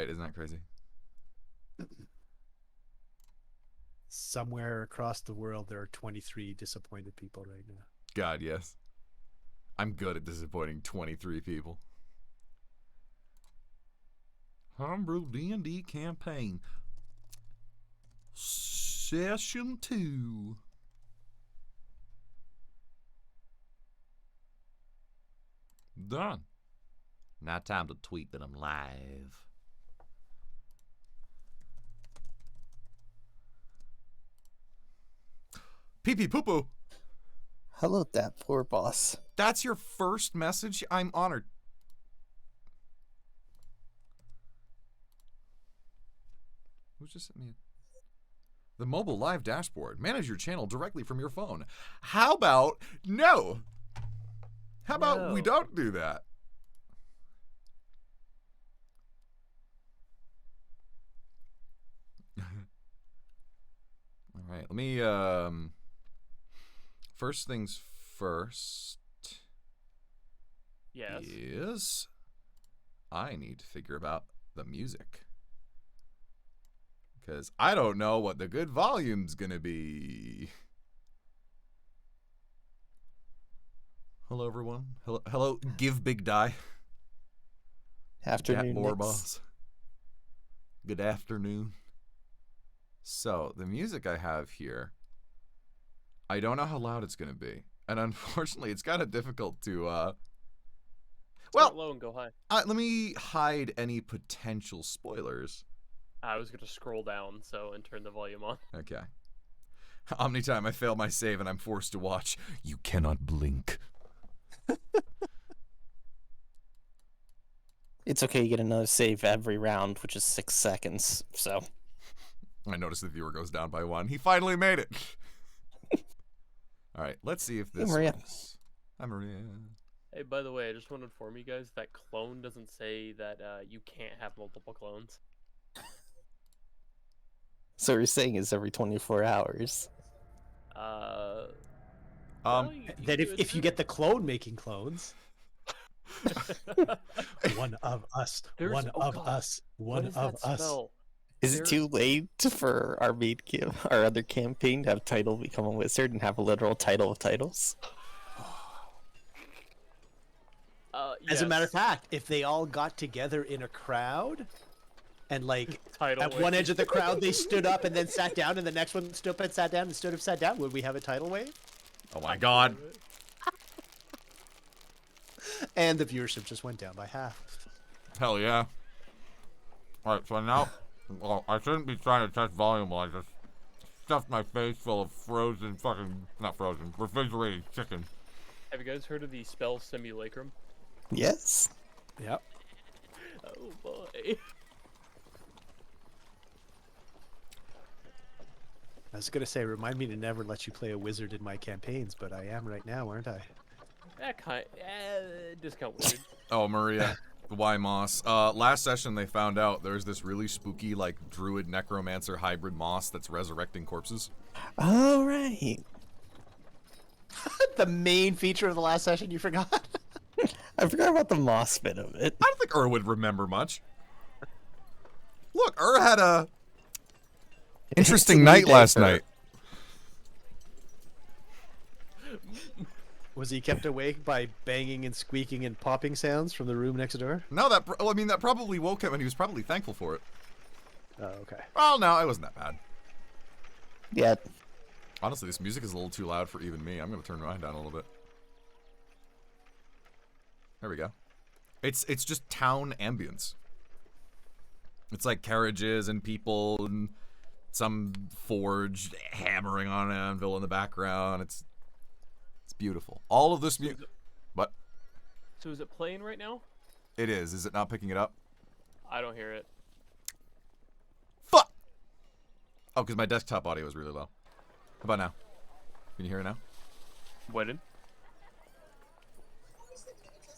Right, isn't that crazy? Somewhere across the world, there are 23 disappointed people right now. God, yes. I'm good at disappointing 23 people. Homebrew D&D campaign. Session 2. Done. Now time to tweet that I'm live. Pee-pee poo-poo. Hello, that poor boss. That's your first message? I'm honored. Who just sent me the mobile live dashboard? Manage your channel directly from your phone. How about no? How about we don't do that? All right, let me first things first. Yes. Is I need to figure about the music. Because I don't know what the good volume's gonna be. Hello, everyone. Hello. Give Big Die. Afternoon, More Nix. boss. Good afternoon. So the music I have here, I don't know how loud it's gonna be, and unfortunately, it's kind of difficult to. Start low and go high. Let me hide any potential spoilers. I was gonna scroll down and turn the volume on. Okay. Omni-time, I fail my save and I'm forced to watch. You cannot blink. It's okay, you get another save every round, which is 6 seconds, so. I noticed the viewer goes down by 1. He finally made it. All right, let's see if this Maria. works. Hi, Maria. Hey, by the way, I just want to inform you guys that clone doesn't say that you can't have multiple clones. So what you're saying is every 24 hours. Well, That if you get the clone making clones. One of us. One of us. One of us. Spell? Is it too late for our our other campaign to have title become a wizard and have a literal title of titles? As a matter of Yes. fact, if they all got together in a crowd, and like Title at wave. one edge of the crowd they stood up and then sat down, and the next one stood up and sat down and stood up, sat down, would we have a tidal wave? Oh my god. And the viewership just went down by half. Hell yeah. Alright, so now, well, I shouldn't be trying to test volume while I just stuffed my face full of not frozen, refrigerated chicken. Have you guys heard of the spell simulacrum? Yes. Yep. Oh boy. I was gonna say, remind me to never let you play a wizard in my campaigns, but I am right now, aren't I? That kind discount wizard. Oh, Maria. The Y Moss. Last session they found out there's this really spooky, like, druid necromancer hybrid moss that's resurrecting corpses. All right. The main feature of the last session you forgot? I forgot about the moss bit of it. I don't think Ur would remember much. Look, Ur had a interesting night last night. Was he kept awake by banging and squeaking and popping sounds from the room next door? No, that probably woke him, and he was probably thankful for it. Oh, okay. Well, no, it wasn't that bad. Yeah. Honestly, this music is a little too loud for even me. I'm gonna turn mine down a little bit. There we go. It's just town ambience. It's like carriages and people and some forge hammering on an anvil in the background. It's beautiful. All of this music. What? So is it playing right now? It is. Is it not picking it up? I don't hear it. Fuck! Oh, because my desktop audio is really low. How about now? Can you hear it now? When?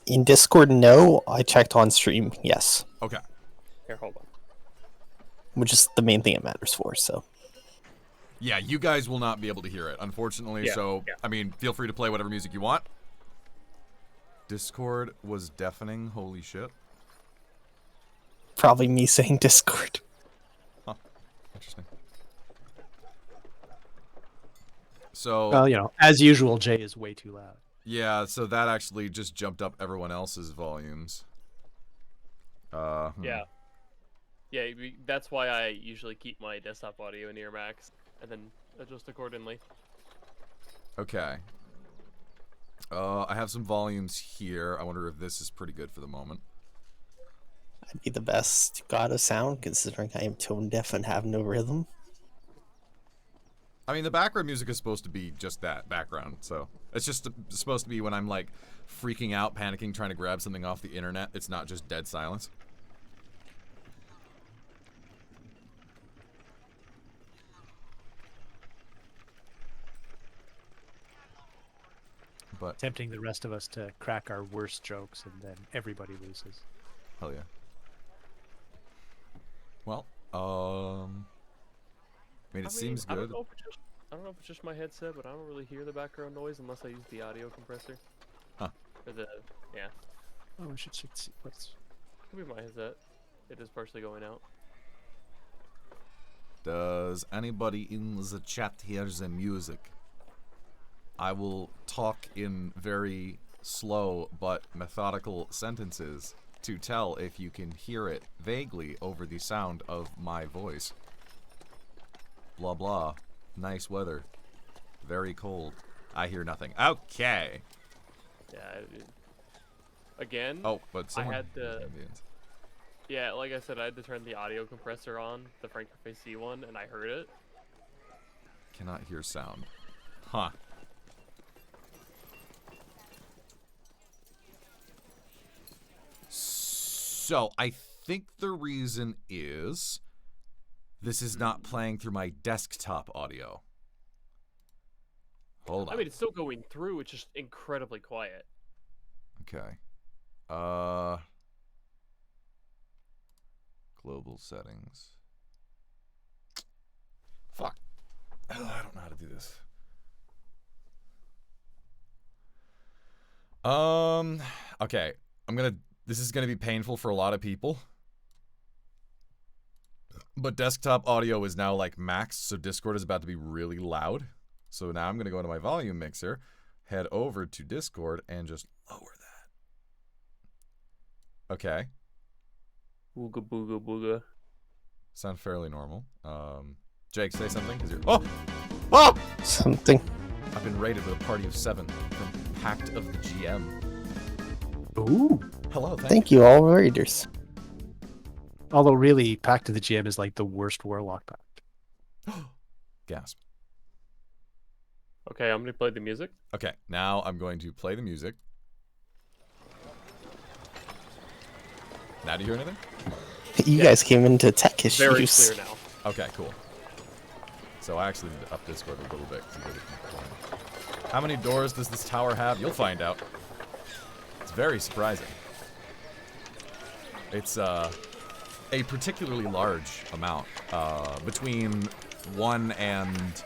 In Discord, no. I checked on stream, yes. Okay. Here, hold on. Which is the main thing it matters for, so. Yeah, you guys will not be able to hear it, unfortunately, so, I mean, feel free to play whatever music you want. Discord was deafening, holy shit. Probably me saying Discord. Huh. Interesting. So Well, you know, as usual, Jay is way too loud. yeah, so that actually just jumped up everyone else's volumes. Yeah. Yeah, that's why I usually keep my desktop audio near max, and then adjust accordingly. Okay. I have some volumes here. I wonder if this is pretty good for the moment. I'd be the best god of sound, considering I am tone deaf and have no rhythm. I mean, the background music is supposed to be just that, background, so it's just supposed to be when I'm, like, freaking out, panicking, trying to grab something off the internet. It's not just dead silence. But, Tempting the rest of us to crack our worst jokes, and then everybody loses. hell yeah. Well, I mean, it seems I good. I don't know if it's just my headset, but I don't really hear the background noise unless I use the audio compressor. Huh. Or the, yeah. Oh, we should see what's. Could be my headset. It is partially going out. Does anybody in the chat hear the music? I will talk in very slow but methodical sentences to tell if you can hear it vaguely over the sound of my voice. Blah blah. Nice weather. Very cold. I hear nothing. Okay. Yeah. Again. Oh, but someone had the- hears ambience. Yeah, like I said, I had to turn the audio compressor on, the Frank C one, and I heard it. Cannot hear sound. Huh. So, I think the reason is this is not playing through my desktop audio. Hold on. I mean, it's still going through. It's just incredibly quiet. Okay. Global settings. Fuck. I don't know how to do this. Okay. This is gonna be painful for a lot of people. But desktop audio is now like maxed, so Discord is about to be really loud. So now I'm gonna go into my volume mixer, head over to Discord, and just lower that. Okay. Booga booga booga. Sound fairly normal. Jake, say something. 'Cause you're... Oh! Something. I've been raided with a party of 7 from Pact of the GM. Ooh. Hello, Thank you, all raiders. Although really, Pact of the GM is like the worst Warlock pact. Gasp. Okay, I'm gonna play the music. Okay, now I'm going to play the music. Now do you hear anything? You guys came into tech issues. Very clear now. Okay, cool. So I actually need to up Discord a little bit. 'Cause you guys are complaining. How many doors does this tower have? You'll find out. It's very surprising. It's a particularly large amount. Between 1 and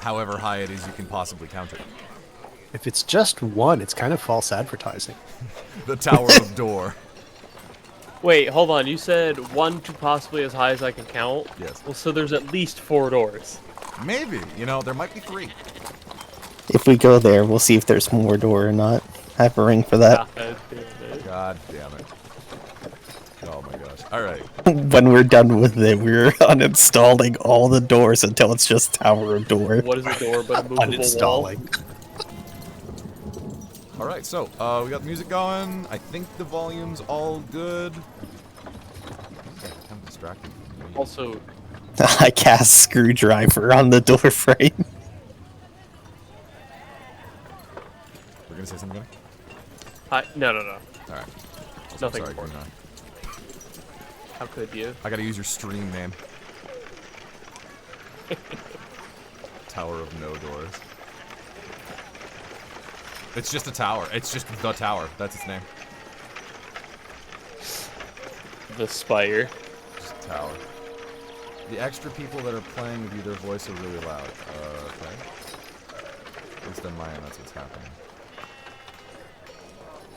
however high it is you can possibly count it. If it's just one, it's kind of false advertising. The Tower of Door. Wait, hold on. You said 1 to possibly as high as I can count? Yes. Well, so there's at least 4 doors. Maybe. You know, there might be 3. If we go there, we'll see if there's more door or not. I have a ring for that. God damn it. Oh my gosh. Alright. When we're done with it, we're uninstalling all the doors until it's just Tower of Door. What is a door but a movable wall? Uninstalling. Alright, so, we got the music going. I think the volume's all good. I'm distracted. Also, I cast Screwdriver on the door frame. We're gonna say something? no. Alright. Nothing Sorry, important. Kuna. How could you? I gotta use your stream name. Tower of No Doors. It's just a tower. It's just the tower. That's its name. The spire. Just a tower. The extra people that are playing with you, their voice are really loud. Okay. At least on my end, that's what's happening.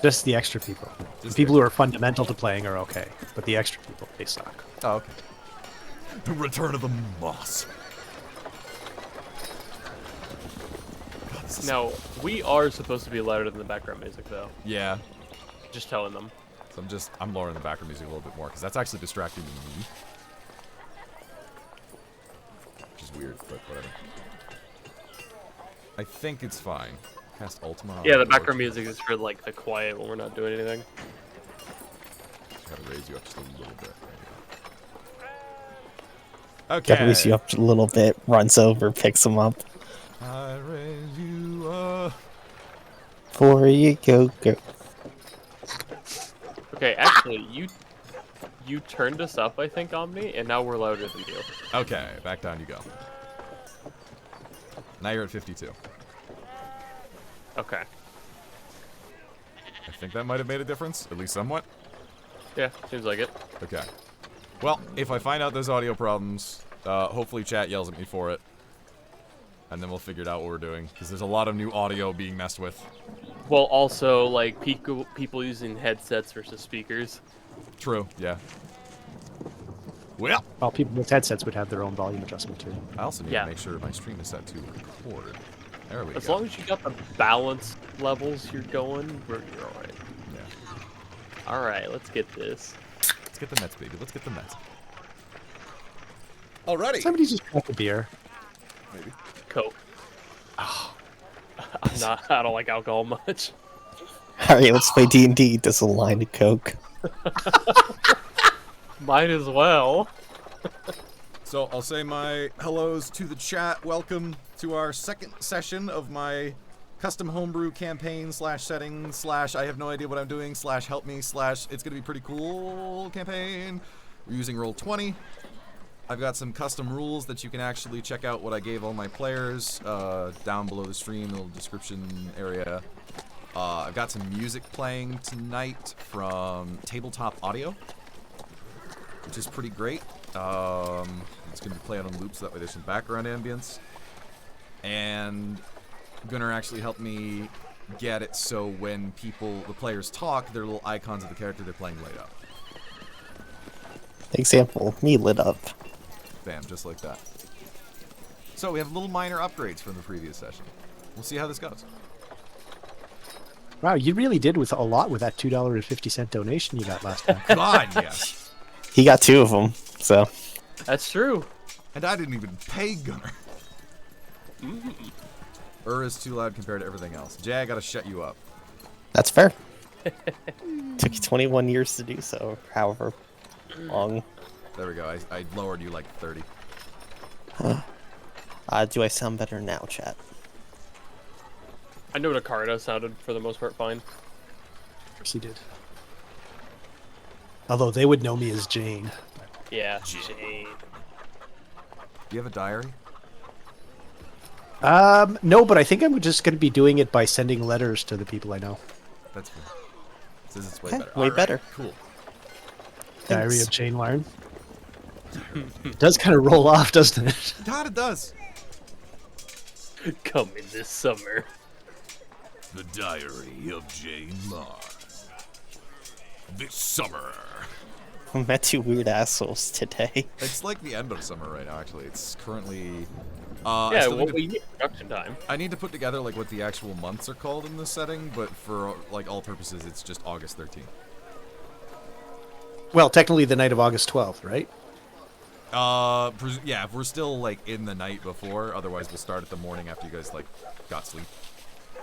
Just the extra people. The people who are fundamental to playing are okay, but the extra people, they suck. Oh, okay. The return of the moss. God, this is- Now, we are supposed to be louder than the background music, though. Yeah. Just telling them. So I'm lowering the background music a little bit more because that's actually distracting me. Which is weird, but whatever. I think it's fine. Cast Ultima. Yeah, the background music is for like the quiet when we're not doing anything. Gotta raise you up just a little bit. Okay. Gotta raise you up a little bit, runs over, picks him up. I raise you up. Before you go. Okay, actually, you turned us up, I think, Omni, and now we're louder than you. Okay, back down you go. Now you're at 52. Okay. I think that might have made a difference, at least somewhat. Yeah, seems like it. Okay. Well, if I find out there's audio problems, hopefully chat yells at me for it. And then we'll figure out what we're doing, because there's a lot of new audio being messed with. Well, also, like, people using headsets versus speakers. True, yeah. Well, Well, people with headsets would have their own volume adjustment too. I also need Yeah. to make sure my stream is set to record. There we As go. long as you got the balance levels you're going, you're alright. Yeah. Alright, let's get this. Let's get the Mets, baby. Let's get the Mets. Alrighty. Somebody just crack a beer. Maybe. Coke. I don't like alcohol much. Alright, let's play D&D. Does a line of Coke. Might as well. So I'll say my hellos to the chat. Welcome to our second session of my custom homebrew campaign slash setting slash I have no idea what I'm doing slash help me slash it's gonna be pretty cool campaign. We're using Roll20. I've got some custom rules that you can actually check out what I gave all my players down below the stream, the little description area. I've got some music playing tonight from Tabletop Audio, which is pretty great. It's going to be played on loop, so that way there's some background ambience. And Gunnar actually helped me get it so when the players talk, their little icons of the character they're playing light up. Example, me lit up. Bam, just like that. So we have little minor upgrades from the previous session. We'll see how this goes. Wow, you really did with a lot with that $2.50 donation you got last time. God, yeah. He got 2 of them, so. That's true. And I didn't even pay Gunnar. Is too loud compared to everything else. Jay, I gotta shut you up. That's fair. Took you 21 years to do so, however long. There we go. I lowered you like 30. Do I sound better now, chat? I know Ricardo sounded for the most part fine. Of course he did. Although they would know me as Jane. Yeah, Jane. Jane. Do you have a diary? No, but I think I'm just going to be doing it by sending letters to the people I know. That's good. Says it's way Okay, better. way Alright, better. Cool. Diary Thanks. of Jane Larn. Does kind of roll off, doesn't it? God, it does. Coming this summer. The Diary of Jane Larn. This summer. I met 2 weird assholes today. It's like the end of summer right now, actually. It's currently... Yeah, well, we need production time. I need to put together like what the actual months are called in this setting, but for like all purposes, it's just August 13th. Well, technically the night of August 12th, right? Yeah, if we're still like in the night before, otherwise we'll start at the morning after you guys like got sleep.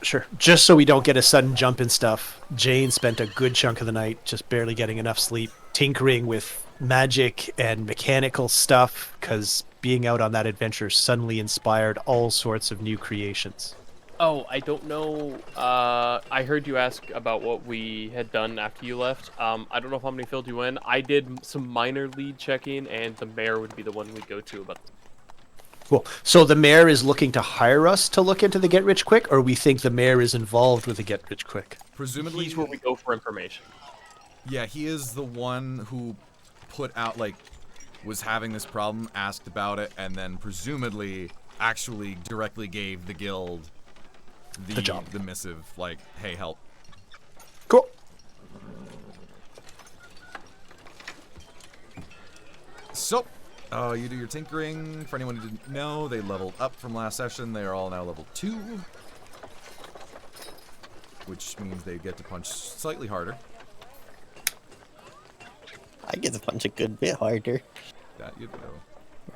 Sure. Just so we don't get a sudden jump in stuff, Jane spent a good chunk of the night just barely getting enough sleep, tinkering with magic and mechanical stuff, because being out on that adventure suddenly inspired all sorts of new creations. Oh, I don't know. I heard you ask about what we had done after you left. I don't know if Omni filled you in. I did some minor lead checking, and the mayor would be the one we'd go to about this. Cool. So the mayor is looking to hire us to look into the Get Rich Quick, or we think the mayor is involved with the Get Rich Quick? Presumably, He's where we go for information. yeah, he is the one who put out like was having this problem, asked about it, and then presumably actually directly gave the guild The job. the missive, like, hey, help. Cool. So, you do your tinkering. For anyone who didn't know, they leveled up from last session. They are all now level 2. Which means they get to punch slightly harder. I get to punch a good bit harder. That you know.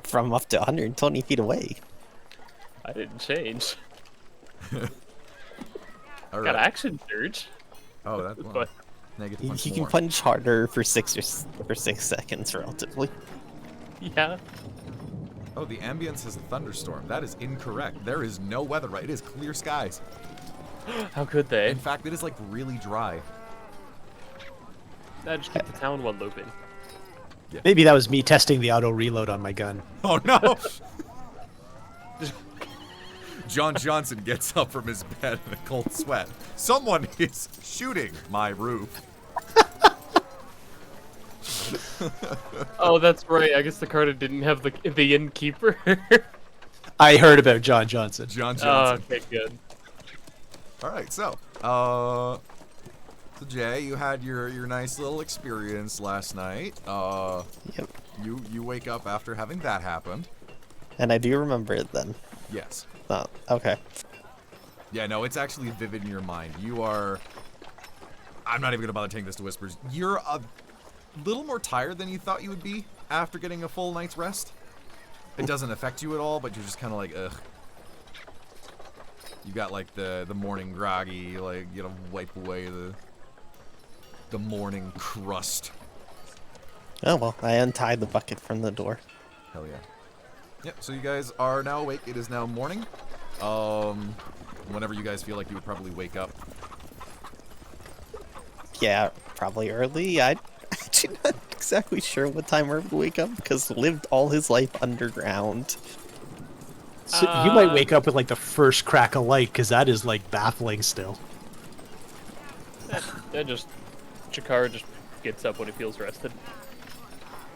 From up to 120 feet away. I didn't change. All Got right. action surge. Oh, that's But negative punch He can more. punch harder for 6 seconds, relatively. yeah. Oh, the ambience has a thunderstorm. That is incorrect. There is no weather right. It is clear skies. How could they? In fact, it is like really dry. I just keep the town one looping. Maybe that was me testing the auto reload on my gun. Oh no! John Johnson gets up from his bed in a cold sweat. Someone is shooting my roof. Oh, that's right. I guess the Carter didn't have the innkeeper. I heard about John Johnson. John Oh, Johnson. okay, good. All right, so Jay, you had your nice little experience last night. Yep. You wake up after having that happen. And I do remember it then. Yes. Oh, okay. Yeah, no, it's actually vivid in your mind. You are. I'm not even gonna bother taking this to whispers. You're a little more tired than you thought you would be after getting a full night's rest. It doesn't affect you at all, but you're just kind of like, ugh. You got like the morning groggy, like you know, wipe away the morning crust. Oh well, I untied the bucket from the door. Hell yeah. Yep. So you guys are now awake. It is now morning. Whenever you guys feel like you would probably wake up. Yeah, probably early. I'm actually not exactly sure what time we're gonna wake up because lived all his life underground. So you might wake up with like the first crack of light, because that is like baffling still. Chikara just gets up when he feels rested.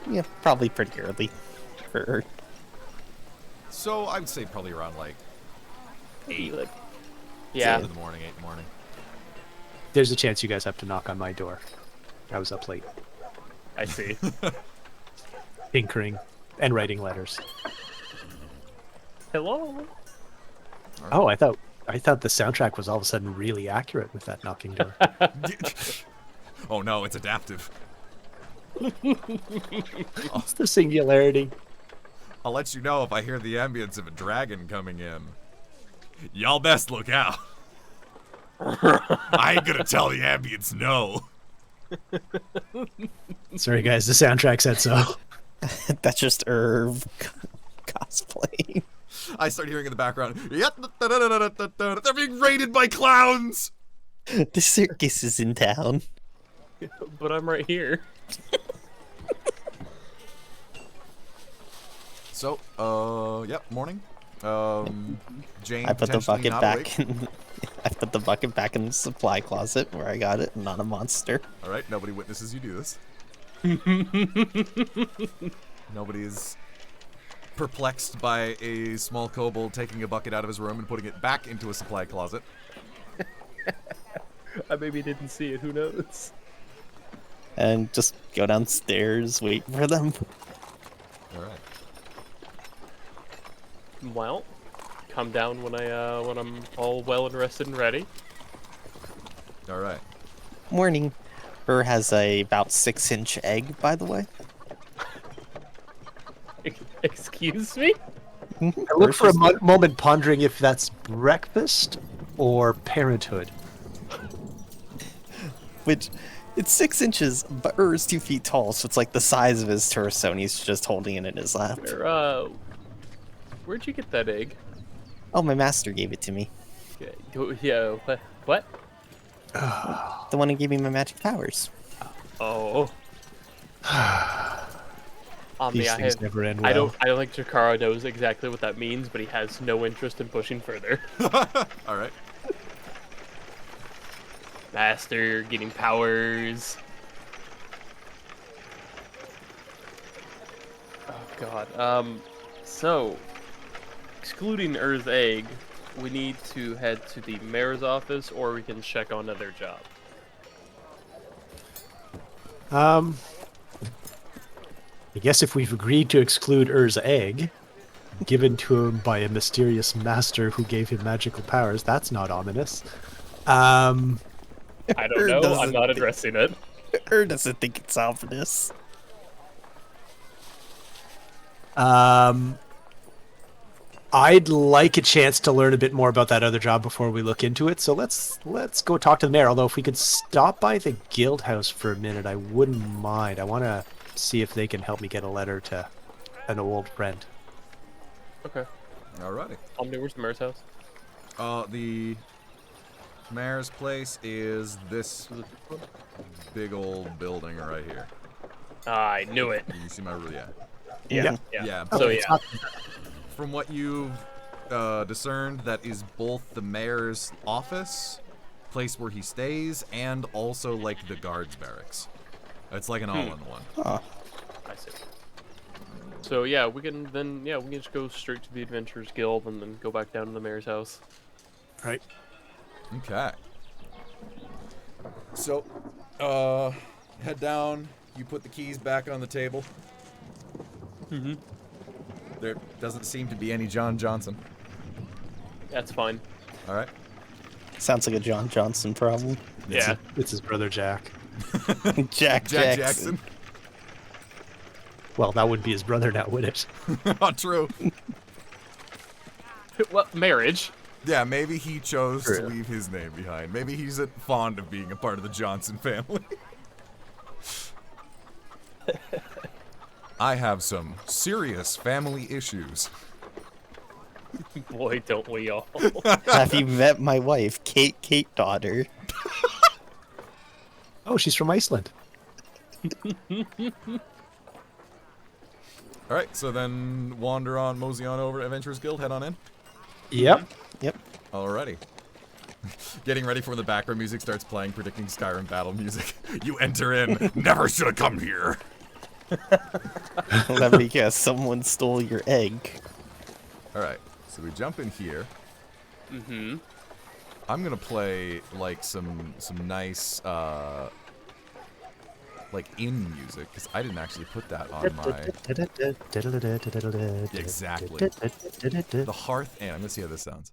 Yeah, probably pretty early for her. So I would say probably around like 8 Yeah. in the morning, 8 in the morning. There's a chance you guys have to knock on my door. I was up late, I see. tinkering and writing letters. Hello. Oh, I thought the soundtrack was all of a sudden really accurate with that knocking door. Oh no, it's adaptive. It's the singularity. I'll let you know if I hear the ambience of a dragon coming in. Y'all best look out. I ain't gonna tell the ambience no. Sorry, guys, the soundtrack said so. That's just Irv cosplaying. I start hearing in the background, they're being raided by clowns! The circus is in town. But I'm right here. So, yep, morning. Jane I put the potentially bucket not back awake. in. I put the bucket back in the supply closet where I got it. Not a monster. Alright, nobody witnesses you do this. Nobody is perplexed by a small kobold taking a bucket out of his room and putting it back into a supply closet. I maybe didn't see it. Who knows? And just go downstairs, wait for them. Alright. Well, come down when I'm all well and rested and ready. Alright. Morning. Her has a about 6-inch egg, by the way. Excuse me? I look for a Hers is- moment pondering if that's breakfast or parenthood. Which, it's 6 inches, but hers 2 feet tall, so it's like the size of his torso, and he's just holding it in his lap. Where'd you get that egg? Oh, my master gave it to me. Yeah, what? The one who gave me my magic powers. Oh. These things never end well. I don't think Chikara knows exactly what that means, but he has no interest in pushing further. Alright. Master, getting powers. Oh god. So, excluding Earth's egg, we need to head to the mayor's office, or we can check on another job. I guess if we've agreed to exclude Ur's egg, given to him by a mysterious master who gave him magical powers, that's not ominous. I don't Ur know. I'm doesn't not think- addressing it. Ur doesn't think it's ominous. I'd like a chance to learn a bit more about that other job before we look into it. So let's go talk to the mayor. Although if we could stop by the guild house for a minute, I wouldn't mind. I want to see if they can help me get a letter to an old friend. Okay. Alrighty. Omni, where's the mayor's house? The mayor's place is this big old building right here. I knew it. You see my yeah. Yeah. Yeah. So it's yeah. not- From what you've discerned, that is both the mayor's office, place where he stays, and also like the guards barracks. It's like an all-in-one. Huh. I see. So yeah, we can just go straight to the Adventurers Guild and then go back down to the mayor's house. Right. Okay. So, head down. You put the keys back on the table. Mm-hmm. There doesn't seem to be any John Johnson. That's fine. All right. Sounds like a John Johnson problem. Yeah. It's his brother Jack. Jack Jack Jackson. Jackson. Well, that would be his brother now, would it? Oh, true. Well, marriage. Yeah, maybe he chose to True. leave his name behind. Maybe he's fond of being a part of the Johnson family. I have some serious family issues. Boy, don't we all. Have you met my wife, Kate daughter? Oh, she's from Iceland. All right, so then wander on, mosey on over to Adventurers Guild, head on in. Yep. Yep. Alrighty. Getting ready for when the background music starts playing, predicting Skyrim battle music. You enter in, never should have come here. Let me guess, someone stole your egg. Alright, so we jump in here. Mm-hmm. I'm gonna play like some nice like in music, because I didn't actually put that on my exactly. The hearth and I'm gonna see how this sounds.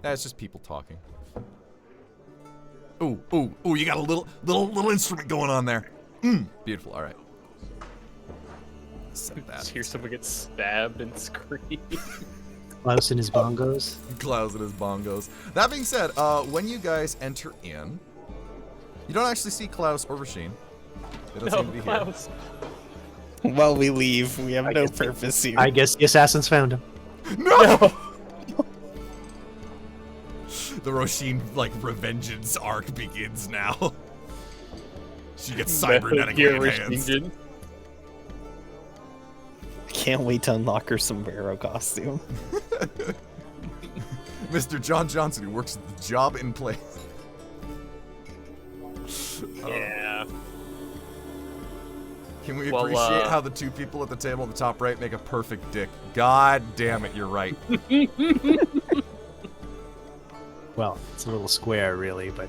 It's just people talking. Ooh, ooh, ooh, you got a little instrument going on there. Beautiful, alright. Set that. Just hear someone get stabbed and scream. Klaus and his bongos. Klaus and his bongos. That being said, when you guys enter in, you don't actually see Klaus or Rasheen. They don't No, seem to be here. Klaus. While we leave, we have no purpose here. I guess the assassins found him. No! The Roshin, like, revengeance arc begins now. She gets cybernetically enhanced. Can't wait to unlock her sombrero costume. Mr. John Johnson, who works at the job in place. Yeah. Can we Well, appreciate how the two people at the table at the top right make a perfect dick? God damn it, you're right. Well, it's a little square, really, but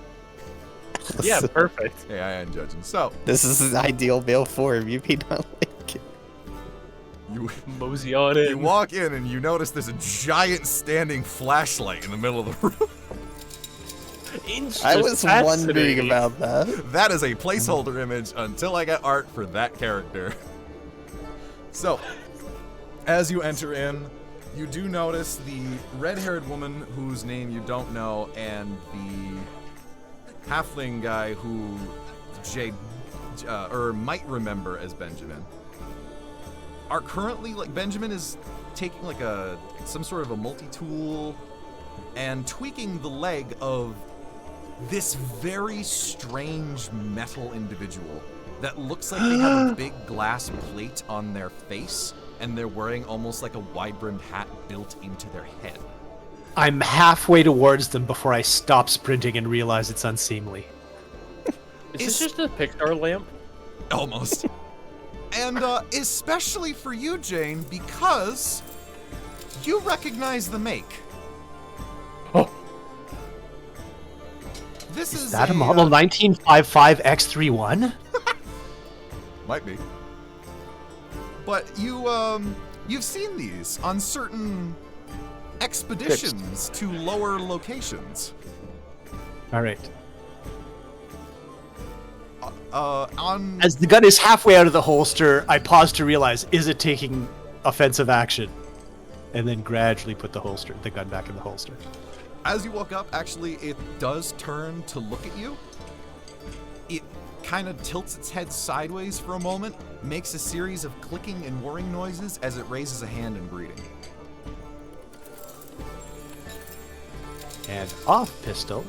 Yeah, perfect. Hey, I am judging. So, This is an ideal male form. You may not like it. you Mosey on you in. walk in and you notice there's a giant standing flashlight in the middle of the room. I was wondering about that. That is a placeholder image until I get art for that character. So, as you enter in, you do notice the red-haired woman whose name you don't know and the halfling guy who Jay might remember as Benjamin are currently, like, Benjamin is taking like some sort of a multi-tool and tweaking the leg of this very strange metal individual that looks like they have a big glass plate on their face and they're wearing almost like a wide-brimmed hat built into their head. I'm halfway towards them before I stop sprinting and realize it's unseemly. Is this just a Pixar lamp? Almost. And especially for you, Jane, because you recognize the make. Oh. This is Is that a model 1955 X31? Might be. But you've seen these on certain expeditions to lower locations. All right. On As the gun is halfway out of the holster, I pause to realize, is it taking offensive action? And then gradually put the gun back in the holster. As you walk up, actually, it does turn to look at you. It kind of tilts its head sideways for a moment, makes a series of clicking and whirring noises as it raises a hand in greeting. And off pistol.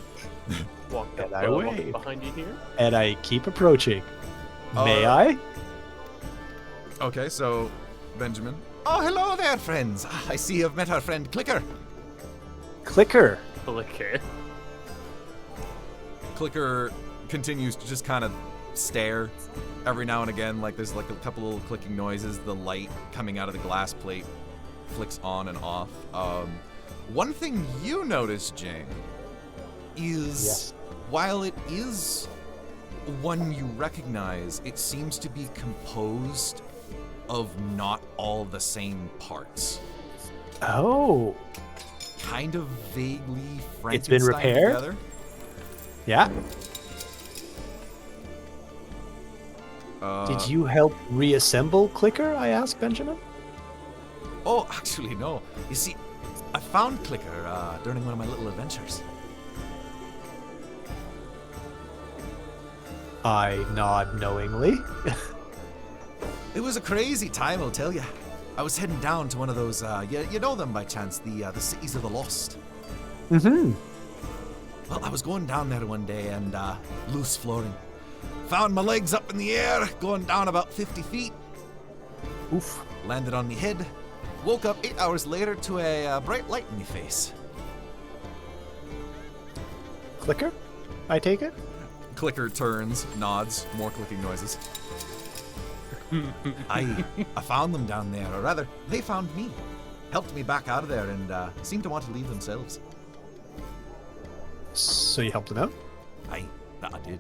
Walk And up, I walk wave. behind you here. And I keep approaching. May I? Okay, so Benjamin. Oh, hello there, friends. I see you've met our friend Clicker. Clicker. Okay. Clicker continues to just kind of stare every now and again, like there's like a couple little clicking noises. The light coming out of the glass plate flicks on and off. One thing you notice, Jane, is Yes. while it is one you recognize, it seems to be composed of not all the same parts. Oh. Kind of vaguely Frankenstein It's been repaired? together. Yeah. Did you help reassemble Clicker? I asked Benjamin. Oh, actually, no. You see, I found Clicker during one of my little adventures. I nod knowingly. It was a crazy time, I'll tell you. I was heading down to one of those, you know them by chance, the cities of the lost. Mm-hmm. Well, I was going down there one day and loose flooring. Found my legs up in the air, going down about 50 feet. Oof. Landed on my head. Woke up 8 hours later to a bright light in my face. Clicker? I take it? Clicker turns, nods, more clicking noises. I found them down there, or rather, they found me. Helped me back out of there and seemed to want to leave themselves. So you helped him out? I did.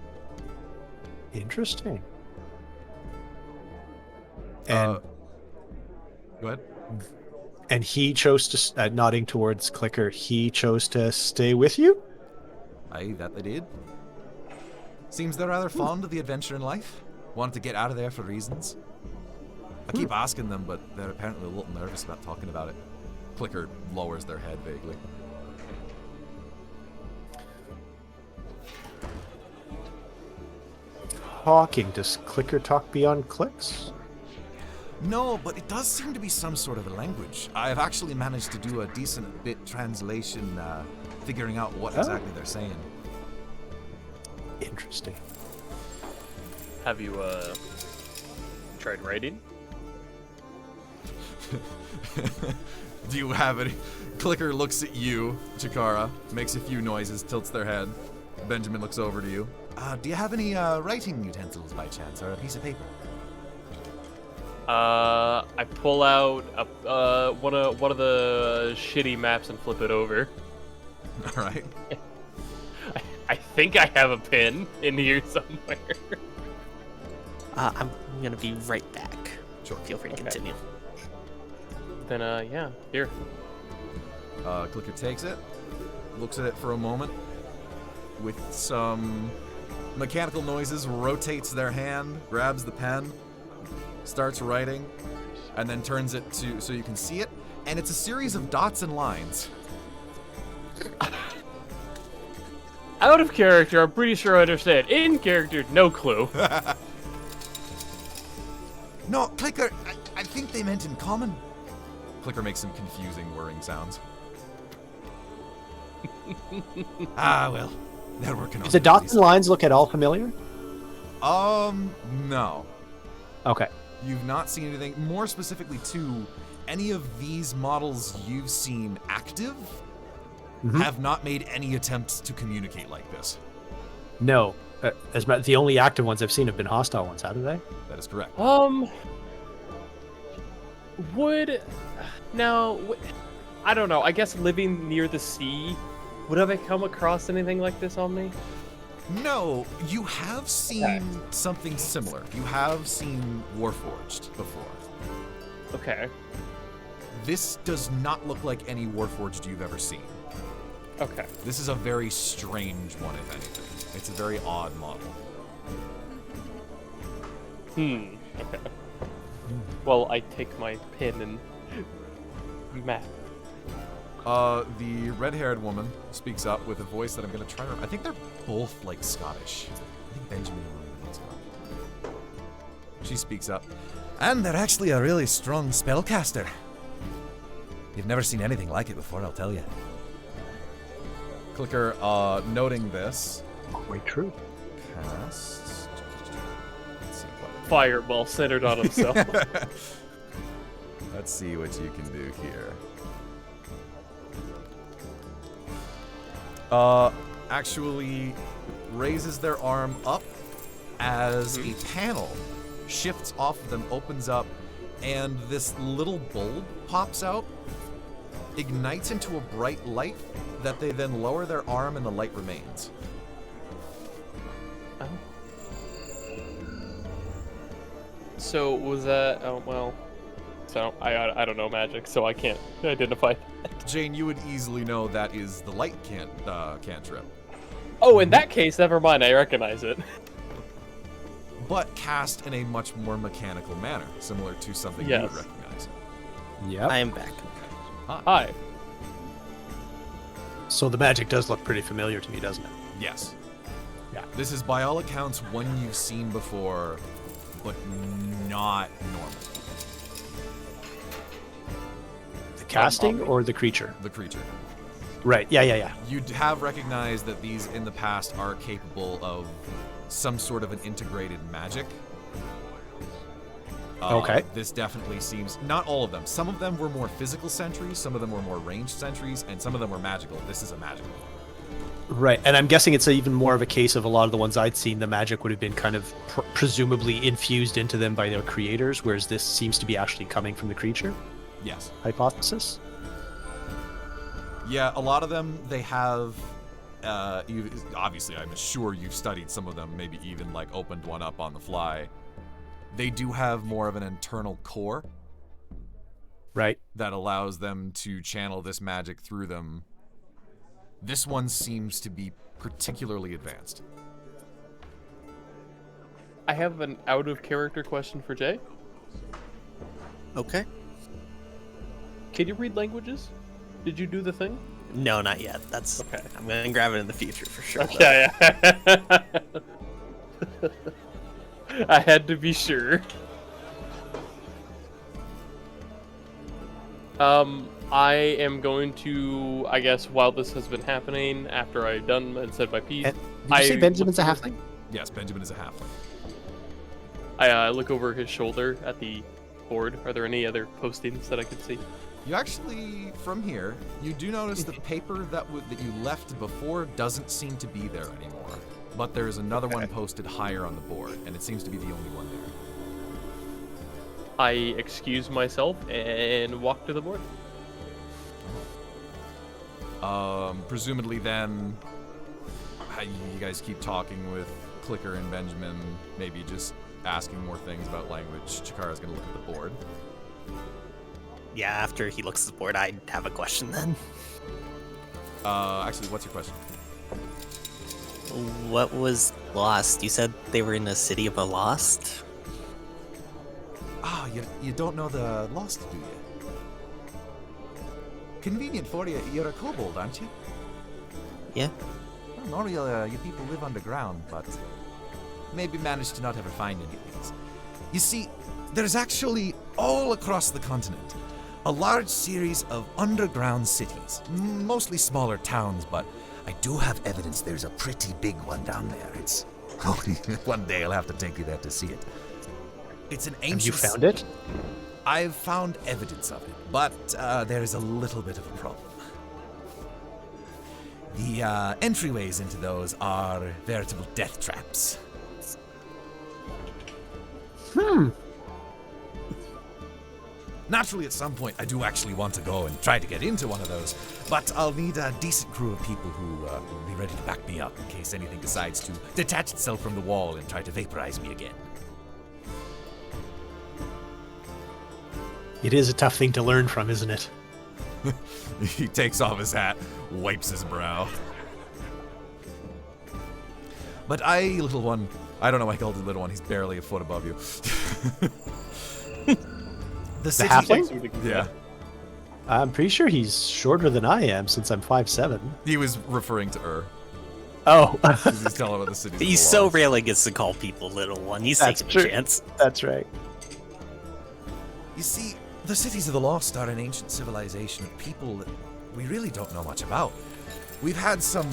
Interesting. And Go ahead. and he chose to, nodding towards Clicker, he chose to stay with you? That they did. Seems they're rather fond of the adventure in life. Want to get out of there for reasons. I keep asking them, but they're apparently a little nervous about talking about it. Clicker lowers their head vaguely. Talking. Does Clicker talk beyond clicks? No, but it does seem to be some sort of a language. I've actually managed to do a decent bit translation, figuring out what exactly they're saying. Interesting. Have you tried writing? Do you have any? Clicker looks at you, Chikara, makes a few noises, tilts their head. Benjamin looks over to you. Do you have any writing utensils by chance, or a piece of paper? I pull out one of the shitty maps and flip it over. All right. I think I have a pin in here somewhere. I'm gonna be right back. Sure. Feel free to Okay. continue. Then yeah, here. Clicker takes it, looks at it for a moment, with some mechanical noises, rotates their hand, grabs the pen, starts writing, and then turns it to so you can see it, and it's a series of dots and lines. Out of character, I'm pretty sure I understand. In character, no clue. No, Clicker, I think they meant in common. Clicker makes some confusing whirring sounds. Well, they're working on Do the it, at dots least. and lines look at all familiar? No. Okay. You've not seen anything. More specifically, too, any of these models you've seen active have not made any attempts to communicate like this. No. The only active ones I've seen have been hostile ones, haven't they? That is correct. Would now I don't know. I guess living near the sea, would have I come across anything like this, Omni? No, you have seen something similar. You have seen Warforged before. Okay. This does not look like any Warforged you've ever seen. Okay. This is a very strange one, if anything. It's a very odd model. Okay. Well, I take my pen and map. The red-haired woman speaks up with a voice that I'm gonna try to... I think they're both, like, Scottish. I think Benjamin and Scottish. She speaks up. And they're actually a really strong spellcaster. You've never seen anything like it before, I'll tell you. Clicker, noting this. Quite true. Cast... Let's see what... Fireball centered on himself. Let's see what you can do here. Actually raises their arm up as a panel shifts off of them, opens up, and this little bulb pops out, ignites into a bright light that they then lower their arm and the light remains. Oh. So was that? Oh well. So I don't know magic, so I can't identify. Jane, you would easily know that is the light cantrip. Oh, in that case, never mind. I recognize it. But cast in a much more mechanical manner, similar to something you Yes. would recognize. Yep. I am back. Hi. So the magic does look pretty familiar to me, doesn't it? Yes. Yeah. This is, by all accounts, one you've seen before, but not normal. The casting or the creature? The creature. Right. Yeah. You'd have recognized that these in the past are capable of some sort of an integrated magic. Okay. This definitely seems... Not all of them. Some of them were more physical sentries, some of them were more ranged sentries, and some of them were magical. This is a magical one. Right. And I'm guessing it's even more of a case of a lot of the ones I'd seen, the magic would have been kind of presumably infused into them by their creators, whereas this seems to be actually coming from the creature. Yes. Hypothesis? Yeah, a lot of them, they have... obviously, I'm sure you've studied some of them, maybe even like opened one up on the fly. They do have more of an internal core Right. that allows them to channel this magic through them. This one seems to be particularly advanced. I have an out-of-character question for Jay. Okay. Can you read languages? Did you do the thing? No, not yet. That's Okay. I'm gonna grab it in the future for sure. though. Okay. I had to be sure. I am going to, I guess, while this has been happening, after I've done and said my piece, And did you say Benjamin's a halfling? Yes, Benjamin is a halfling. I look over his shoulder at the board. Are there any other postings that I could see? You actually, from here, you do notice the paper that you left before doesn't seem to be there anymore. But there's another one posted higher on the board, and it seems to be the only one there. I excuse myself and walk to the board. Presumably then, you guys keep talking with Clicker and Benjamin, maybe just asking more things about language. Chikara's gonna look at the board. Yeah, after he looks at the board, I have a question then. Actually, what's your question? What was lost? You said they were in a city of a lost? Ah, you don't know the Lost, do you? Convenient for you. You're a kobold, aren't you? Yeah. Well, normally you people live underground, but maybe manage to not ever find any of these. You see, there's actually, all across the continent, a large series of underground cities. Mostly smaller towns, but I do have evidence there's a pretty big one down there. It's... one day I'll have to take you there to see it. It's an ancient... Have you found it? I've found evidence of it, but there's a little bit of a problem. The entryways into those are veritable death traps. Naturally, at some point, I do actually want to go and try to get into one of those, But I'll need a decent crew of people who will be ready to back me up in case anything decides to detach itself from the wall and try to vaporize me again. It is a tough thing to learn from, isn't it? He takes off his hat, wipes his brow. But little one, I don't know why I called you little one, he's barely a foot above you. The city, halfling? Yeah. I'm pretty sure he's shorter than I am since I'm 5'7". He was referring to Oh, He's telling about the city. He so rarely gets to call people little one. He's That's taking true. a chance. that's right. You see, the cities of the lost are an ancient civilization of people that we really don't know much about. We've had some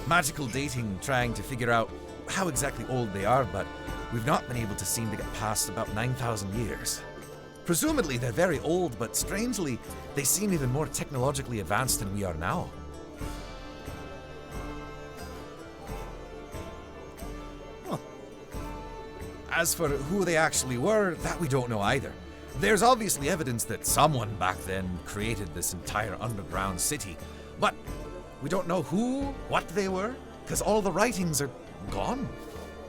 magical dating trying to figure out how exactly old they are, but we've not been able to seem to get past about 9,000 years. Presumably they're very old, but strangely, they seem even more technologically advanced than we are now. As for who they actually were, that we don't know either. There's obviously evidence that someone back then created this entire underground city, but we don't know who, what they were, because all the writings are gone.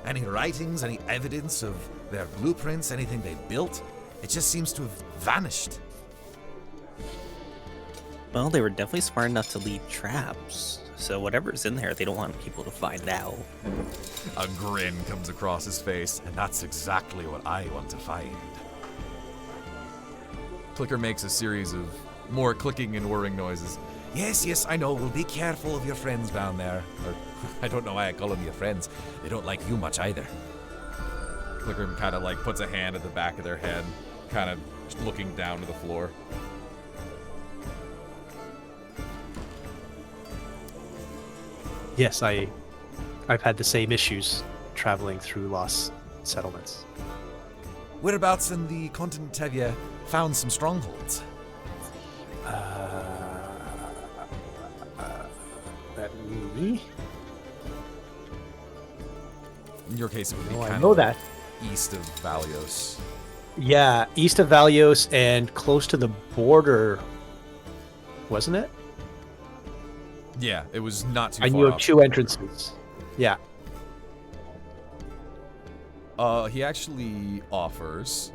Any writings, any evidence of their blueprints, anything they built, it just seems to have vanished. Well, they were definitely smart enough to leave traps. So whatever's in there, they don't want people to find out. A grin comes across his face, and that's exactly what I want to find. Clicker makes a series of more clicking and whirring noises. Yes, I know, we'll be careful of your friends down there. Or, I don't know why I call them your friends. They don't like you much either. Clicker kind of like puts a hand at the back of their head, kind of looking down to the floor. Yes, I've had the same issues traveling through lost settlements. Whereabouts in the continent have you found some strongholds? That me? In your case, it would be Oh, I kind know of that. east of Valios. Yeah, east of Valios and close to the border, wasn't it? Yeah, it was not too I far knew of off. 2 entrances. Yeah. He actually offers,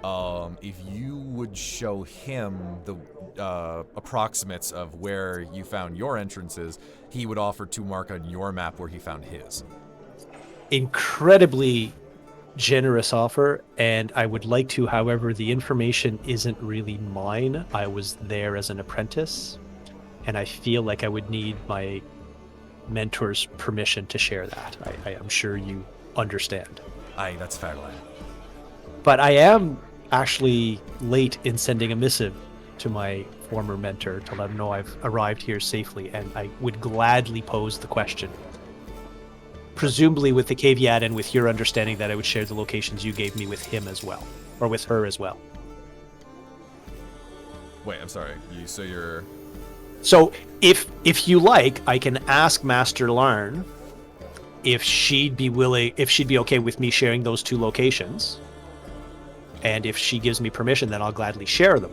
if you would show him the approximates of where you found your entrances, he would offer to mark on your map where he found his. Incredibly generous offer, and I would like to, however, the information isn't really mine. I was there as an apprentice, and I feel like I would need my mentor's permission to share that. I am sure you understand. Aye, that's fair, lad. But I am actually late in sending a missive to my former mentor to let him know I've arrived here safely, and I would gladly pose the question. Presumably with the caveat and with your understanding that I would share the locations you gave me with him as well, or with her as well. Wait, I'm sorry. You're... So if you like, I can ask Master Larn if she'd be okay with me sharing those 2 locations. And if she gives me permission, then I'll gladly share them.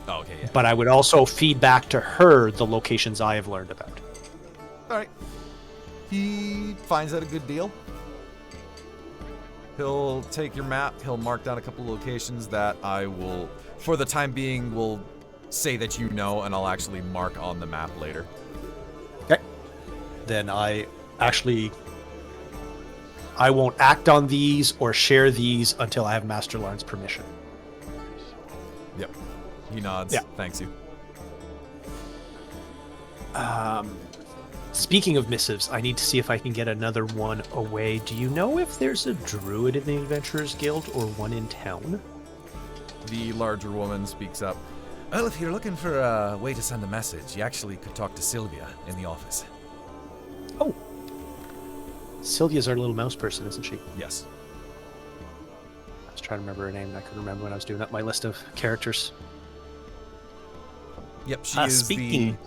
Oh, okay, yeah. But I would also feed back to her the locations I have learned about. Alright. He finds that a good deal. He'll take your map, he'll mark down a couple locations that I will, for the time being, will say that you know, and I'll actually mark on the map later. Okay. Then I won't act on these or share these until I have Master Larn's permission. Yep. He nods. Yeah. Thanks you. Speaking of missives, I need to see if I can get another one away. Do you know if there's a druid in the Adventurers Guild or one in town? The larger woman speaks up. Well, if you're looking for a way to send a message, you actually could talk to Sylvia in the office. Oh. Sylvia's our little mouse person, isn't she? Yes. I was trying to remember her name, and I couldn't remember when I was doing up my list of characters. Yep, she is speaking-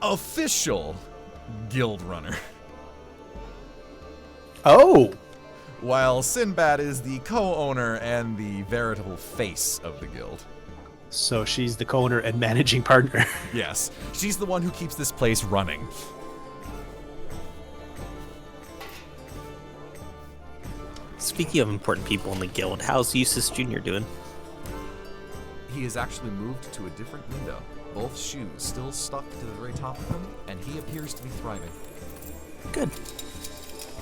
the official guild runner. Oh! While Sinbad is the co-owner and the veritable face of the guild. So she's the co-owner and managing partner. Yes, she's the one who keeps this place running. Speaking of important people in the guild, how's Eustace Jr. doing? He has actually moved to a different window. Both shoes still stuck to the very top of him, and he appears to be thriving. Good.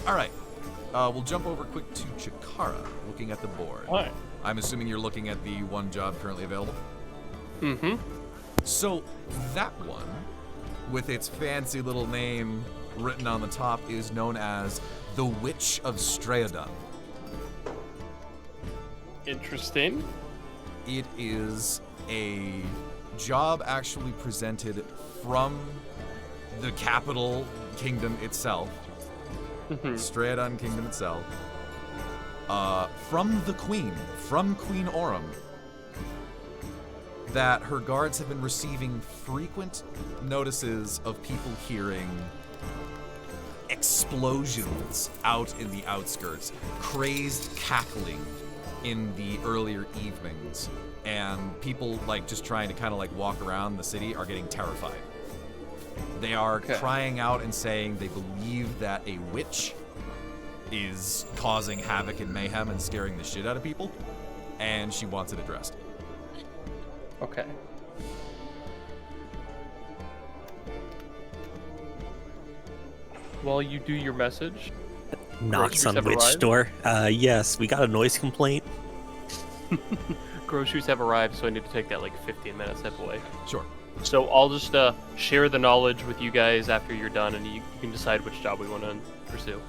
All right, we'll jump over quick to Chikara, looking at the board. All right. I'm assuming you're looking at the one job currently available? Mm-hmm. So, that one, with its fancy little name written on the top, is known as the Witch of Straedan. Interesting. It is a job actually presented from the capital kingdom itself, Straedan Kingdom itself, from the Queen, from Queen Aurum, that her guards have been receiving frequent notices of people hearing explosions out in the outskirts, crazed cackling in the earlier evenings, and people like just trying to kind of like walk around the city are getting terrified. They are crying out and saying they believe that a witch is causing havoc and mayhem and scaring the shit out of people, and she wants it addressed. Okay. While you do your message, Knocks on Groceries have witch arrived? door. Yes, we got a noise complaint. groceries have arrived, so I need to take that like 15 minute step away. Sure. So I'll just share the knowledge with you guys after you're done, and you can decide which job we want to pursue.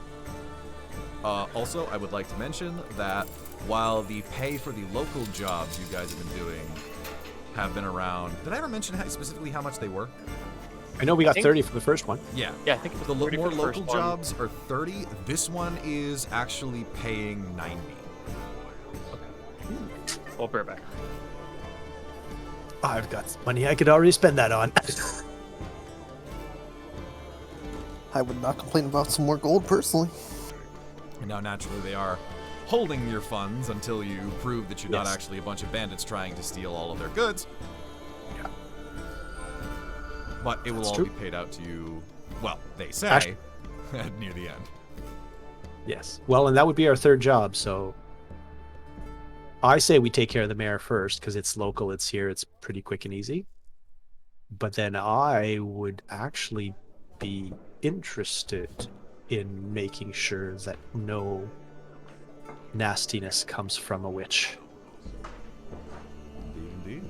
Also, I would like to mention that while the pay for the local jobs you guys have been doing have been around, did I ever mention specifically how much they were? I know we got think- 30 for the first one. Yeah. Yeah, I think it was The 30 more for the first local one. jobs are 30. This one is actually paying 90. I'll be right back. I've got money I could already spend that on. I would not complain about some more gold personally. And now, naturally, they are holding your funds until you prove that you're not Yes. actually a bunch of bandits trying to steal all of their goods. Yeah. But it will That's all true. be paid out to you, well, they say, Ash- near the end. Yes. Well, and that would be our third job, so I say we take care of the mayor first because it's local, it's here, it's pretty quick and easy. But then I would actually be interested in making sure that no nastiness comes from a witch. Indeed.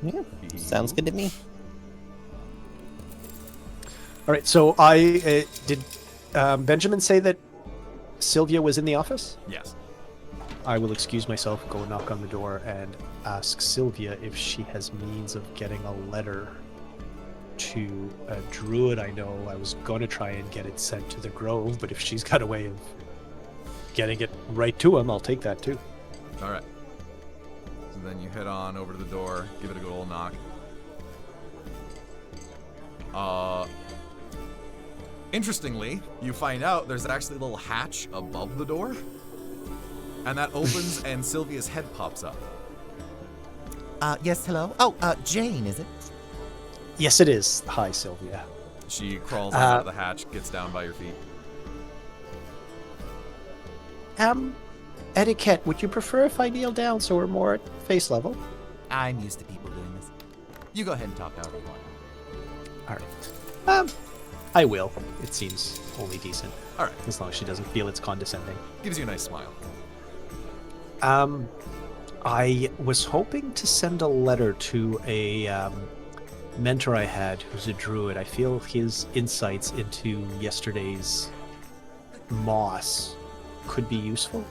Yeah, sounds good to me. All right, so I did Benjamin say that Sylvia was in the office? Yes. I will excuse myself, go knock on the door, and ask Sylvia if she has means of getting a letter to a druid I know. I was going to try and get it sent to the Grove, but if she's got a way of getting it right to him, I'll take that too. All right. So then you head on over to the door, give it a good old knock. Interestingly, you find out there's actually a little hatch above the door, and that opens and Sylvia's head pops up. Yes, hello? Oh, Jane, is it? Yes, it is. Hi, Sylvia. She crawls out of the hatch, gets down by your feet. Etiquette, would you prefer if I kneel down so we're more at face level? I'm used to people doing this. You go ahead and talk however you want. All right. I will. It seems only decent. All right. As long as she doesn't feel it's condescending. Gives you a nice smile. I was hoping to send a letter to a mentor I had who's a druid. I feel his insights into yesterday's moss could be useful.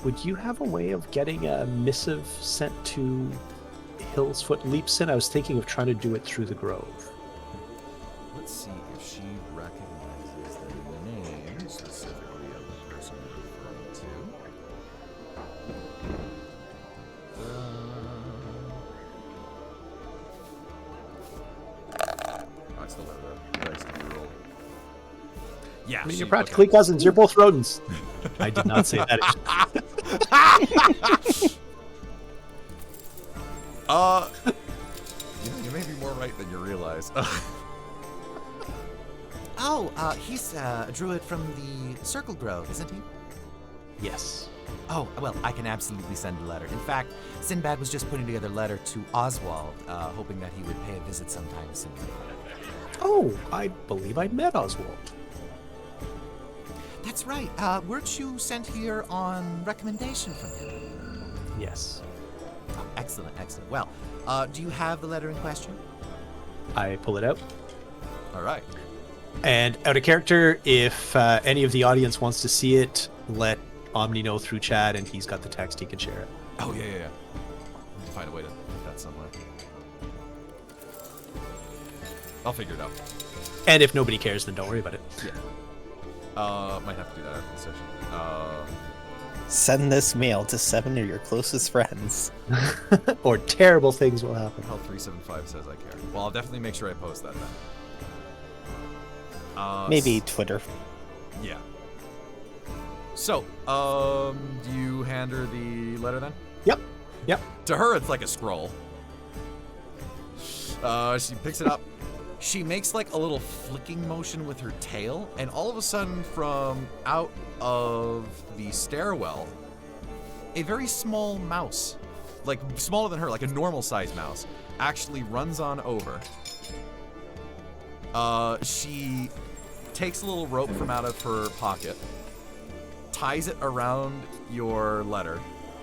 Would you have a way of getting a missive sent to Hillsfoot Leapson? I was thinking of trying to do it through the Grove. Let's see if she recognizes the name specifically of the person you're referring to. I still have the dice to be rolled. Yeah, I mean, she- you're practically cousins. You're both rodents. I did not say that. You may be more right than you realize. Oh, he's a druid from the Circle Grove, isn't he? Yes. Oh, well, I can absolutely send a letter. In fact, Sinbad was just putting together a letter to Oswald, hoping that he would pay a visit sometime soon. Oh, I believe I met Oswald. That's right. Weren't you sent here on recommendation from him? Yes. Oh, excellent, excellent. Well, do you have the letter in question? I pull it out. All right. And out of character, if any of the audience wants to see it, let Omni know through chat, and he's got the text. He can share it. Oh, yeah. I'll find a way to put that somewhere. I'll figure it out. And if nobody cares, then don't worry about it. Yeah. Might have to do that after the session. Send this mail to 7 of your closest friends. Or terrible things will happen. Hell 375 says I care. Well, I'll definitely make sure I post that then. Maybe Twitter. Yeah. So, do you hand her the letter then? Yep. To her, it's like a scroll. She picks it up. She makes like a little flicking motion with her tail, and all of a sudden, from out of the stairwell, a very small mouse, like smaller than her, like a normal sized mouse, actually runs on over. She takes a little rope from out of her pocket, ties it around your letter,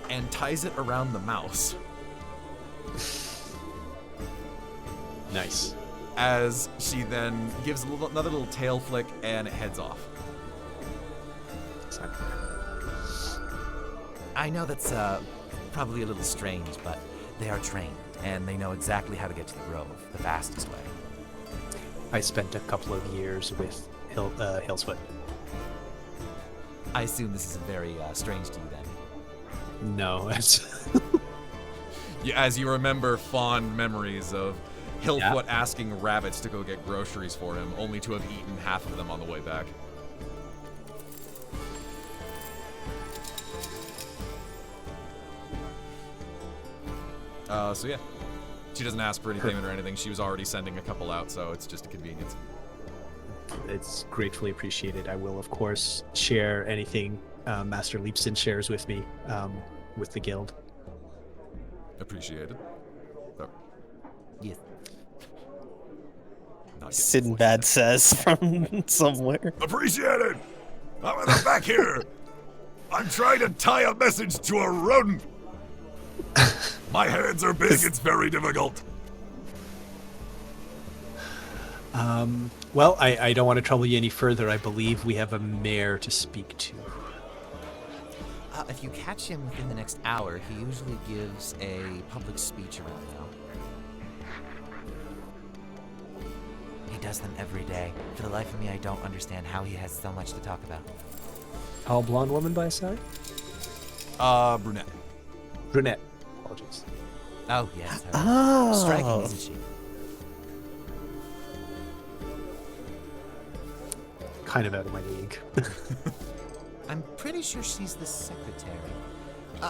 and ties it around the mouse. Nice. As she then gives another little tail flick and it heads off. I know that's probably a little strange, but they are trained, and they know exactly how to get to the grove the fastest way. I spent a couple of years with Hillsfoot. I assume this isn't very strange to you then. No, it's As you remember fond memories of Hillfoot asking rabbits to go get groceries for him, only to have eaten half of them on the way back. So yeah. She doesn't ask for any payment or anything. She was already sending a couple out, so it's just a convenience. it's gratefully appreciated. I will, of course, share anything Master Leapston shares with me with the guild. Appreciated. Oh, Yes. not getting Sinbad says from somewhere. Appreciated! I'm in the back here! I'm trying to tie a message to a rodent! My hands are big, it's very difficult. Well, I don't want to trouble you any further. I believe we have a mayor to speak to. If you catch him within the next hour, he usually gives a public speech around now. He does them every day. For the life of me, I don't understand how he has so much to talk about. All blonde woman by side? Brunette. Brunette. Apologies. Oh, yes. her. Oh. Striking, isn't she? Kind of out of my league. I'm pretty sure she's the secretary.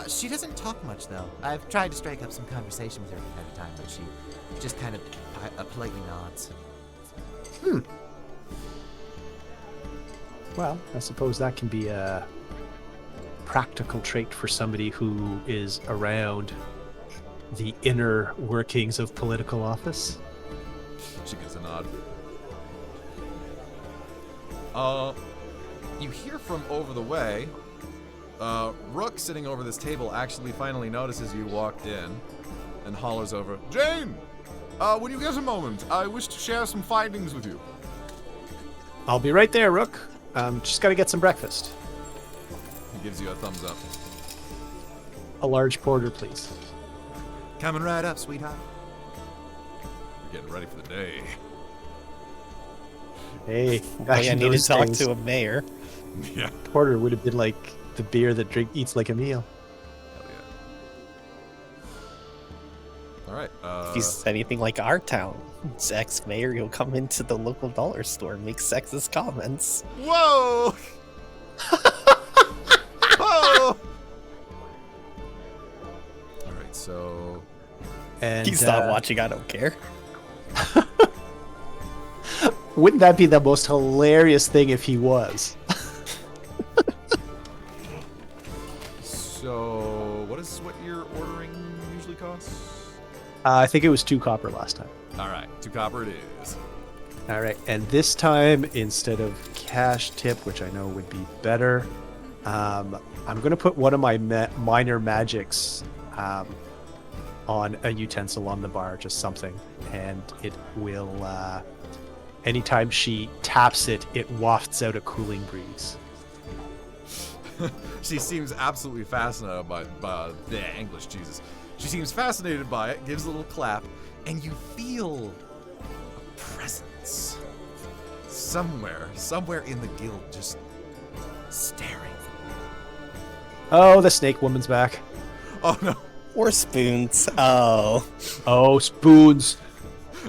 She doesn't talk much, though. I've tried to strike up some conversation with her from time to time, but she just kind of politely nods. Well, I suppose that can be a practical trait for somebody who is around the inner workings of political office. She gives a nod. You hear from over the way, Rook sitting over this table actually finally notices you walked in and hollers over, Jane! When you get a moment, I wish to share some findings with you. I'll be right there, Rook. Just gotta get some breakfast. He gives you a thumbs up. A large porter, please. Coming right up, sweetheart. You're getting ready for the day. Hey, Why I need to talk to a mayor. Yeah. Porter would have been like the beer that eats like a meal. Hell yeah. Alright, If he's anything like our town, it's ex-mayor, he'll come into the local dollar store and make sexist comments. Whoa! Whoa! Alright, so... And He's not watching, I don't care. Wouldn't that be the most hilarious thing if he was? So, what your ordering usually costs? I think it was 2 copper last time. All right, 2 copper it is. All right, and this time, instead of cash tip, which I know would be better, I'm going to put one of my minor magics on a utensil on the bar, just something, and it will, anytime she taps it, it wafts out a cooling breeze. She seems absolutely fascinated by the English, Jesus. She seems fascinated by it, gives a little clap, and you feel a presence somewhere in the guild, just staring. Oh, the snake woman's back. Oh no! Or spoons. Oh. Oh, spoons.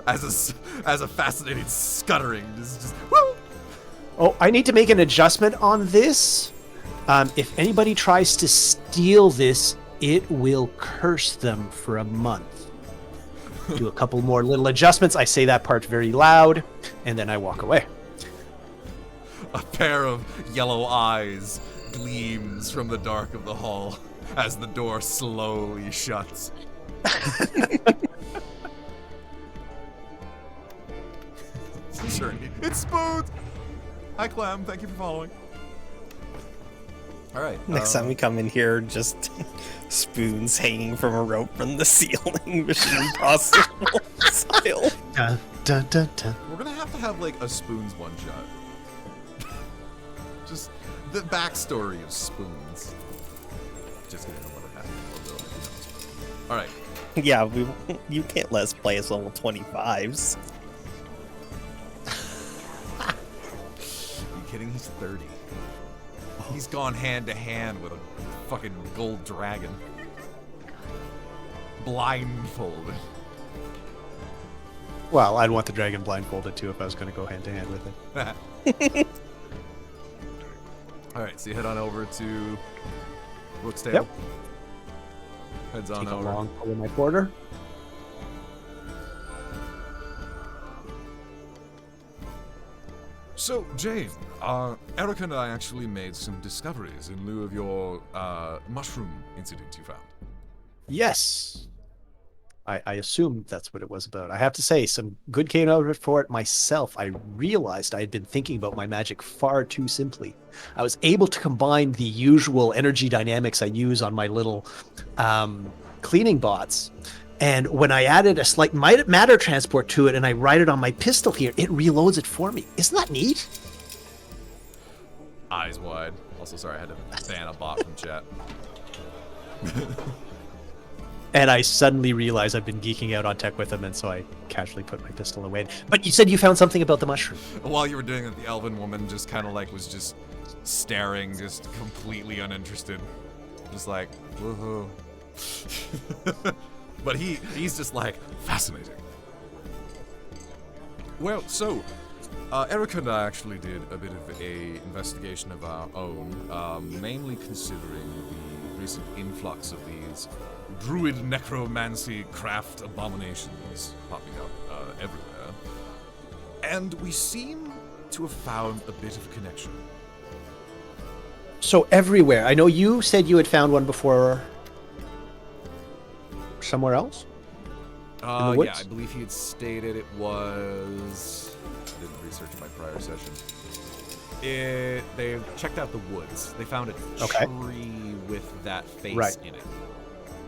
As a fascinating scuttering, just woo! Oh, I need to make an adjustment on this. If anybody tries to steal this, it will curse them for a month. Do a couple more little adjustments. I say that part very loud, and then I walk away. A pair of yellow eyes gleams from the dark of the hall as the door slowly shuts. It's Spoons! Hi, Clem. Thank you for following. All right. Next time we come in here, just spoons hanging from a rope from the ceiling, Mission Impossible style. Dun, dun, dun, dun. We're gonna have to have like a Spoons one shot. Just the backstory of Spoons. Just gonna know what happened. Although, who knows. All right. Yeah, you can't let us play as level 25s. Are you kidding? He's 30. He's gone hand to hand with a fucking gold dragon. Blindfolded. Well, I'd want the dragon blindfolded too if I was going to go hand to hand with it. Alright, so you head on over to Rook's Table. Yep. Heads on Take a over. long pull in my quarter. So, Jane, Erica and I actually made some discoveries in lieu of your mushroom incident you found. Yes. I assumed that's what it was about. I have to say, some good came out of it for it myself. I realized I had been thinking about my magic far too simply. I was able to combine the usual energy dynamics I use on my little cleaning bots. And when I added a slight matter transport to it and I write it on my pistol here, it reloads it for me. Isn't that neat? Eyes wide. Also, sorry, I had to ban a bot from chat. And I suddenly realized I've been geeking out on tech with him, and so I casually put my pistol away. But you said you found something about the mushroom. While you were doing it, the elven woman just kind of like was just staring, just completely uninterested. Just like, woohoo. But he's just like, fascinating. Well, so, Erica and I actually did a bit of a investigation of our own, mainly considering the recent influx of these druid necromancy craft abominations popping up everywhere. And we seem to have found a bit of a connection. So everywhere. I know you said you had found one before somewhere else? Yeah, woods? I believe he had stated it was... I didn't research my prior session. They checked out the woods. They found a Okay. tree with that face Right. in it.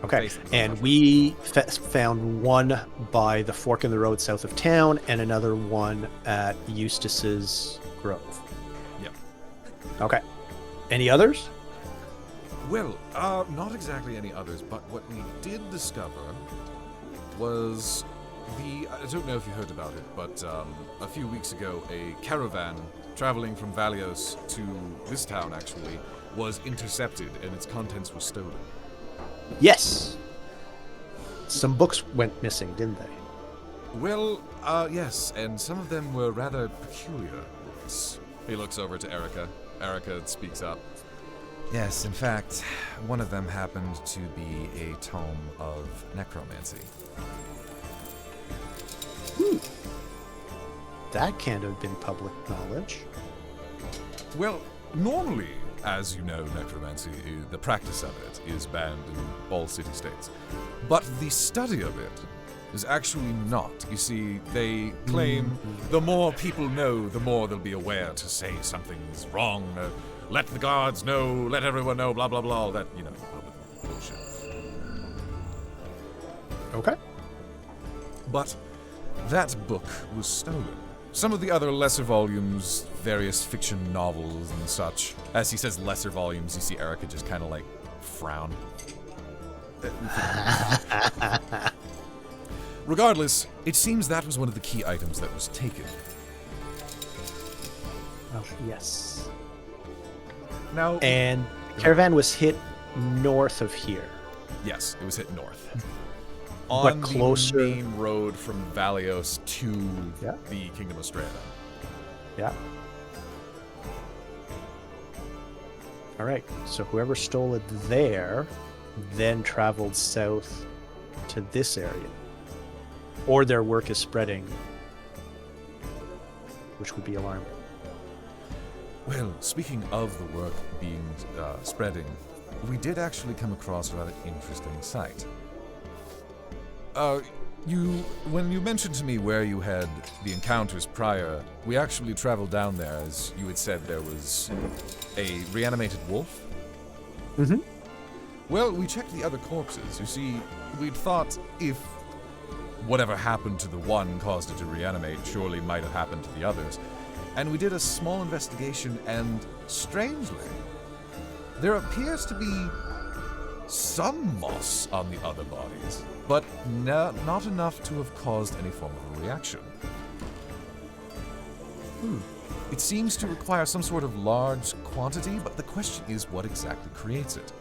Okay. Face is And much- we found one by the fork in the road south of town and another one at Eustace's Grove. Yep. Okay. Any others? Well, not exactly any others, but what we did discover was I don't know if you heard about it, but a few weeks ago, a caravan traveling from Valios to this town, actually, was intercepted and its contents were stolen. Yes. Some books went missing, didn't they? Well, yes, and some of them were rather peculiar books. He looks over to Erica. Erica speaks up. Yes, in fact, one of them happened to be a tome of necromancy. That can't have been public knowledge. Well, normally, as you know, necromancy, the practice of it is banned in all city-states. But the study of it is actually not. You see, they claim the more people know, the more they'll be aware to say something's wrong. Let the guards know, let everyone know, blah, blah, blah. All that, bullshit. Okay. But that book was stolen. Some of the other lesser volumes, various fiction novels and such. As he says lesser volumes, you see Erica just kind of like frown. Regardless, it seems that was one of the key items that was taken. Oh, yes. Now, And the caravan was hit north of here. yes, it was hit north. But On closer- the main road from Valios to Yeah. the Kingdom of Strata. Yeah. All right. So whoever stole it there then traveled south to this area. Or their work is spreading, which would be alarming. Well, speaking of the work being spreading, we did actually come across a rather interesting sight. When you mentioned to me where you had the encounters prior, we actually traveled down there as you had said there was a reanimated wolf. Mm-hmm. Well, we checked the other corpses. You see, we'd thought if whatever happened to the one caused it to reanimate surely might have happened to the others. And we did a small investigation, and strangely, there appears to be some moss on the other bodies, but not enough to have caused any form of a reaction. It seems to require some sort of large quantity, but the question is what exactly creates it.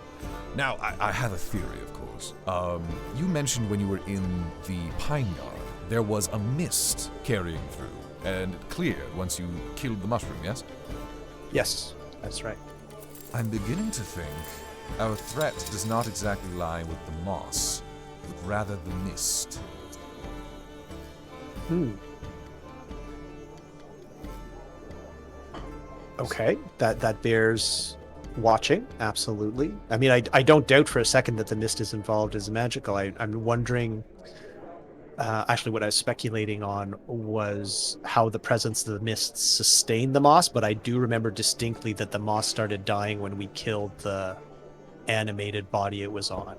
Now, I have a theory, of course. You mentioned when you were in the Pine Yard, there was a mist carrying through, and it cleared once you killed the mushroom, yes? Yes, that's right. I'm beginning to think our threat does not exactly lie with the moss, but rather the mist. Okay, that bears watching, absolutely. I mean, I don't doubt for a second that the mist is involved as magical. I'm wondering, actually what I was speculating on was how the presence of the mist sustained the moss, but I do remember distinctly that the moss started dying when we killed the animated body it was on.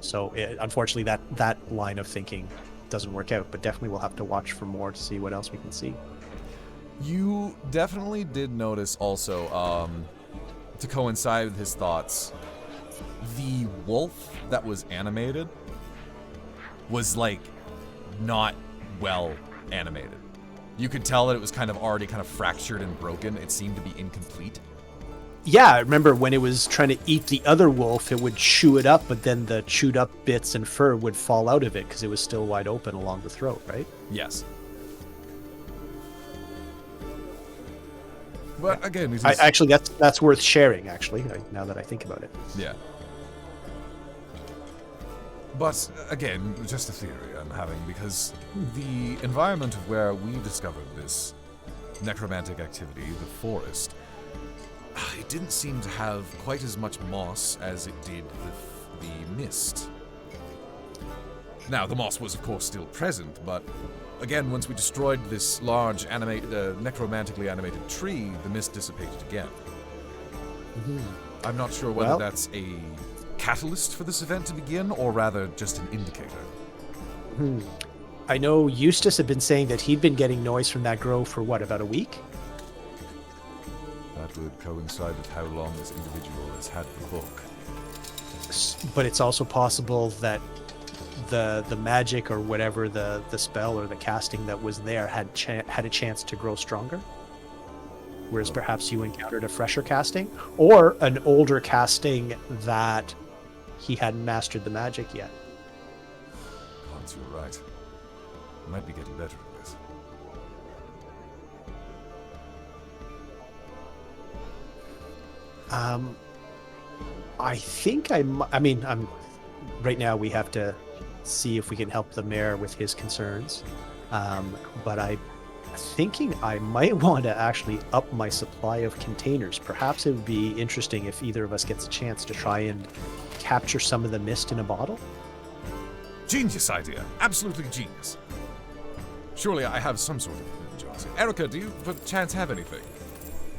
So unfortunately that line of thinking doesn't work out, but definitely we'll have to watch for more to see what else we can see. You definitely did notice also, to coincide with his thoughts, the wolf that was animated was, like, not well animated. You could tell that it was kind of already kind of fractured and broken. It seemed to be incomplete. Yeah, I remember when it was trying to eat the other wolf, it would chew it up, but then the chewed up bits and fur would fall out of it because it was still wide open along the throat, right? Yes. But again, it is, Actually, that's worth sharing, actually, now that I think about it. yeah. But again, just a theory I'm having, because the environment of where we discovered this necromantic activity, the forest, it didn't seem to have quite as much moss as it did with the mist. Now, the moss was of course still present, but again, once we destroyed this large necromantically animated tree, the mist dissipated again. I'm not sure whether Well- that's a catalyst for this event to begin, or rather just an indicator. I know Eustace had been saying that he'd been getting noise from that grove for what, about a week? That would coincide with how long this individual has had the book. But it's also possible that the magic or whatever the spell or the casting that was there had a chance to grow stronger, whereas perhaps you encountered a fresher casting or an older casting that he hadn't mastered the magic yet. Hans, you're right. I might be getting better at this. I think I mean, I'm right now we have to see if we can help the mayor with his concerns. But I'm thinking I might want to actually up my supply of containers. Perhaps it would be interesting if either of us gets a chance to try and capture some of the mist in a bottle. Genius idea. Absolutely genius. Surely I have some sort of jealousy. Erica, do you per chance have anything?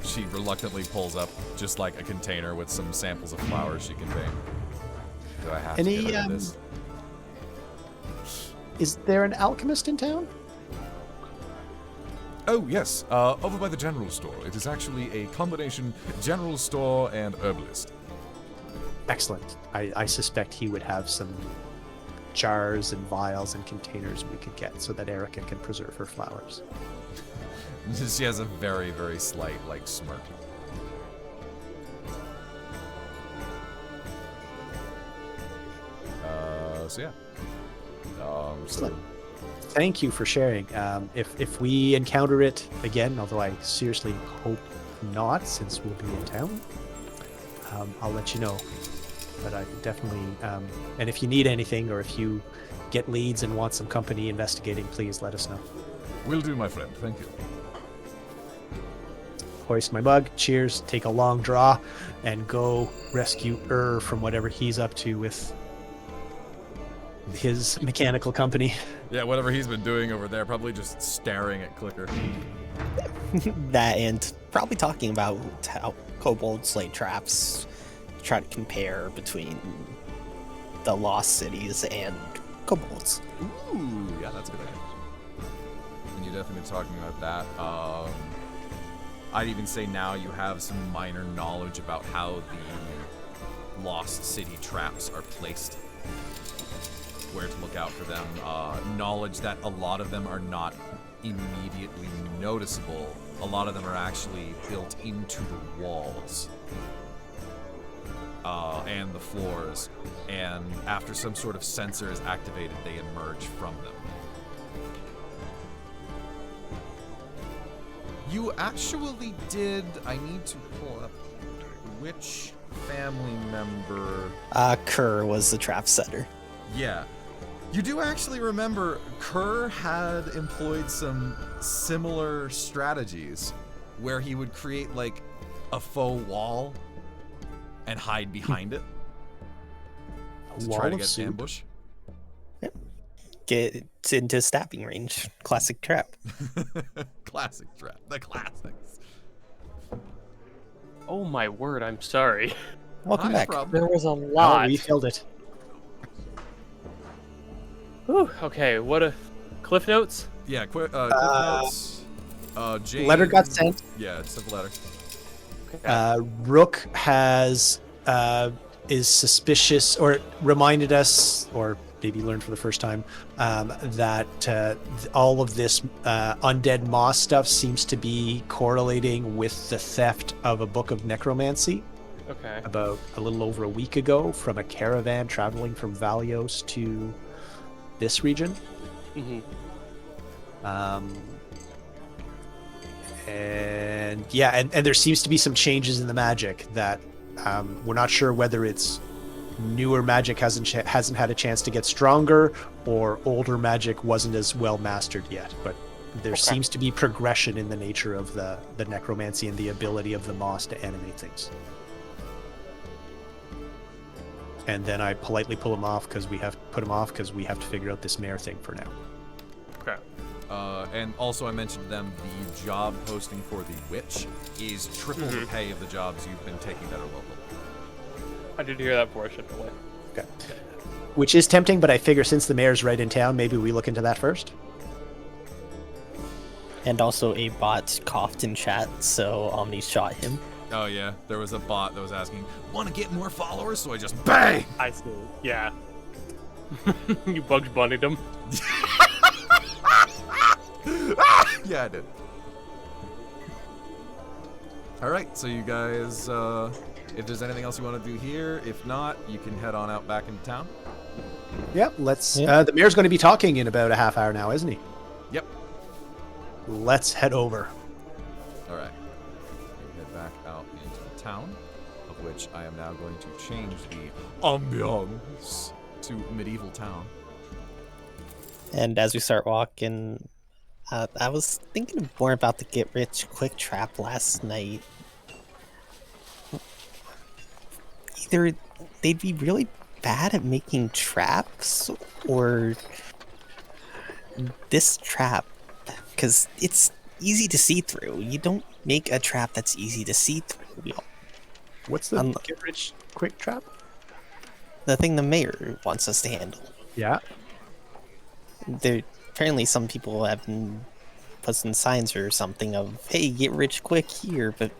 She reluctantly pulls up just like a container with some samples of flowers she contained. Do I have to get rid of this? Is there an alchemist in town? Oh, yes. Over by the general store. It is actually a combination general store and herbalist. Excellent. I suspect he would have some jars and vials and containers we could get so that Erica can preserve her flowers. She has a very, very slight, like, smirk. So yeah. So Excellent. Thank you for sharing. If we encounter it again, although I seriously hope not, since we'll be in town, I'll let you know. But I definitely, and if you need anything, or if you get leads and want some company investigating, please let us know. will do, my friend. Thank you. Hoist my mug, cheers, take a long draw, and go rescue from whatever he's up to with his mechanical company. Yeah, whatever he's been doing over there, probably just staring at Clicker. That and probably talking about how kobolds lay traps, try to compare between the lost cities and kobolds. Ooh, yeah, that's a good idea. And you're definitely talking about that. I'd even say now you have some minor knowledge about how the lost city traps are placed, where to look out for them. Knowledge that a lot of them are not immediately noticeable. A lot of them are actually built into the walls and the floors, and after some sort of sensor is activated, they emerge from them. You actually did. I need to pull up which family member. Kerr was the trap setter. Yeah. You do actually remember Kerr had employed some similar strategies where he would create like a faux wall and hide behind it to Wall try to of get soup? ambush. Get into stabbing range. Classic trap. Classic trap. The classics. Oh my word, I'm sorry. Welcome Hi, back. problem. There was a Oh, lot. we filled it. Whew, okay, what a... Cliff Notes? Yeah, Cliff Notes. Jane. Letter got sent. Yeah, simple letter. Okay. Rook has is suspicious, or reminded us, or maybe learned for the first time, that all of this undead moss stuff seems to be correlating with the theft of a book of necromancy Okay. about a little over a week ago from a caravan traveling from Valios to this region. Mm-hmm. And yeah, and there seems to be some changes in the magic that we're not sure whether it's newer magic hasn't had a chance to get stronger, or older magic wasn't as well mastered yet. But there seems to be progression in the nature of the necromancy and the ability of the moss to animate things. And then I politely pull him off because we have to figure out this mayor thing for now. Okay. And also I mentioned to them the job posting for the witch is triple the pay of the jobs you've been taking that are local. I did hear that before I shipped away. Okay. Which is tempting, but I figure since the mayor's right in town, maybe we look into that first. And also a bot coughed in chat, so Omni shot him. Oh yeah, there was a bot that was asking, want to get more followers? So I just bang! I see. Yeah. You Bugs Bunnied him. Yeah, I did. Alright, so you guys, if there's anything else you want to do here, if not, you can head on out back into town. Yep, let's. Yeah. The mayor's going to be talking in about a half hour now, isn't he? Yep. Let's head over. Alright. You head back out into the town, of which which I am now going to change the ambiance to medieval town. And as we start walking, I was thinking more about the get rich quick trap last night. Either they'd be really bad at making traps, or this trap, because it's easy to see through. You don't make a trap that's easy to see through. What's the get rich quick trap? The thing the mayor wants us to handle. Yeah. There, apparently some people have put some signs or something of, hey, get rich quick here, but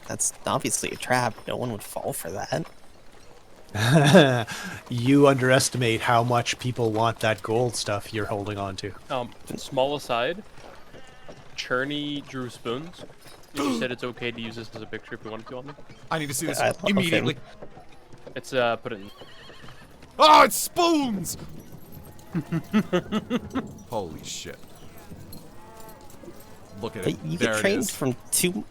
that's obviously a trap. No one would fall for that. You underestimate how much people want that gold stuff you're holding on to. Small aside, Cherney drew spoons. You said it's okay to use this as a picture if we wanted to on them. I need to see this I love immediately. him. It's put it in. Oh, it's spoons! Holy shit. Look at it. But you There get it trained is. from two.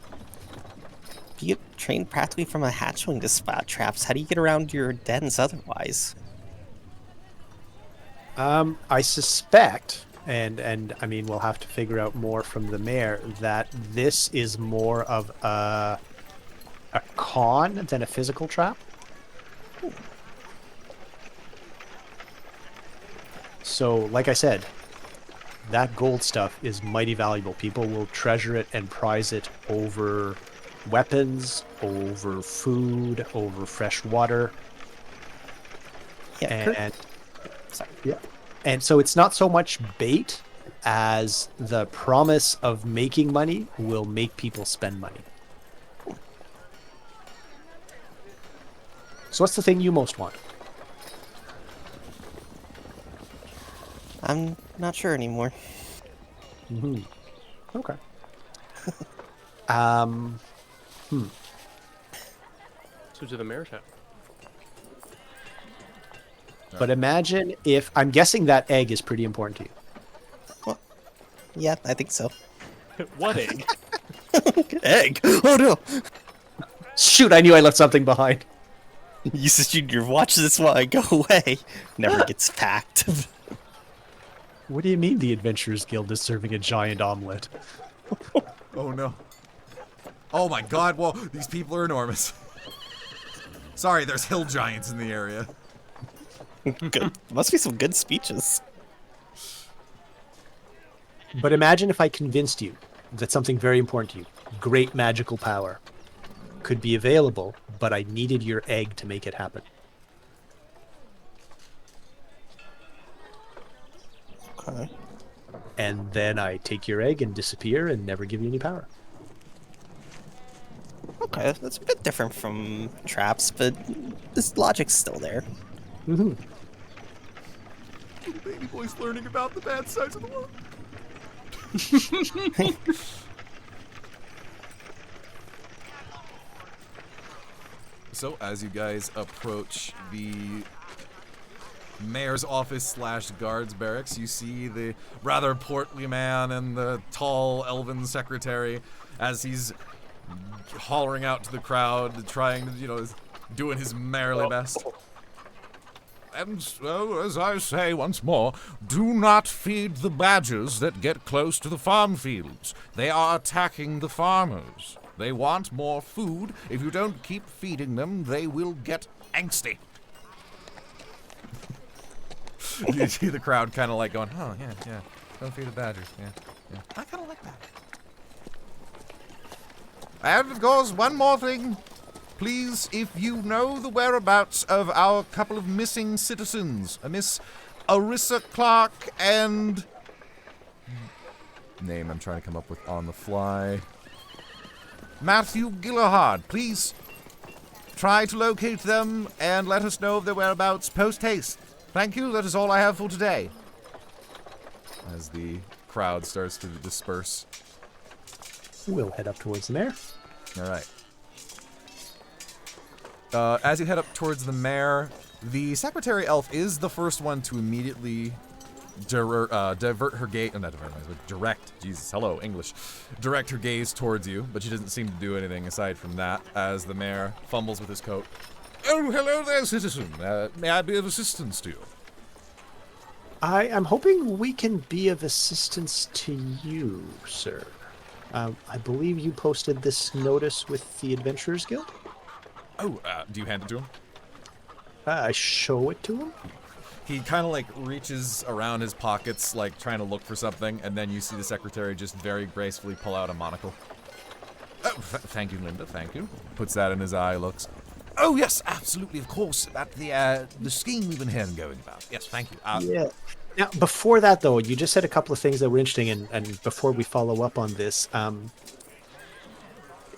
You get trained practically from a hatchling to spot traps. How do you get around your dens otherwise? I suspect, and I mean, we'll have to figure out more from the mayor, that this is more of a con than a physical trap. So, like I said, that gold stuff is mighty valuable. People will treasure it and prize it over weapons, over food, over fresh water. Yeah, And sorry. yeah. And so it's not so much bait as the promise of making money will make people spend money. So what's the thing you most want? I'm not sure anymore. Okay. So to the mayor's house. But imagine if, I'm guessing that egg is pretty important to you. Well, yeah, I think so. What egg? Egg! Oh no! Shoot, I knew I left something behind. You said you'd watch this while I go away. Never gets packed. What do you mean the Adventurers Guild is serving a giant omelet? Oh no. Oh my god, whoa, these people are enormous. Sorry, there's hill giants in the area. Good. Must be some good speeches. But imagine if I convinced you that something very important to you, great magical power, could be available, but I needed your egg to make it happen. Okay. And then I take your egg and disappear and never give you any power. Okay, that's a bit different from traps, but this logic's still there. Mm-hmm. Little baby boy's learning about the bad sides of the world. So, as you guys approach the mayor's office slash guards barracks, you see the rather portly man and the tall elven secretary as he's hollering out to the crowd, trying to, doing his mayorly best. And so, as I say once more, do not feed the badgers that get close to the farm fields. They are attacking the farmers. They want more food. If you don't keep feeding them, they will get angsty. You see the crowd kind of like going, oh, yeah. Don't feed the badgers. Yeah. I kind of like that. And, of course, one more thing. Please, if you know the whereabouts of our couple of missing citizens, a Miss Arissa Clark and... Name I'm trying to come up with on the fly. Matthew Gillahard, please try to locate them and let us know of their whereabouts post-haste. Thank you, that is all I have for today. As the crowd starts to disperse. We'll head up towards the mayor. Alright. As you head up towards the mayor, the secretary elf is the first one to immediately divert her gaze. Not divert, but direct. Jesus, hello, English. Direct her gaze towards you, but she doesn't seem to do anything aside from that. As the mayor fumbles with his coat. Oh, hello there, citizen. May I be of assistance to you? I am hoping we can be of assistance to you, sir. I believe you posted this notice with the Adventurers Guild. Oh, do you hand it to him? I show it to him. He kind of like reaches around his pockets, like trying to look for something, and then you see the secretary just very gracefully pull out a monocle. Oh, thank you, Linda. Thank you. Puts that in his eye. Looks. Oh yes, absolutely, of course. About the scheme we've been hearing going about. Yes, thank you. Yeah. Now, before that, though, you just said a couple of things that were interesting, and before we follow up on this,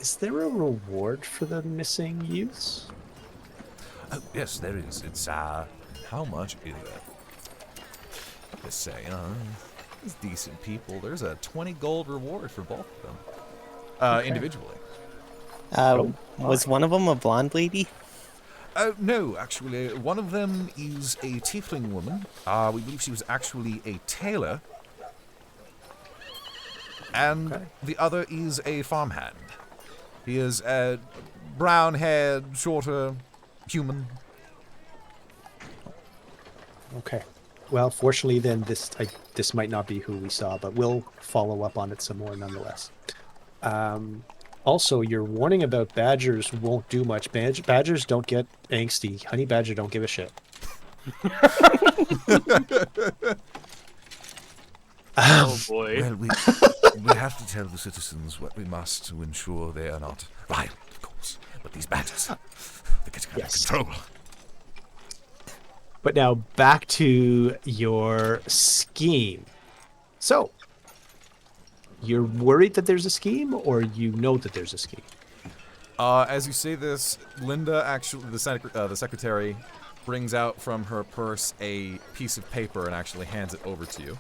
is there a reward for the missing youths? Oh yes, there is. It's how much is it? Let's say, it's decent people. There's a 20 gold reward for both of them, individually. Was one of them a blonde lady? No, actually, one of them is a tiefling woman. We believe she was actually a tailor. And the other is a farmhand. He is a brown-haired, shorter human. Okay. Well, fortunately, then this might not be who we saw, but we'll follow up on it some more nonetheless. Also, your warning about badgers won't do much. Badgers don't get angsty. Honey badger don't give a shit. Oh boy. Well, we have to tell the citizens what we must to ensure they are not violent, of course. But these badgers, they're getting out of control. But now back to your scheme. So, you're worried that there's a scheme, or you know that there's a scheme? As you say this, Linda, actually, the secretary, brings out from her purse a piece of paper and actually hands it over to you.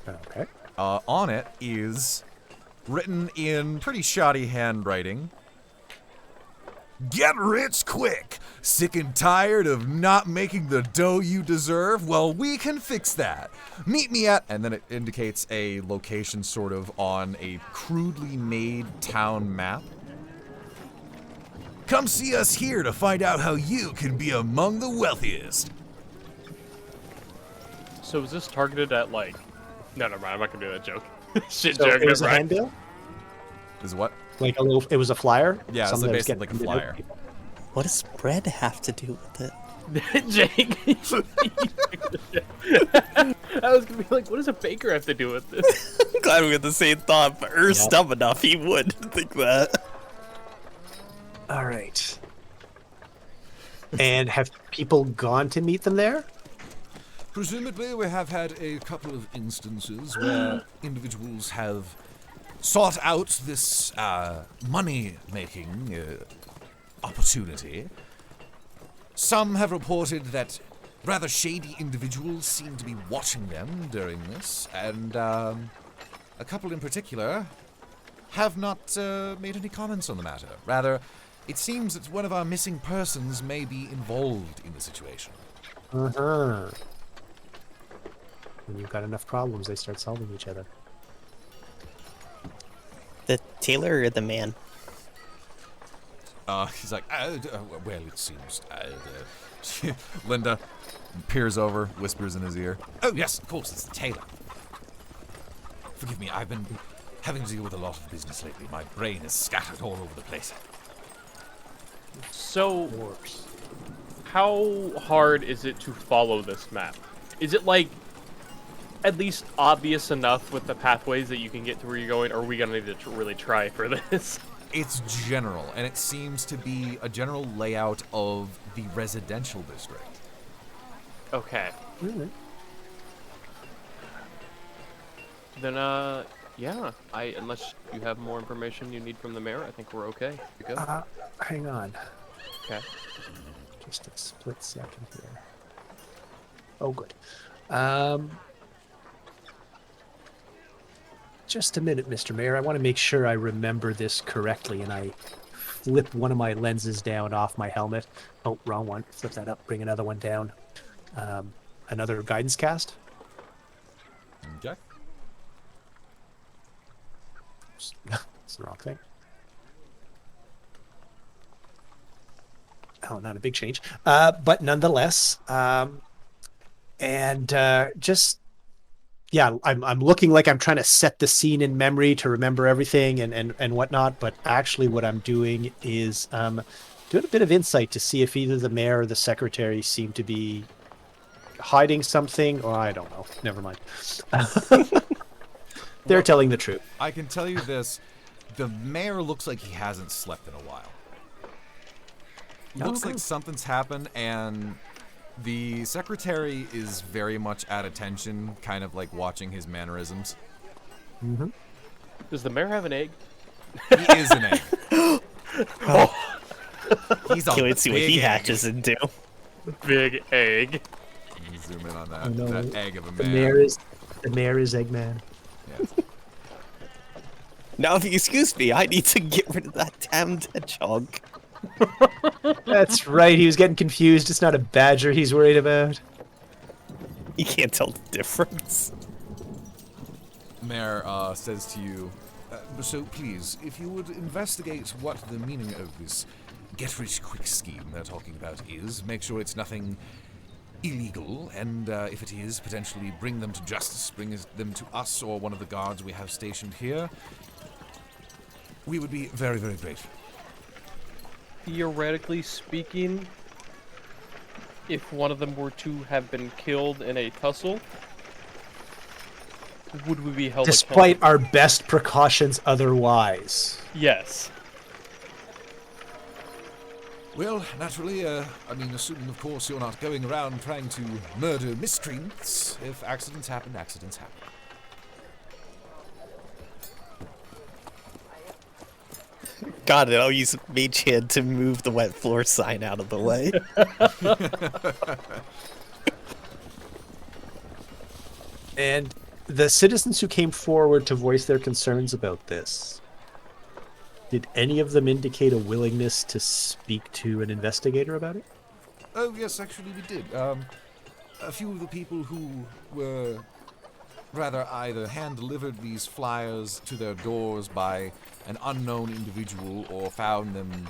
Okay. On it is written in pretty shoddy handwriting. Get rich quick! Sick and tired of not making the dough you deserve? Well, we can fix that. Meet me at... And then it indicates a location sort of on a crudely made town map. Come see us here to find out how you can be among the wealthiest. So is this targeted at like... No, never mind. I'm not gonna do that joke. Shit So joke. it was a never mind. handbill? Is what? Like a little, it was a flyer? Yeah, it's Something that was basically like a getting handed out flyer. to people? What does bread have to do with it? Jake. I was gonna be like, what does a baker have to do with this? I'm glad we had the same thought, but Earth's dumb enough, he would think that. All right. And have people gone to meet them there? Presumably, we have had a couple of instances where individuals have sought out this money-making opportunity. Some have reported that rather shady individuals seem to be watching them during this, and a couple in particular have not made any comments on the matter. Rather, it seems that one of our missing persons may be involved in the situation. Uh-huh. When you've got enough problems, they start solving each other. The tailor or the man? He's like, well, it seems. Linda peers over, whispers in his ear. Oh, yes, of course, it's the tailor. Forgive me, I've been having to deal with a lot of business lately. My brain is scattered all over the place. So, how hard is it to follow this map? Is it like at least obvious enough with the pathways that you can get to where you're going, or are we gonna need to really try for this? It's general, and it seems to be a general layout of the residential district. Okay. Really? Then, yeah. Unless you have more information you need from the mayor, I think we're okay to go. Hang on. Okay. Just a split second here. Oh, good. Just a minute, Mr. Mayor. I want to make sure I remember this correctly, and I flip one of my lenses down off my helmet. Oh, wrong one. Flip that up. Bring another one down. Another guidance cast. Okay. It's the wrong thing. Oh, not a big change. But nonetheless, just yeah, I'm looking like I'm trying to set the scene in memory to remember everything and whatnot. But actually, what I'm doing is doing a bit of insight to see if either the mayor or the secretary seem to be hiding something, or I don't know. Never mind. They're Well, telling the truth. I can tell you this: the mayor looks like he hasn't slept in a while. Looks Okay. like something's happened, and the secretary is very much at attention, kind of like watching his mannerisms. Mm-hmm. Does the mayor have an egg? He is an egg. He's a Can't wait to see what big he egg. hatches into. Big egg. Let me zoom in on that, Oh, no. that egg of a The man. mayor is Eggman. Yes. Now, if you excuse me, I need to get rid of that damned hedgehog. That's right. He was getting confused. It's not a badger he's worried about. You can't tell the difference. Mayor says to you, so please, if you would investigate what the meaning of this get-rich-quick scheme they're talking about is, make sure it's nothing illegal, and if it is, potentially bring them to justice, them to us or one of the guards we have stationed here. We would be very, very grateful. Theoretically speaking, if one of them were to have been killed in a tussle, would we be held Despite accountable? our best precautions otherwise. Yes. Well, naturally, assuming, of course, you're not going around trying to murder miscreants. If accidents happen, accidents happen. Got it. I'll use Mage Hand to move the wet floor sign out of the way. And the citizens who came forward to voice their concerns about this, did any of them indicate a willingness to speak to an investigator about it? Oh, yes, actually we did. A few of the people who were rather either hand-delivered these flyers to their doors by an unknown individual or found them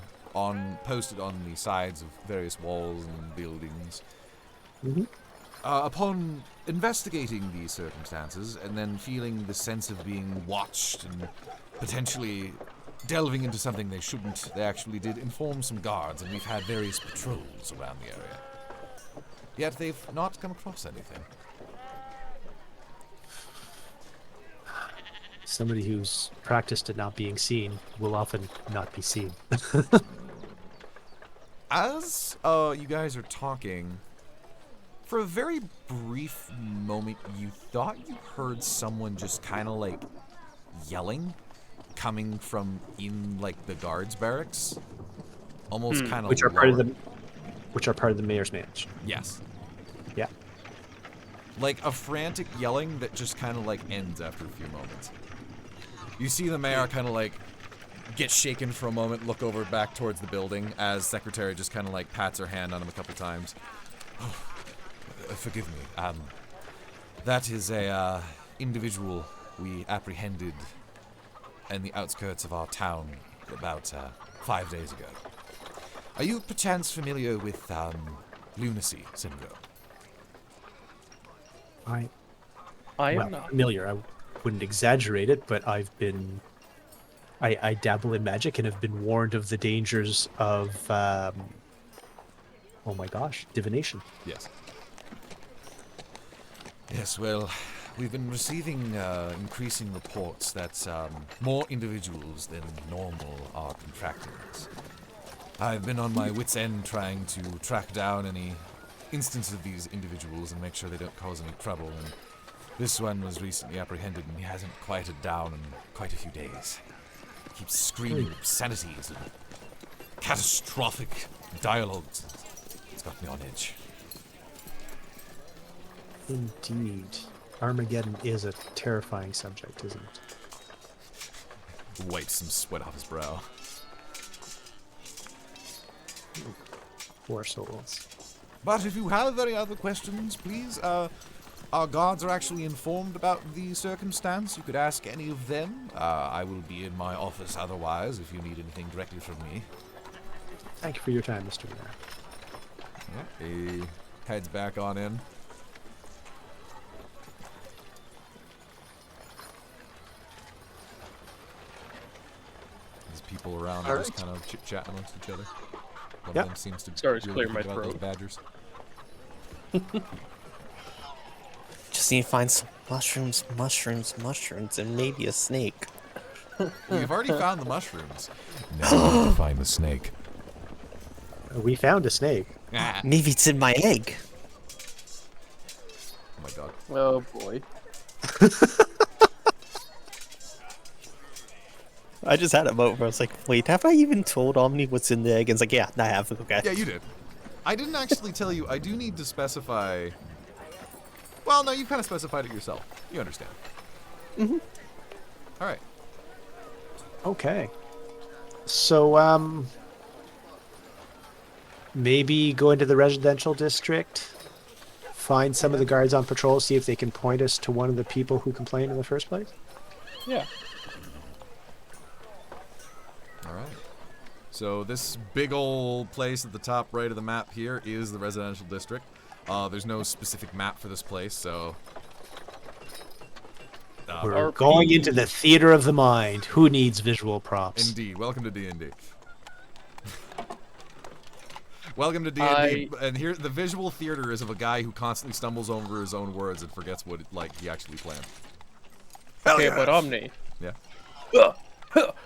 posted on the sides of various walls and buildings. Mm-hmm. Upon investigating these circumstances and then feeling the sense of being watched and potentially delving into something they shouldn't, they actually did inform some guards, and we've had various patrols around the area. Yet they've not come across anything. Somebody who's practiced at not being seen will often not be seen. As you guys are talking, for a very brief moment, you thought you heard someone just kind of like yelling, coming from in like the guards' barracks, almost kind of which are part of the mayor's mansion. Yes, Yeah. like a frantic yelling that just kind of like ends after a few moments. You see the mayor kind of like get shaken for a moment, look over back towards the building as secretary just kind of like pats her hand on him a couple times. Oh, forgive me. That is a individual we apprehended in the outskirts of our town about 5 days ago. Are you perchance familiar with lunacy syndrome? I Well, am not. familiar. I wouldn't exaggerate it, but I dabble in magic and have been warned of the dangers of, oh my gosh, divination. Yes. Yes, well, we've been receiving increasing reports that more individuals than normal are contracting this. I've been on my wit's end trying to track down any instances of these individuals and make sure they don't cause any trouble, and this one was recently apprehended and he hasn't quieted down in quite a few days. He keeps screaming obscenities and catastrophic dialogues. It's got me on edge. Indeed. Armageddon is a terrifying subject, isn't it? Wipes some sweat off his brow. Poor souls. But if you have any other questions, please Our guards are actually informed about the circumstance. You could ask any of them. I will be in my office otherwise if you need anything directly from me. Thank you for your time, Mr. Mayor. He heads back on in. There's people around are just kind of chit-chatting amongst each other. One Yep. of them seems to Sorry, it's really clearing my think about those throat. badgers. Just need to find some mushrooms, and maybe a snake. You've already found the mushrooms. Now you need to find the snake. We found a snake. Ah. Maybe it's in my egg. Oh my god. Oh boy. I just had a moment where I was like, wait, have I even told Omni what's in the egg? And it's like, yeah, I have. Okay. Yeah, you did. I didn't actually tell you. I do need to specify. Well, no, you kind of specified it yourself. You understand. Mhm. All right. Okay. So, maybe go into the residential district, find some of the guards on patrol, see if they can point us to one of the people who complained in the first place. Yeah. All right. So this big old place at the top right of the map here is the residential district. There's no specific map for this place, so. We're RP. going into the theater of the mind. Who needs visual props? Indeed. Welcome to D&D. Welcome to D&D. I- And here, the visual theater is of a guy who constantly stumbles over his own words and forgets what he actually planned. Okay, but Omni. Yeah.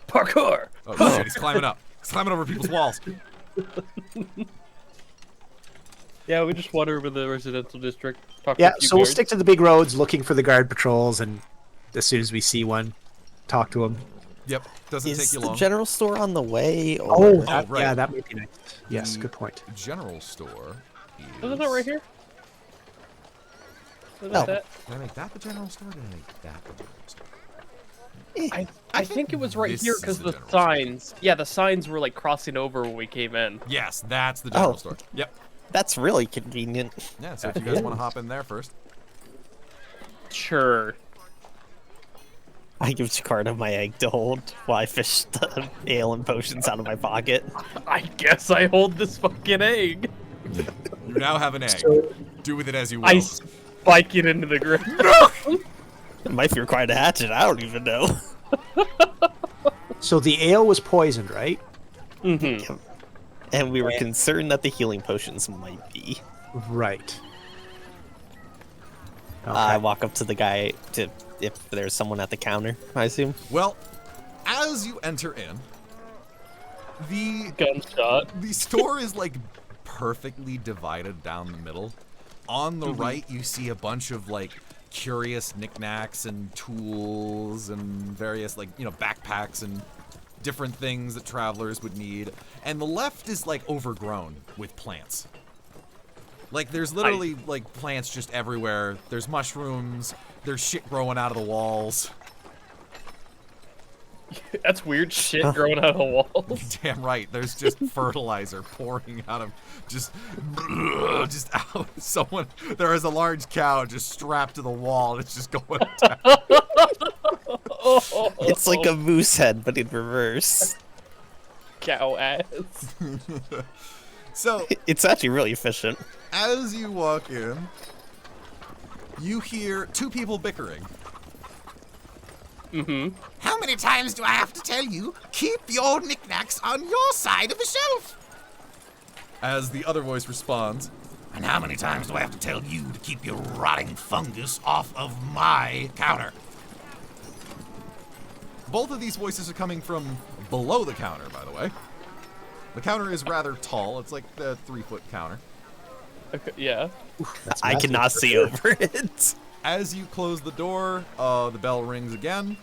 Parkour. Oh shit! He's climbing up. He's climbing over people's walls. Yeah, we just wander over the residential district. Talk Yeah, to a few so we'll guards. stick to the big roads, looking for the guard patrols, and as soon as we see one, talk to them. Yep. Doesn't Is take you the long. general store on the way? Or... Oh, right. yeah, that might be nice. Yes, The good point. General store. Isn't that right here? Isn't Oh. that? Did I make that the general store? Or did I make that the general store? I think it was right this here is because the the general store. signs. Yeah, the signs were like crossing over when we came in. Yes, that's the general Oh. store. Yep. That's really convenient. Yeah. So if you guys want to hop in there first. Sure. I give Jakarta my egg to hold while I fish the ale and potions out of my pocket. I guess I hold this fucking egg. You now have an egg. So- Do with it as you will. I spike it into the ground. It might be required to hatch it. I don't even know. So the ale was poisoned, right? Mm-hmm. And we were concerned that the healing potions might be. Right. Okay. I walk up to the guy to if there's someone at the counter, I assume. Well, as you enter in, Gunshot. the store is like perfectly divided down the middle. On the right, you see a bunch of like curious knickknacks and tools and various like backpacks and different things that travelers would need. And the left is like overgrown with plants. Like there's literally like plants just everywhere. There's mushrooms. There's shit growing out of the walls. That's weird shit growing out of the walls. Damn right. There's just fertilizer pouring out of just out. Someone. There is a large cow just strapped to the wall. And it's just going down. It's like a moose head, but in reverse. Cow ass. So It's actually really efficient. as you walk in, you hear two people bickering. Mm-hmm. How many times do I have to tell you? Keep your knickknacks on your side of the shelf. As the other voice responds, And how many times do I have to tell you to keep your rotting fungus off of my counter? both of these voices are coming from below the counter, by the way. The counter is rather tall. It's like the 3-foot counter. Okay, yeah. That's I massive cannot for see sure. over it. As you close the door, the bell rings again.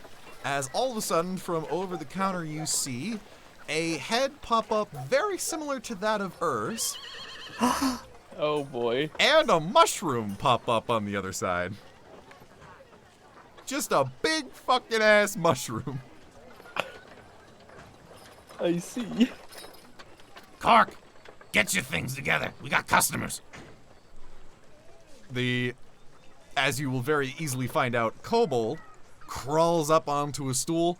As all of a sudden, from over the counter, you see a head pop up very similar to that of Urs, Oh boy. and a mushroom pop up on the other side. Just a big fucking ass mushroom. I see. Cork, get your things together. We got customers. as you will very easily find out, Kobold crawls up onto a stool.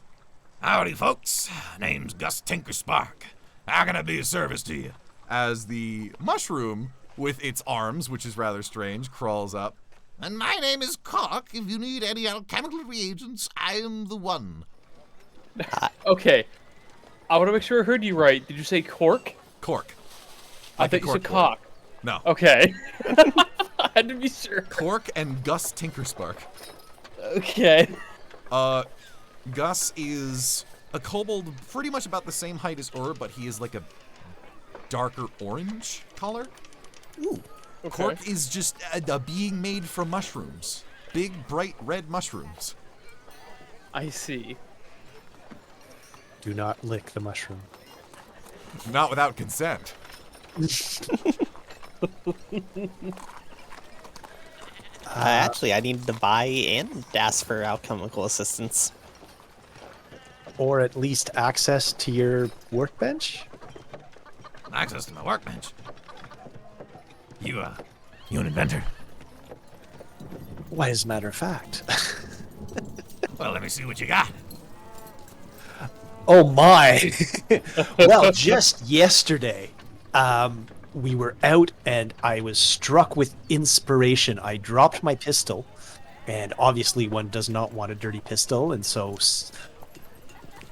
Howdy, folks. Name's Gus Tinkerspark. How can I be of service to you? As the mushroom, with its arms, which is rather strange, crawls up. And my name is Cork. If you need any alchemical reagents, I am the one. Okay. I want to make sure I heard you right. Did you say cork? Cork. I Like a thought you said corkboard. cock. No. Okay. I had to be sure. Cork and Gus Tinkerspark. Okay. Gus is a kobold pretty much about the same height as Ur, but he is like a darker orange color. Ooh. Okay. Cork is just a being made from mushrooms. Big, bright red mushrooms. I see. Do not lick the mushroom. Not without consent. Actually, I needed to buy and ask for alchemical assistance. Or at least access to your workbench? Access to my workbench. You an inventor? Why, as a matter of fact. Well, let me see what you got. Oh my! Well, just yesterday, we were out and I was struck with inspiration. I dropped my pistol, and obviously one does not want a dirty pistol, and so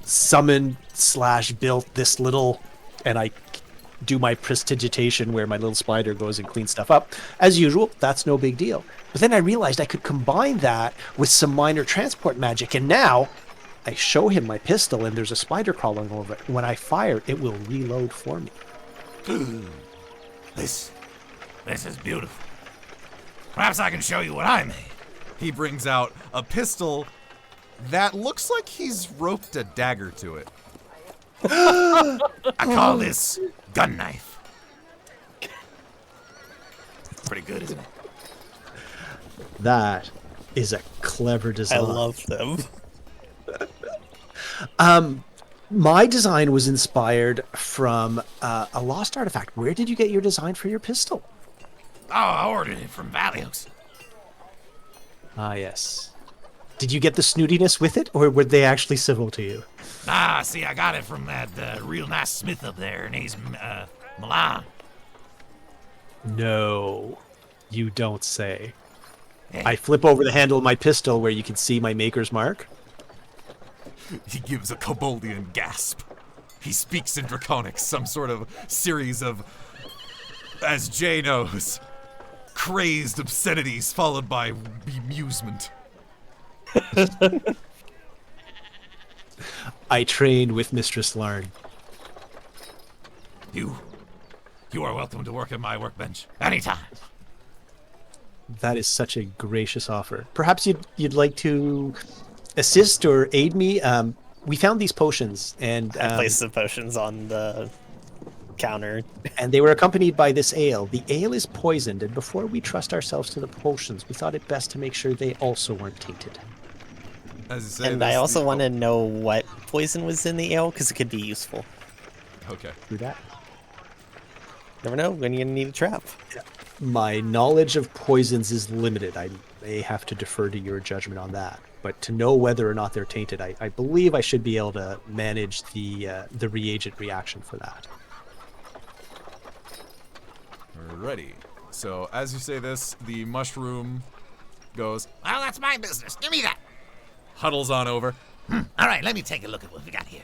summoned / built this little, and I do my prestidigitation where my little spider goes and cleans stuff up. As usual, that's no big deal. But then I realized I could combine that with some minor transport magic, and now I show him my pistol and there's a spider crawling over it. When I fire, it will reload for me. This is beautiful. Perhaps I can show you what I made. He brings out a pistol that looks like he's roped a dagger to it. I call this gun knife. Pretty good, isn't it? That is a clever design. I love them. My design was inspired from a lost artifact. Where did you get your design for your pistol? Oh, I ordered it from Valios. Ah, yes. Did you get the snootiness with it, or were they actually civil to you? Ah, see, I got it from that real nice smith up there, and he's Milan. No, you don't say. Hey. I flip over the handle of my pistol where you can see my maker's mark. He gives a koboldian gasp. He speaks in Draconic, some sort of series of, as Jay knows, crazed obscenities followed by bemusement. I trained with Mistress Larn. You are welcome to work at my workbench anytime. That is such a gracious offer. Perhaps you'd like to assist or aid me. We found these potions, and I placed the potions on the counter. and they were accompanied by this ale. The ale is poisoned, and before we trust ourselves to the potions, we thought it best to make sure they also weren't tainted. As you say, And I also want to know what poison was in the ale, because it could be useful. Okay. Do that. Never know when you're going to need a trap. My knowledge of poisons is limited. I may have to defer to your judgment on that. But to know whether or not they're tainted, I believe I should be able to manage the reagent reaction for that. Alrighty. So as you say this, the mushroom goes, well, that's my business. Give me that. Huddles on over. All right, let me take a look at what we got here.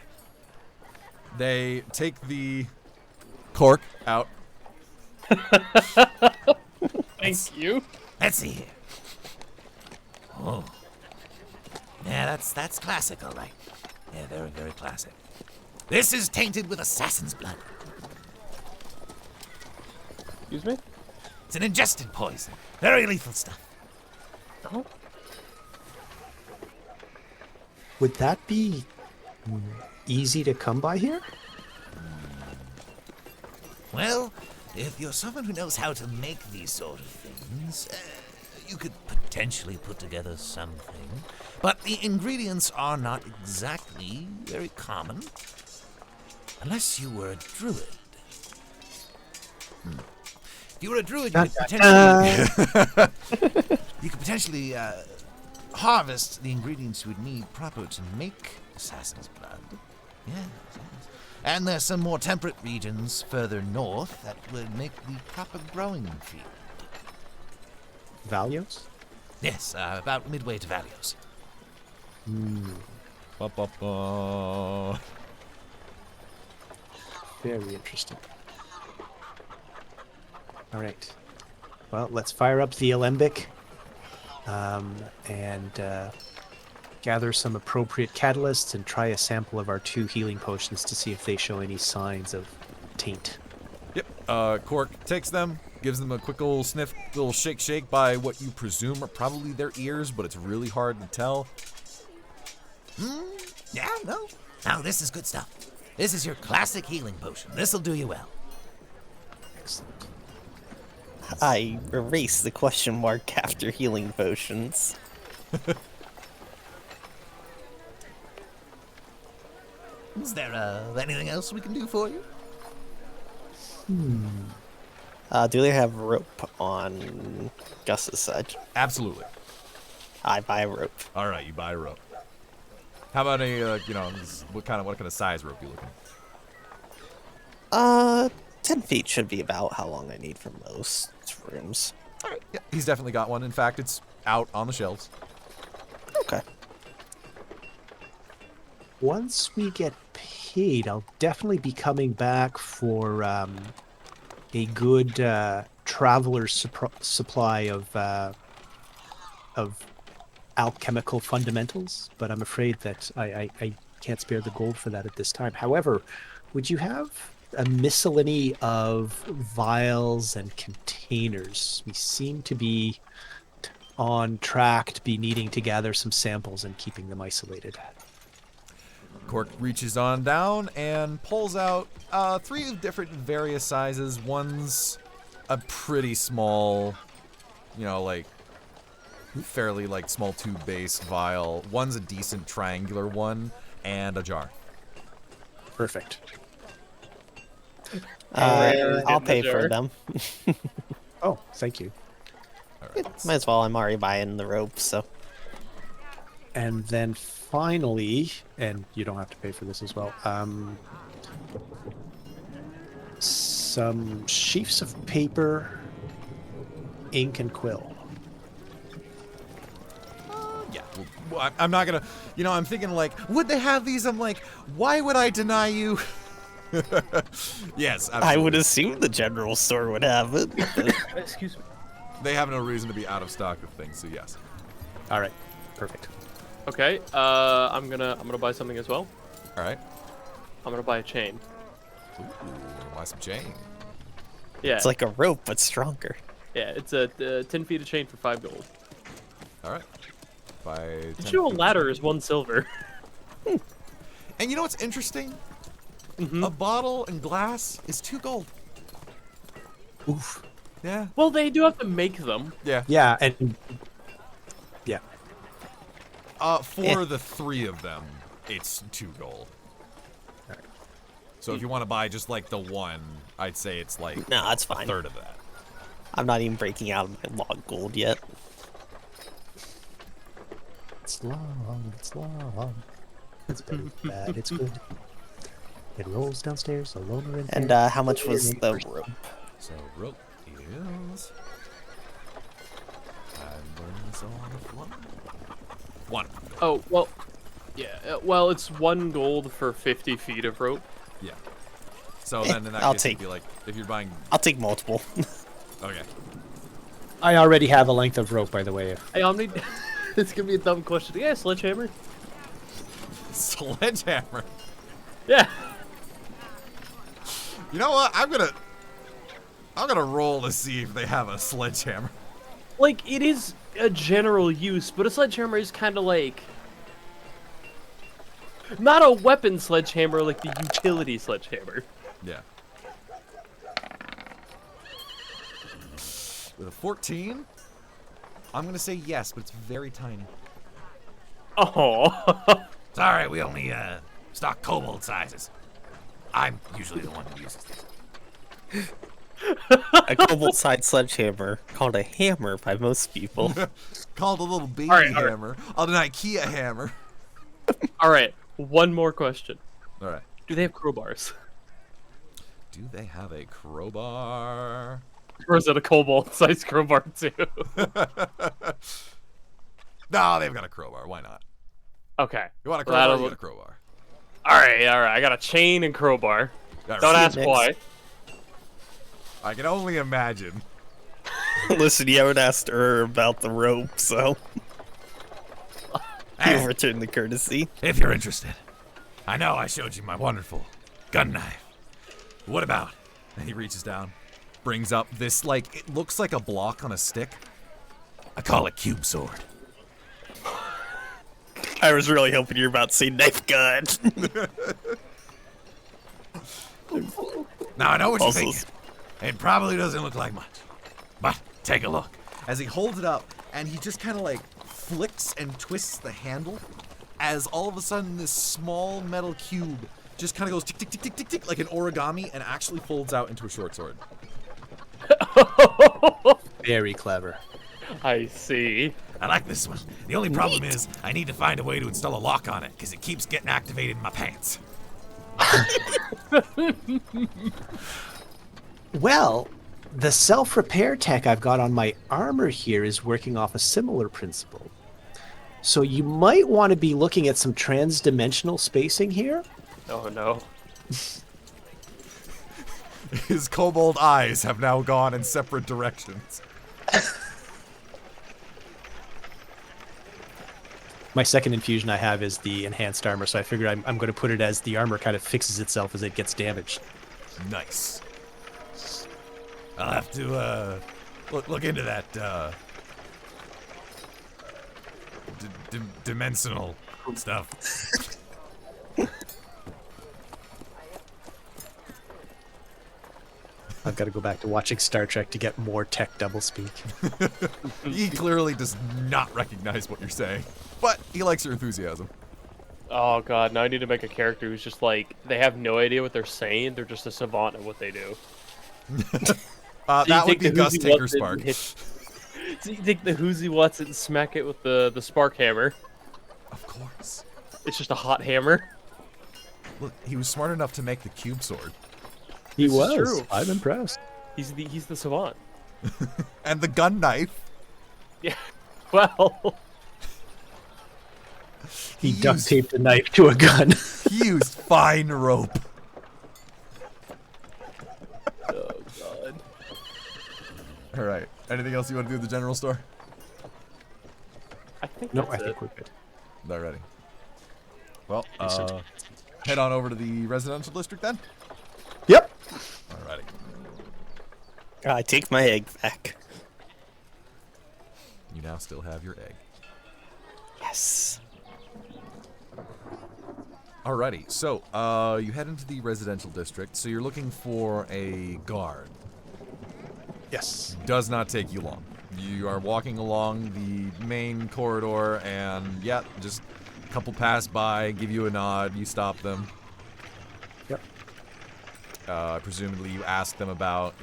They take the cork out. Thank you. Let's see here. Oh. Yeah, that's classic, all right. Yeah, very, very classic. This is tainted with assassin's blood. Excuse me? It's an ingested poison. Very lethal stuff. Oh. Would that be easy to come by here? Well, if you're someone who knows how to make these sort of things, you could potentially put together something. But the ingredients are not exactly very common. Unless you were a druid. If you were a druid, you could potentially... you could potentially harvest the ingredients you would need proper to make assassin's blood. Yes, yes. And there's some more temperate regions further north that would make the proper growing field. Valios? Yes, about midway to Valios. Ba-ba-ba. Very interesting. All right. Well, let's fire up the alembic and gather some appropriate catalysts and try a sample of our 2 healing potions to see if they show any signs of taint. Yep. Cork takes them, gives them a quick little sniff, little shake by what you presume are probably their ears, but it's really hard to tell. Yeah, no. Now this is good stuff. This is your classic healing potion. This'll do you well. Excellent. I erase the question mark after healing potions. Is there anything else we can do for you? Do they have rope on Gus's side? Absolutely. I buy a rope. All right, you buy a rope. How about a, what kind of size rope you looking? 10 feet should be about how long I need for most rooms. All right. Yeah, he's definitely got one. In fact, it's out on the shelves. Okay. Once we get paid, I'll definitely be coming back for a good traveler's supply of alchemical fundamentals, but I'm afraid that I can't spare the gold for that at this time. However, would you have a miscellany of vials and containers? We seem to be on track to be needing to gather some samples and keeping them isolated. Cork reaches on down and pulls out 3 of different various sizes. One's a pretty small, fairly small tube-based vial. One's a decent triangular one, and a jar. Perfect. I'll pay for them. Oh, thank you. All right. Might as well. I'm already buying the rope, so. And then finally, and you don't have to pay for this as well, some sheafs of paper, ink, and quill. Yeah, well, I'm not gonna, I'm thinking would they have these? I'm like, why would I deny you? Yes, absolutely. I would assume the general store would have it. Excuse me. They have no reason to be out of stock of things, so yes. All right, perfect. Okay. I'm gonna buy something as well. All right. I'm gonna buy a chain. Ooh, buy some chain. Yeah. It's like a rope, but stronger. Yeah. It's a 10 feet of chain for 5 gold. All right. Buy. Did you know a ladder is 1 silver? And you know what's interesting? Mm-hmm. A bottle and glass is 2 gold. Oof. Yeah. Well, they do have to make them. Yeah. Yeah, and yeah. For the 3 of them, it's 2 gold. Alright. So if you want to buy just the one, I'd say it's No, that's a fine. third of that. I'm not even breaking out of my log gold yet. It's long, it's long. It's bad, bad, it's good. It rolls downstairs, a loner in And there. how much was the rope? So rope is. I'm burning this all on the floor. 1. Oh well. Yeah. Well, it's 1 gold for 50 feet of rope. Yeah. So then in that I'll case, take- it'd be if you're buying. I'll take multiple. Okay. I already have a length of rope, by the way. Hey, Omni. It's gonna be a dumb question. Yeah, sledgehammer. Sledgehammer. Yeah. You know what? I'm gonna roll to see if they have a sledgehammer. It is a general use, but a sledgehammer is kind of not a weapon sledgehammer like the utility sledgehammer. Yeah. With a 14, I'm gonna say yes, but it's very tiny. Oh. Sorry, we only stock kobold sizes. I'm usually the one who uses these. A kobold-sized sledgehammer, called a hammer by most people. Called a little baby All right. hammer. On an IKEA hammer. All right, one more question. All right. Do they have crowbars? Do they have a crowbar? Or is it a kobold-sized crowbar too? No, they've got a crowbar. Why not? Okay. You want a Well, crowbar? that'll You look- got a crowbar. All right. I got a chain and crowbar. All Don't right. ask next. why. I can only imagine. Listen, you haven't asked her about the rope, so Hey, you'll return the courtesy. If you're interested, I know I showed you my wonderful gun knife. What about? And he reaches down, brings up this, like, it looks like a block on a stick. I call it cube sword. I was really hoping you were about to say knife gun. Now I know what you're Also- thinking. It probably doesn't look like much, but take a look. As he holds it up, and he just kind of, like, flicks and twists the handle, as all of a sudden this small metal cube just kind of goes tick, tick, tick, tick, tick, tick, like an origami, and actually folds out into a short sword. Very clever. I see. I like this one. The only problem is I need to find a way to install a lock on it because it keeps getting activated in my pants. Well, the self-repair tech I've got on my armor here is working off a similar principle. So you might want to be looking at some trans-dimensional spacing here. Oh no. His kobold eyes have now gone in separate directions. My second infusion I have is the enhanced armor, so I figure I'm going to put it as the armor kind of fixes itself as it gets damaged. Nice. I'll have to look into that dimensional stuff. I've got to go back to watching Star Trek to get more tech doublespeak. He clearly does not recognize what you're saying, but he likes your enthusiasm. Oh god, now I need to make a character who's just like, they have no idea what they're saying, they're just a savant at what they do. That would be Gus Who's He What's It Tinkerspark. and hit- So you take the Who's He What's It and smack it with the spark hammer. Of course. It's just a hot hammer. Look, he was smart enough to make the cube sword. He This is was. true. I'm impressed. He's the savant. And the gun knife. Yeah. Well, He He duct used- taped a knife to a gun. He used fine rope. oh god. All right. Anything else you want to do at the general store? I think No, that's I it. think we're good. Alrighty. Well, Decent. head on over to the residential district then. Yep. Alrighty. I take my egg back. You now still have your egg. Yes. Alrighty. So, you head into the residential district. So you're looking for a guard. Yes. Does not take you long. You are walking along the main corridor, and yeah, just a couple pass by, give you a nod, you stop them. Yep. Presumably, you ask them about,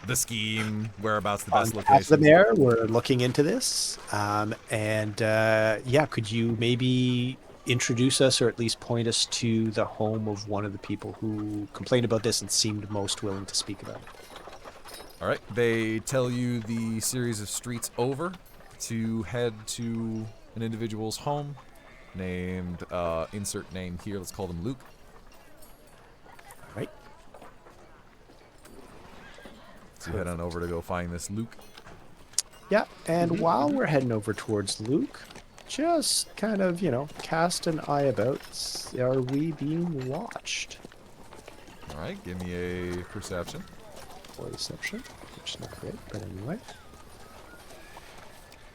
the scheme, whereabouts the On best behalf of the location. mayor, we're looking into this. Yeah, could you maybe introduce us or at least point us to the home of one of the people who complained about this and seemed most willing to speak about it? All right, they tell you the series of streets over to head to an individual's home named, insert name here, let's call them Luke. All right. So you head on over to go find this Luke. Yeah, and while we're heading over towards Luke, just kind of, cast an eye about. Are we being watched? All right, give me a perception. Or deception, which is not great, but anyway.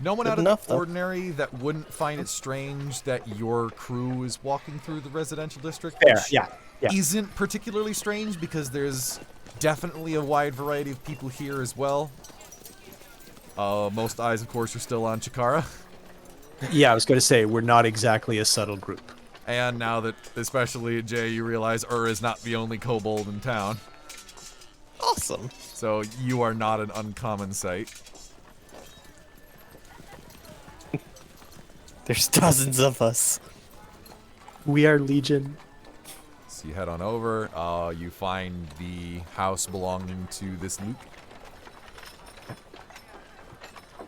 No one Good out of enough, the though. ordinary that wouldn't find it strange that your crew is walking through the residential district. Fair, which yeah. Isn't particularly strange because there's definitely a wide variety of people here as well. Most eyes, of course, are still on Chikara. Yeah, I was going to say, we're not exactly a subtle group. And now that, especially Jay, you realize is not the only kobold in town. Also, Awesome. So you are not an uncommon sight. There's dozens of us. We are Legion. So you head on over. You find the house belonging to this Luke.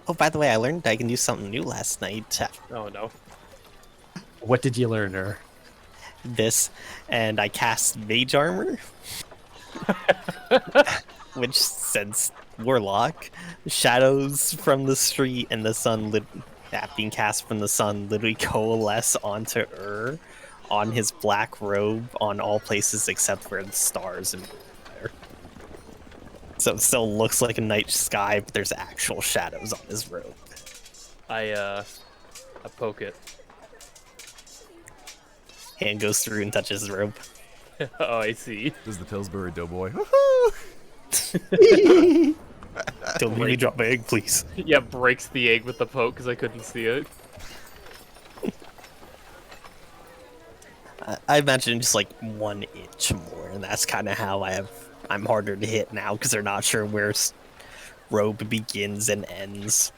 Oh, by the way, I learned I can do something new last night. Oh no. What did you learn, her? This, and I cast Mage Armor. Which sends Warlock. Shadows from the street and the sun being cast from the sun literally coalesce onto on his black robe on all places except for the stars and there. So it still looks like a night sky, but there's actual shadows on his robe. I poke it. Hand goes through and touches his robe. Oh, I see. This is the Pillsbury Doughboy. Don't make me drop my egg, please. Yeah, breaks the egg with the poke because I couldn't see it. I imagine just like 1 inch more, and that's kind of how I'm harder to hit now because they're not sure where robe begins and ends.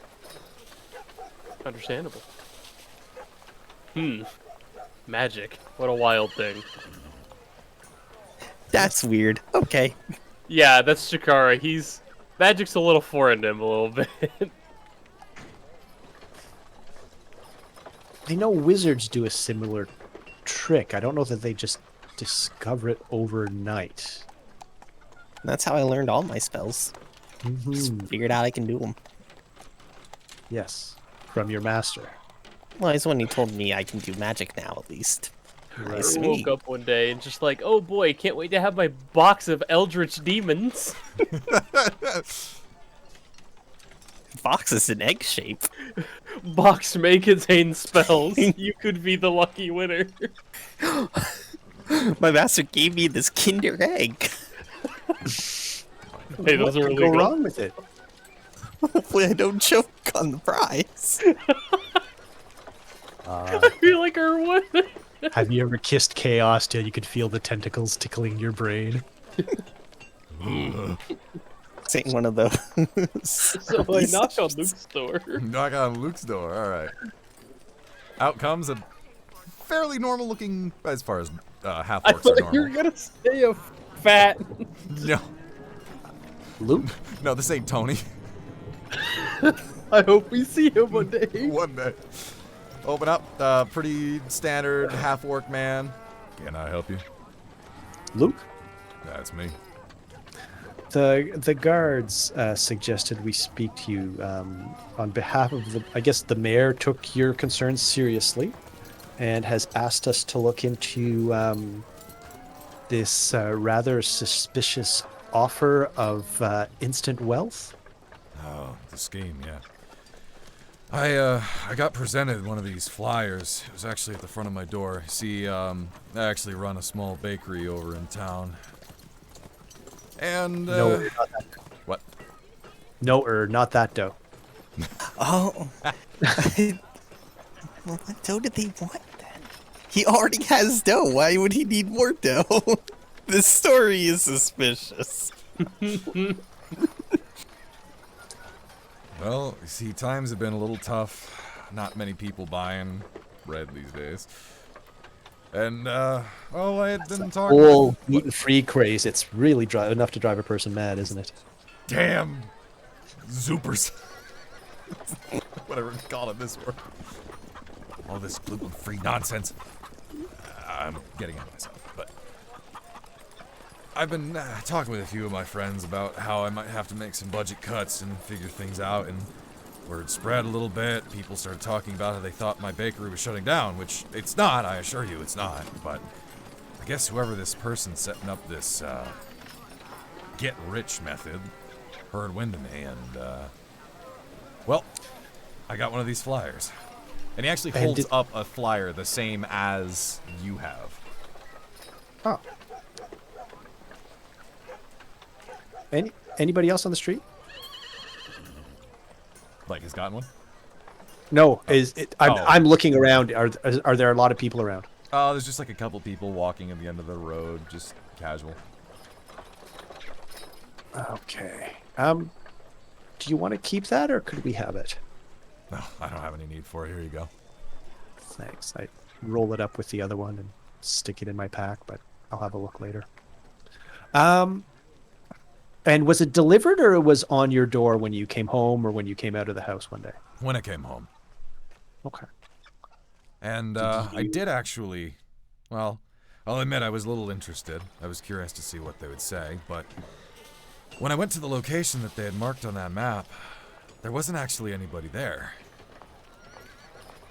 Understandable. Magic. What a wild thing. That's weird. Okay. Yeah, that's Chikara. Magic's a little foreign to him a little bit. I know wizards do a similar trick. I don't know that they just discover it overnight. That's how I learned all my spells. Figured out I can do them. Yes, from your master. Well, he's the one who told me I can do magic now, at least. Nice I to meet. woke up one day and just like, oh boy, can't wait to have my box of eldritch demons. Box is an egg shape. Box may contain spells. You could be the lucky winner. My master gave me this Kinder egg. Hey, those What are could go illegal. wrong with it? Hopefully I don't choke on the prize. I feel like Erwin. Have you ever kissed chaos till you could feel the tentacles tickling your brain? This ain't one of those. So I knocked on Luke's door. Knock on Luke's door. All right. Out comes a fairly normal-looking, as far as half I orcs are thought normal. you were gonna say a fat. No, Luke? no, this ain't Tony. I hope we see him one day. One day. Open up. Pretty standard half orc man. Can I help you? Luke? That's me. The guards suggested we speak to you on behalf of the. I guess the mayor took your concerns seriously, and has asked us to look into this rather suspicious offer of instant wealth. Oh, the scheme, yeah. I got presented one of these flyers. It was actually at the front of my door. See, I actually run a small bakery over in town. And, No, not that. what? No, not that dough. Oh. Well, what dough did they want then? He already has dough. Why would he need more dough? This story is suspicious. Well, you see, times have been a little tough. Not many people buying bread these days. And, well, I had been talking... Whole gluten-free craze. It's really enough to drive a person mad, isn't it? Damn Zoopers. Whatever you call it this world. All this gluten-free nonsense. I'm getting ahead of myself, but... I've been talking with a few of my friends about how I might have to make some budget cuts and figure things out, and word spread a little bit. People started talking about how they thought my bakery was shutting down, which it's not, I assure you it's not. But I guess whoever this person setting up this get-rich method heard wind of me, and, well, I got one of these flyers. And he actually holds up a flyer the same as you have. Oh. Anybody else on the street? Like, has gotten one? No. Oh. I'm looking around. Are there a lot of people around? There's just like a couple people walking at the end of the road, just casual. Okay. Do you want to keep that, or could we have it? No, I don't have any need for it. Here you go. Thanks. I roll it up with the other one and stick it in my pack, but I'll have a look later. And was it delivered, or it was on your door when you came home or when you came out of the house one day? When I came home. Okay. And Did I you- did actually, well, I'll admit I was a little interested. I was curious to see what they would say, but when I went to the location that they had marked on that map, there wasn't actually anybody there.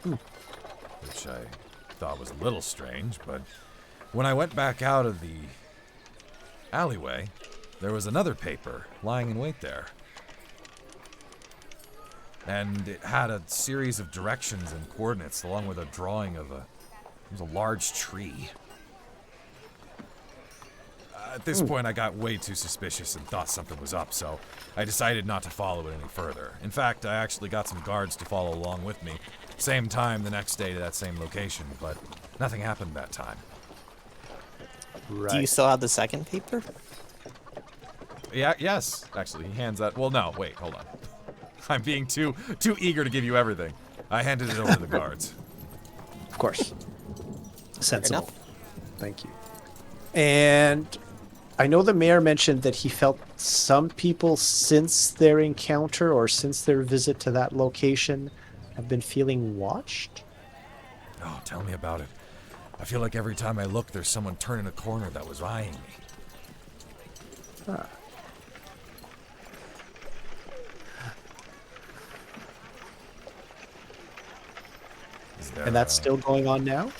Which I thought was a little strange, but when I went back out of the alleyway, there was another paper lying in wait there. And it had a series of directions and coordinates along with a drawing of it was a large tree. At this point, I got way too suspicious and thought something was up, so I decided not to follow it any further. In fact, I actually got some guards to follow along with me. Same time the next day to that same location, but nothing happened that time. Right. Do you still have the second paper? Yeah, yes, actually, he hands that. Well, no, wait, hold on. I'm being too eager to give you everything. I handed it over to the guards. Of course. Sensible. enough. Thank you. And I know the mayor mentioned that he felt some people since their encounter or since their visit to that location have been feeling watched. Oh, tell me about it. I feel like every time I look, there's someone turning a corner that was eyeing me. Huh. Is there, And that's still going on now?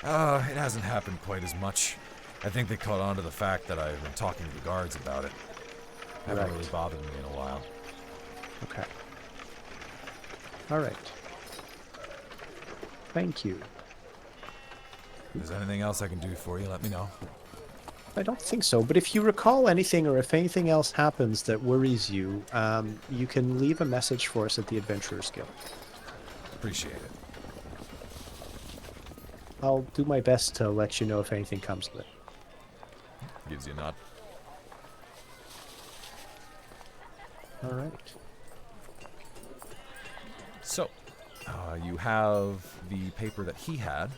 It hasn't happened quite as much. I think they caught on to the fact that I've been talking to the guards about it. Haven't Right. really bothered me in a while. Okay. All right. Thank you. If there's anything else I can do for you, let me know. I don't think so, but if you recall anything or if anything else happens that worries you, you can leave a message for us at the Adventurers Guild. Appreciate it. I'll do my best to let you know if anything comes of it. Gives you a nod. All right. So, you have the paper that he had.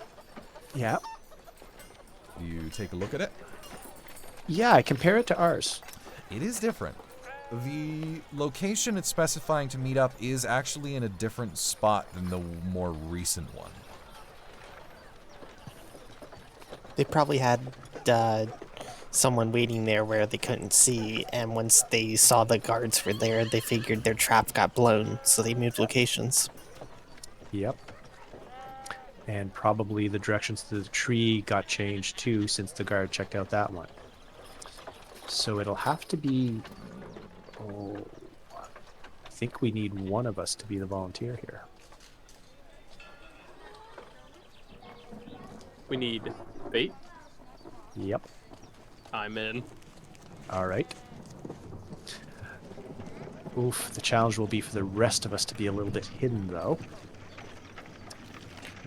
Yeah. Do you take a look at it? Yeah, I compare it to ours. It is different. The location it's specifying to meet up is actually in a different spot than the more recent one. They probably had someone waiting there where they couldn't see, and once they saw the guards were there, they figured their trap got blown, so they moved locations. Yep. And probably the directions to the tree got changed too, since the guard checked out that one. So it'll have to be... Oh, I think we need one of us to be the volunteer here. We need bait. Yep. I'm in. All right. Oof, the challenge will be for the rest of us to be a little bit hidden, though.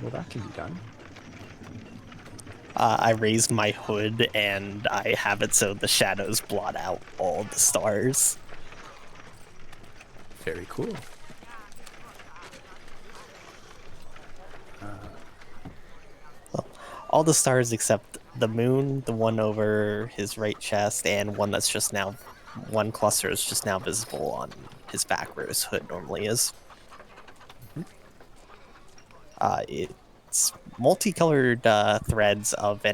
Well, that can be done. I raised my hood, and I have it so the shadows blot out all the stars. Very cool. All the stars except the moon, the one over his right chest, and one that's just now... One cluster is just now visible on his back where his hood normally is. It's multicolored threads of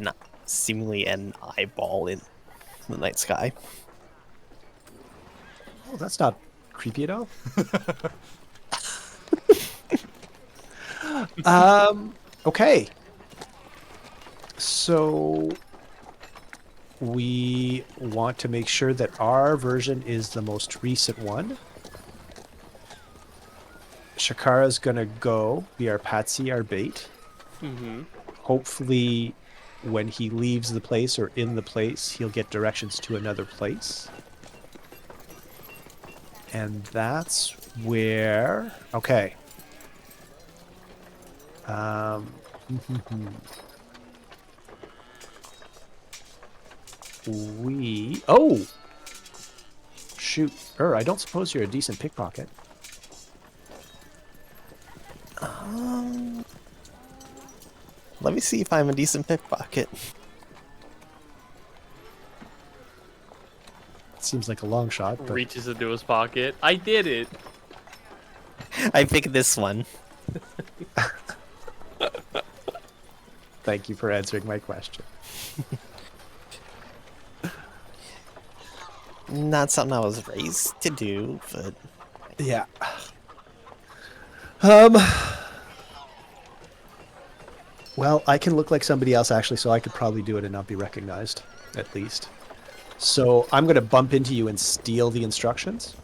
seemingly an eyeball in the night sky. Oh, that's not creepy at all. Okay. So we want to make sure that our version is the most recent one. Shakara's gonna go be our patsy, our bait. Mm-hmm. Hopefully, when he leaves the place or in the place, he'll get directions to another place. And that's where... Okay. We... Oh! shoot. I don't suppose you're a decent pickpocket. Let me see if I'm a decent pickpocket. Seems like a long shot, but Reaches into his pocket. I did it. I picked this one. thank you for answering my question. Not something I was raised to do, but Yeah. Well, I can look like somebody else actually, so I could probably do it and not be recognized, at least. So I'm going to bump into you and steal the instructions.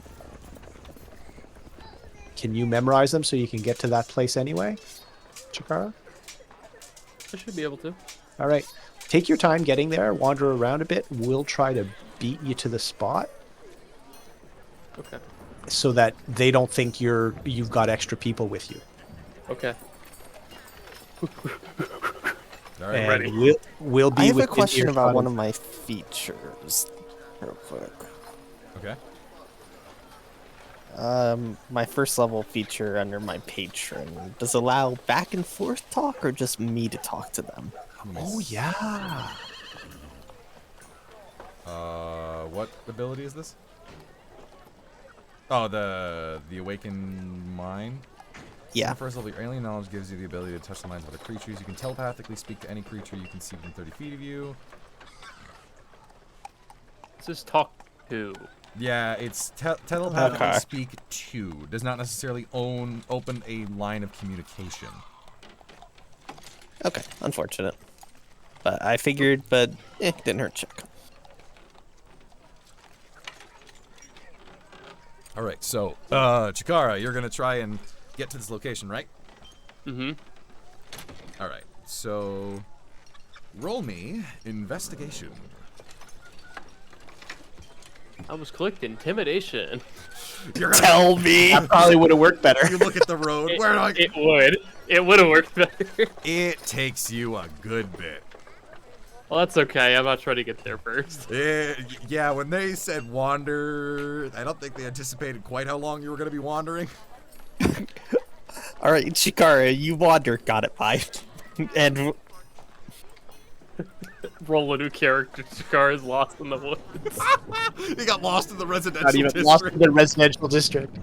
Can you memorize them so you can get to that place anyway, Chikara? I should be able to. All right. Take your time getting there. Wander around a bit. We'll try to beat you to the spot Okay. so that they don't think you've got extra people with you. Okay. All right, And ready. we'll be I have a within question about earshot one of my features, real quick. Okay. My first level feature under my patron does allow back and forth talk or just me to talk to them? Oh yeah. What ability is this? Oh, the awakened mind. Yeah. First level, your alien knowledge gives you the ability to touch the minds of other creatures. You can telepathically speak to any creature you can see within 30 feet of you. Let's just talk to. Yeah, it's telepathically Okay. speak to. Does not necessarily open a line of communication. Okay, unfortunate. But I figured, but didn't hurt to check. All right, so Chikara, you're gonna try and get to this location, right? Mm-hmm. All right, so roll me investigation. I was clicked intimidation. You're gonna Tell me! That probably would have worked better. you look at the road. Where do I? It would. It would have worked better. It takes you a good bit. Well, that's okay. I'm not trying to get there first. Yeah, when they said wander, I don't think they anticipated quite how long you were gonna be wandering. Alright, Chikara, you wander. Got it, bye. And Roll a new character. Chikara is lost in the woods. He got lost in the residential Not even district. lost in the residential district.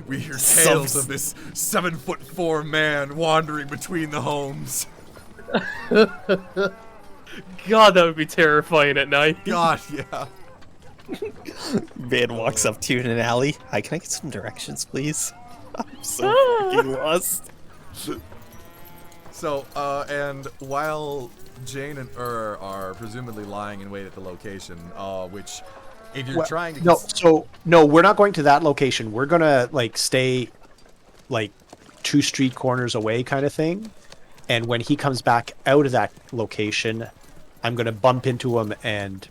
We hear tales of this 7'4" man wandering between the homes. God, that would be terrifying at night. God, yeah. man walks up to you in an alley. Hi, can I get some directions, please? I'm so fucking lost. So, and while Jane and are presumably lying in wait at the location, which, if you're trying to... No, we're not going to that location. We're gonna like stay like 2 street corners away kind of thing. And when he comes back out of that location, I'm gonna bump into him and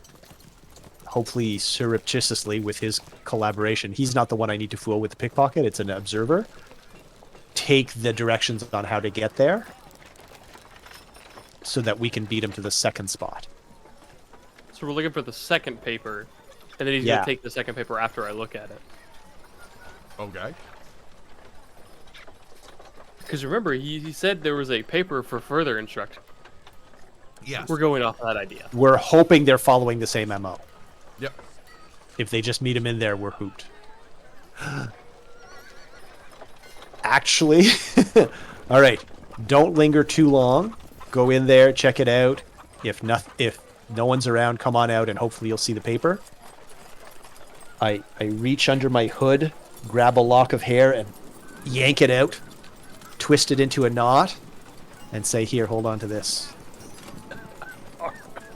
hopefully surreptitiously with his collaboration. He's not the one I need to fool with the pickpocket, it's an observer. Take the directions on how to get there so that we can beat him to the second spot. So we're looking for the second paper, and then he's Yeah. gonna take the second paper after I look at it. Okay. Because remember, he said there was a paper for further instruction. Yes. We're going off that idea. We're hoping they're following the same MO. Yep. If they just meet him in there, we're hooped. Actually, all right. Don't linger too long. Go in there, check it out. If no one's around, come on out, and hopefully you'll see the paper. I reach under my hood, grab a lock of hair, and yank it out, twist it into a knot, and say, "Here, hold on to this."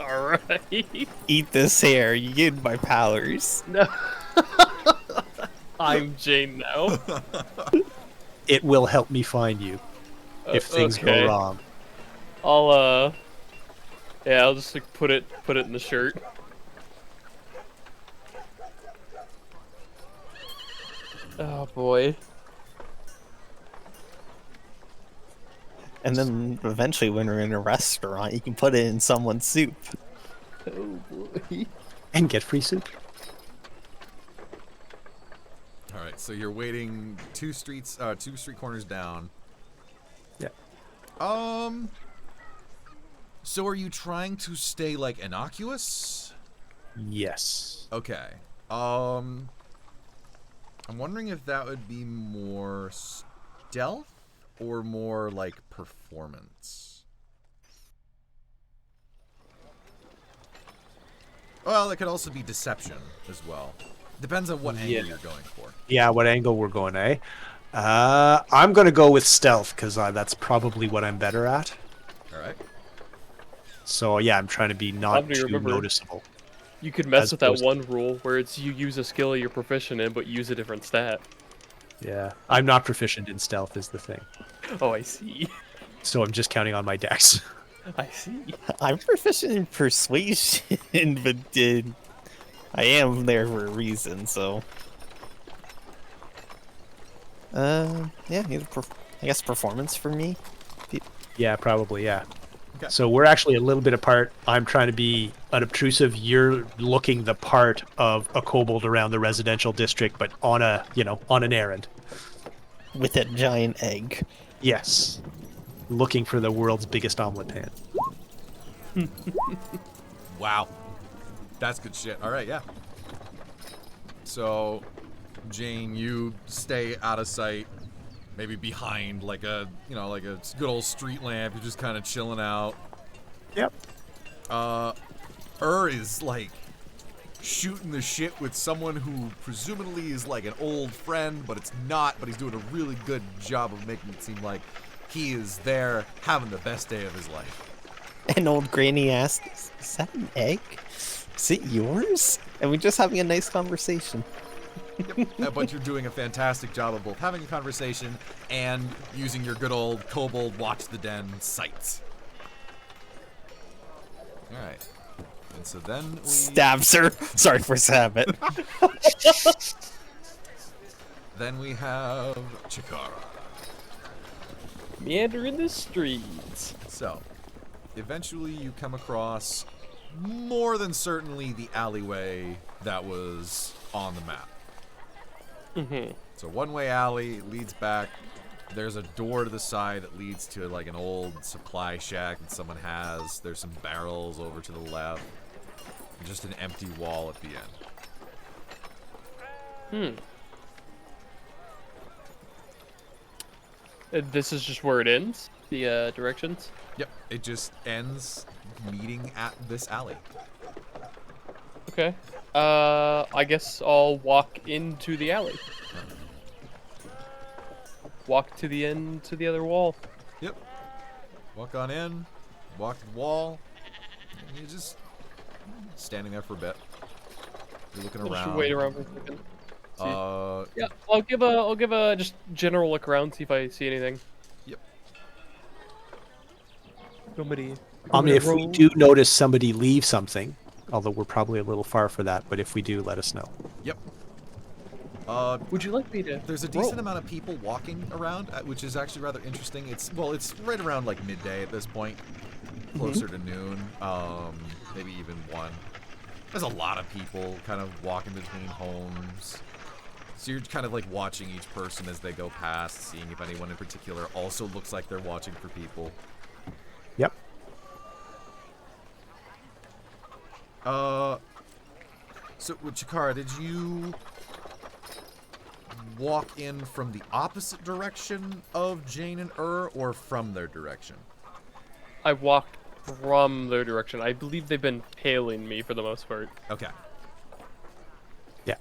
All right. Eat this hair, you get my powers. No. I'm Jane now. It will help me find you if things okay. go wrong. I'll just like put it in the shirt. Oh boy. And then eventually when we're in a restaurant, you can put it in someone's soup. Oh boy. And get free soup. All right, so you're waiting two street corners down. Yeah. So are you trying to stay like innocuous? Yes. Okay. I'm wondering if that would be more stealth or more like performance. Well, it could also be deception as well. Depends on what angle you're going for. Yeah, what angle we're going, eh? I'm going to go with stealth because that's probably what I'm better at. All right. So yeah, I'm trying to be not Omni, too remember, noticeable. You could mess As with that opposed to- one rule where it's you use a skill you're proficient in, but use a different stat. Yeah, I'm not proficient in stealth is the thing. Oh, I see. So I'm just counting on my dex. I see. I'm proficient in persuasion, but I am there for a reason, so. Yeah, either I guess performance for me. Yeah, probably, yeah. Okay. So we're actually a little bit apart. I'm trying to be unobtrusive. You're looking the part of a kobold around the residential district, but on a, on an errand. With a giant egg. Yes. Looking for the world's biggest omelet pan. Wow. That's good shit. All right, yeah. So, Jane, you stay out of sight, maybe behind like a good old street lamp. You're just kind of chilling out. Yep. Is like shooting the shit with someone who presumably is like an old friend, but it's not, but he's doing a really good job of making it seem like he is there having the best day of his life. And old Granny asks, "Is that an egg? Is it yours?" And we're just having a nice conversation. But you're doing a fantastic job of both having a conversation and using your good old kobold watch the den sights. Alright. And so then we... Stabs her. Sorry for stabbing. Then we have Chikara. Meander in the streets. So, eventually you come across more than certainly the alleyway that was on the map. Mm-hmm. It's a one-way alley, it leads back. There's a door to the side that leads to like an old supply shack that someone has. There's some barrels over to the left. And just an empty wall at the end. This is just where it ends? The directions? Yep, it just ends meeting at this alley. Okay. I guess I'll walk into the alley. Walk to the end to the other wall. Yep. Walk on in, walk to the wall, and you're just standing there for a bit. You're looking I'll just around. wait around for a second. Yeah. Yeah, I'll give a just general look around, see if I see anything. Yep. Somebody. If we do notice somebody leave something, although we're probably a little far for that, but if we do, let us know. Yep. Would you like me to? There's a decent amount of people walking around, which is actually rather interesting. It's right around like midday at this point, closer to noon, maybe even 1. There's a lot of people kind of walking between homes. So you're kind of like watching each person as they go past, seeing if anyone in particular also looks like they're watching for people. Yep. So with Chikara, did you walk in from the opposite direction of Jane and or from their direction? I walked from their direction. I believe they've been tailing me for the most part. Okay. Yeah.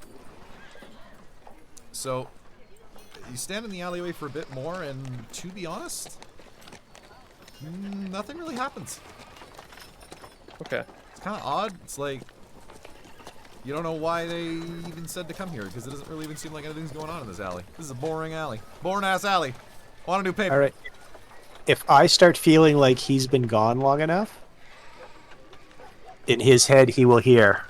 So, you stand in the alleyway for a bit more, and to be honest, nothing really happens. Okay. It's kind of odd. It's like, you don't know why they even said to come here, because it doesn't really even seem like anything's going on in this alley. This is a boring alley. Boring-ass alley. Want a new paper. All right. If I start feeling like he's been gone long enough, in his head he will hear,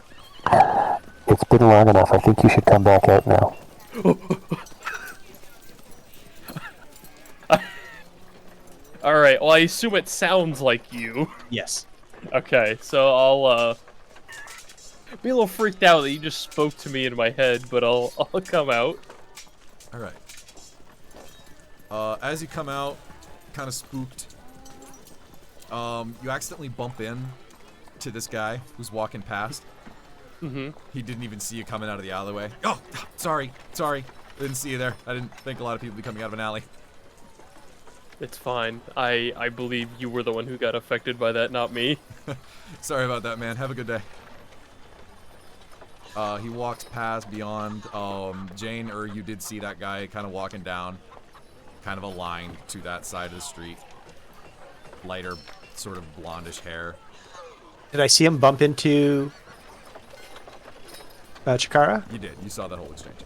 "It's been long enough. I think you should come back out now." Alright, well I assume it sounds like you. Yes. Okay, so I'll be a little freaked out that you just spoke to me in my head, but I'll come out. All right. As you come out, kind of spooked, you accidentally bump in to this guy who's walking past. Mm-hmm. He didn't even see you coming out of the alleyway. Oh, sorry. Didn't see you there. I didn't think a lot of people would be coming out of an alley. It's fine. I believe you were the one who got affected by that, not me. Sorry about that, man. Have a good day. He walks past beyond. Jane, or you did see that guy kind of walking down, kind of aligned to that side of the street. Lighter, sort of blondish hair. Did I see him bump into Chikara? You did. You saw that whole exchange.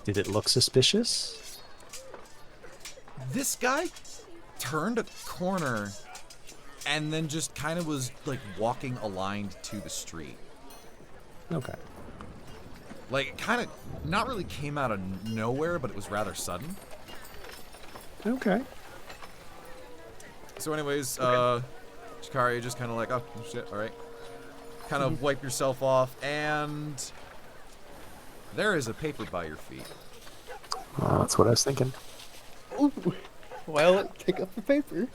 Did it look suspicious? This guy turned a corner and then just kind of was like walking aligned to the street. Okay. Like, it kind of not really came out of nowhere, but it was rather sudden. Okay. So anyways, Chikari just kind of like, oh shit, alright. Kind of wipe yourself off, and there is a paper by your feet. Well, that's what I was thinking. Ooh. Well, pick up the paper.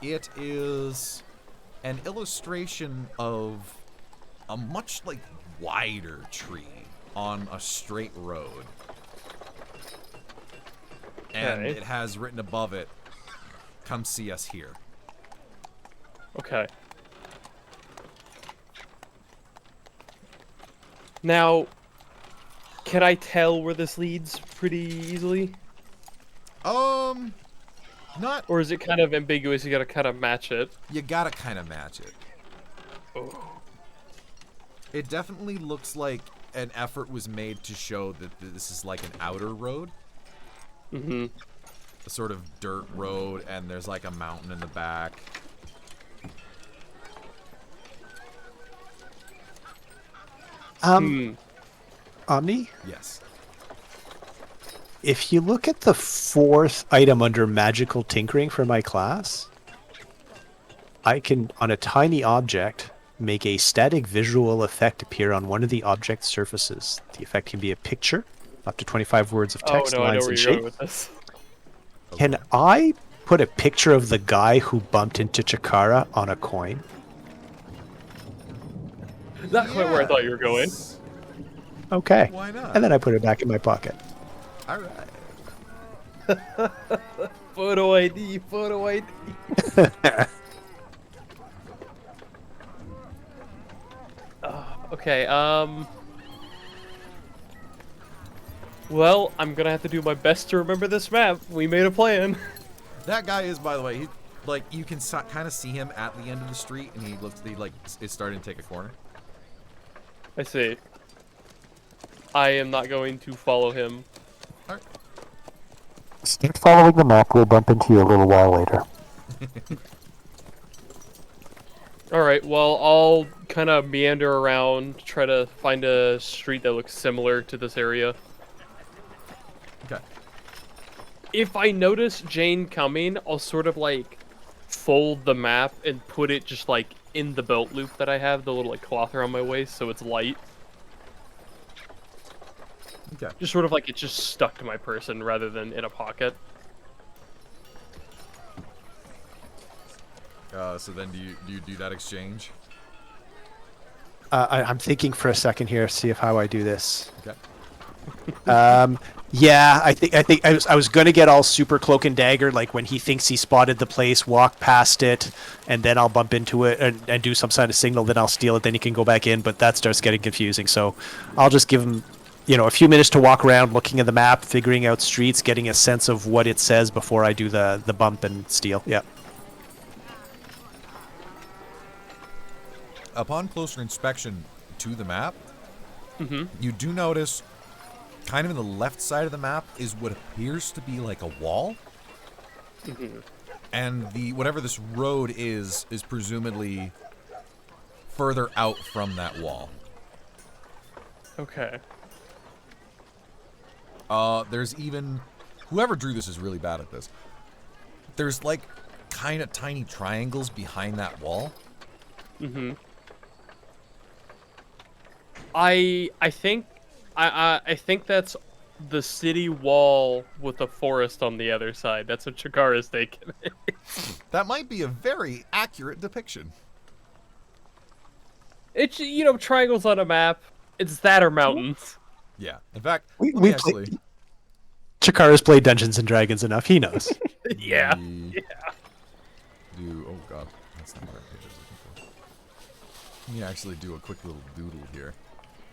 It is an illustration of a much like wider tree on a straight road. And Okay. it has written above it, "Come see us here." Okay. Now, can I tell where this leads pretty easily? Not. Or is it kind of ambiguous? You gotta kind of match it. You gotta kind of match it. Oh. It definitely looks like an effort was made to show that this is like an outer road. Mm-hmm. A sort of dirt road, and there's like a mountain in the back. Omni, Yes. if you look at the fourth item under magical tinkering for my class, I can, on a tiny object, make a static visual effect appear on one of the object's surfaces. The effect can be a picture, up to 25 words of Oh text, no, I know lines, where and you're going shape. with this. Can I put a picture of the guy who bumped into Chikara on a coin? Not quite where I thought you were going. Yes. Okay. Why not? And then I put it back in my pocket. All right. Photo ID, photo ID. Okay, well, I'm gonna have to do my best to remember this map. We made a plan. That guy is, by the way, he, like, you can kind of see him at the end of the street, and he like is starting to take a corner. I see. I am not going to follow him. All right. Keep following the map. We'll bump into you a little while later. Alright, well, I'll kind of meander around, try to find a street that looks similar to this area. Okay. If I notice Jane coming, I'll sort of like fold the map and put it just like in the belt loop that I have, the little like cloth around my waist, so it's light. Okay. Just sort of like it's just stuck to my person rather than in a pocket. So then do you do that exchange? I'm thinking for a second here, see if how I do this. Okay. Yeah, I think I was gonna get all super cloak and dagger, like when he thinks he spotted the place, walk past it, and then I'll bump into it and do some kind of signal. Then I'll steal it. Then he can go back in. But that starts getting confusing. So I'll just give him, a few minutes to walk around, looking at the map, figuring out streets, getting a sense of what it says before I do the bump and steal. Yeah. Upon closer inspection to the map, Mm-hmm. you do notice, kind of in the left side of the map, is what appears to be like a wall. Mm-hmm. And whatever this road is presumably further out from that wall. Okay. There's even, whoever drew this is really bad at this. There's like kind of tiny triangles behind that wall. Mm-hmm. I think I think that's the city wall with a forest on the other side. That's what Chikara's taken. That might be a very accurate depiction. It's triangles on a map. It's that or mountains. Yeah. In fact, We- let me we actually. Chikara's played Dungeons and Dragons enough. He knows. Yeah. do. Oh god, that's not the right page I was looking for. Let me actually do a quick little doodle here.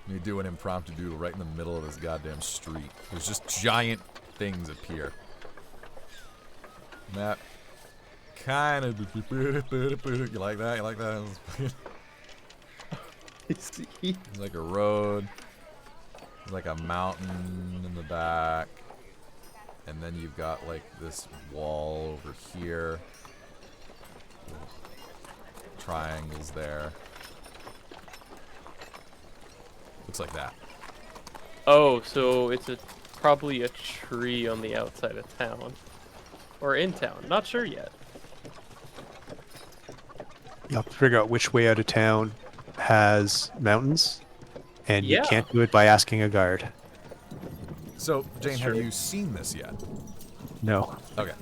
Let me do an impromptu doodle right in the middle of this goddamn street. There's just giant things appear. And that kind of. You like that? You like that? It's like a road. There's like a mountain in the back. And then you've got like this wall over here. Triangles there. Looks like that. Oh, so it's probably a tree on the outside of town. Or in town. Not sure yet. You have to figure out which way out of town has mountains, and you Yeah. can't do it by asking a guard. So, Jane, have true. you seen this yet? No. Okay.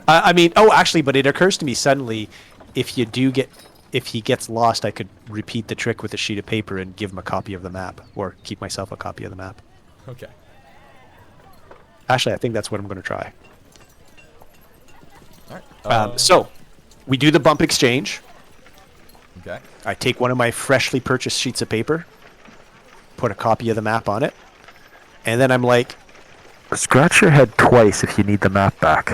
I mean, actually, but it occurs to me suddenly, if he gets lost, I could repeat the trick with a sheet of paper and give him a copy of the map, or keep myself a copy of the map. Okay. Actually, I think that's what I'm going to try. All right. So, we do the bump exchange. Okay. I take one of my freshly purchased sheets of paper, put a copy of the map on it, and then I'm like, scratch your head twice if you need the map back.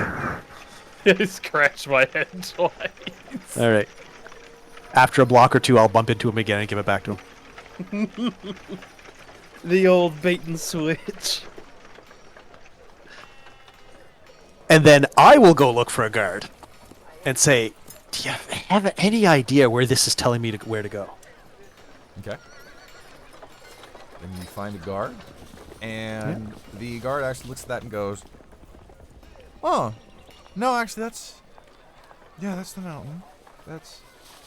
I scratched my head twice. All right. After a block or two, I'll bump into him again and give it back to him. The old bait and switch. And then I will go look for a guard and say, do you have any idea where this is telling me where to go? Okay. Then you find a guard, and the guard actually looks at that and goes, "Oh, no, actually, that's the mountain.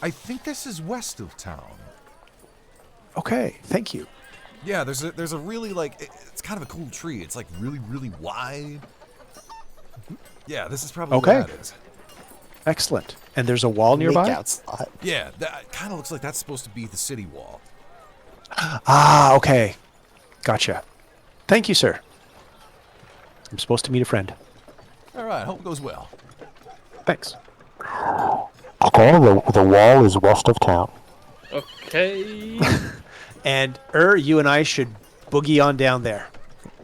I think this is west of town." Okay, thank you. Yeah, there's a really it's kind of a cool tree. It's like really really wide. Yeah, this is probably Okay. where that is. Excellent. And there's a wall nearby? Makeout slot. Yeah, that kind of looks like that's supposed to be the city wall. Ah, okay. Gotcha. Thank you, sir. I'm supposed to meet a friend. All right, hope it goes well. Thanks. Okay, the wall is west of town. Okay. And you and I should boogie on down there.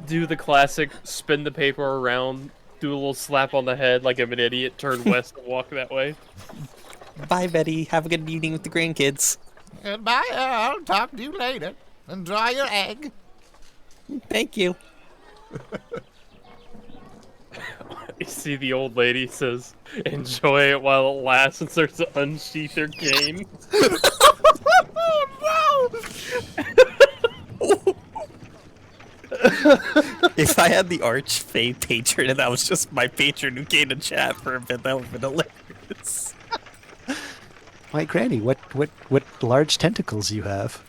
Do the classic spin the paper around, do a little slap on the head like I'm an idiot, turn west and walk that way. Bye, Betty. Have a good evening with the grandkids. Goodbye, I'll talk to you later. Enjoy your egg. Thank you. You see the old lady says, enjoy it while it lasts, and starts to unsheath her cane. If I had the Archfey patron and that was just my patron who came to chat for a bit, that would have been hilarious. My granny, what large tentacles you have.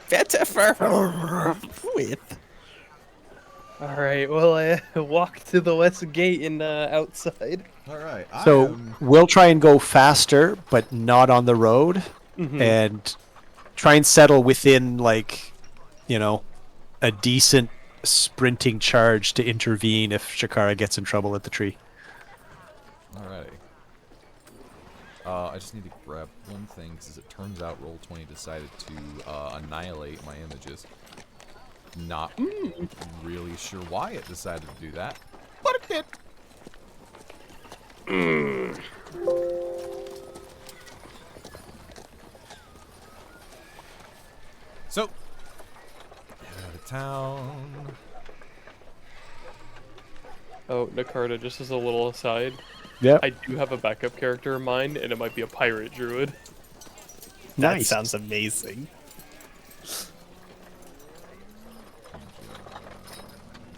Better with. Alright, well, I walk to the west gate and outside. All right. So we'll try and go faster, but not on the road, and try and settle within, like, a decent sprinting charge to intervene if Shakara gets in trouble at the tree. Alrighty. I just need to grab one thing, because it turns out Roll20 decided to annihilate my images. Not really sure why it decided to do that, but it did. So, get out of town. Oh, Nakarta, just as a little aside, Yeah. I do have a backup character in mind, and it might be a pirate druid. That Nice. sounds amazing.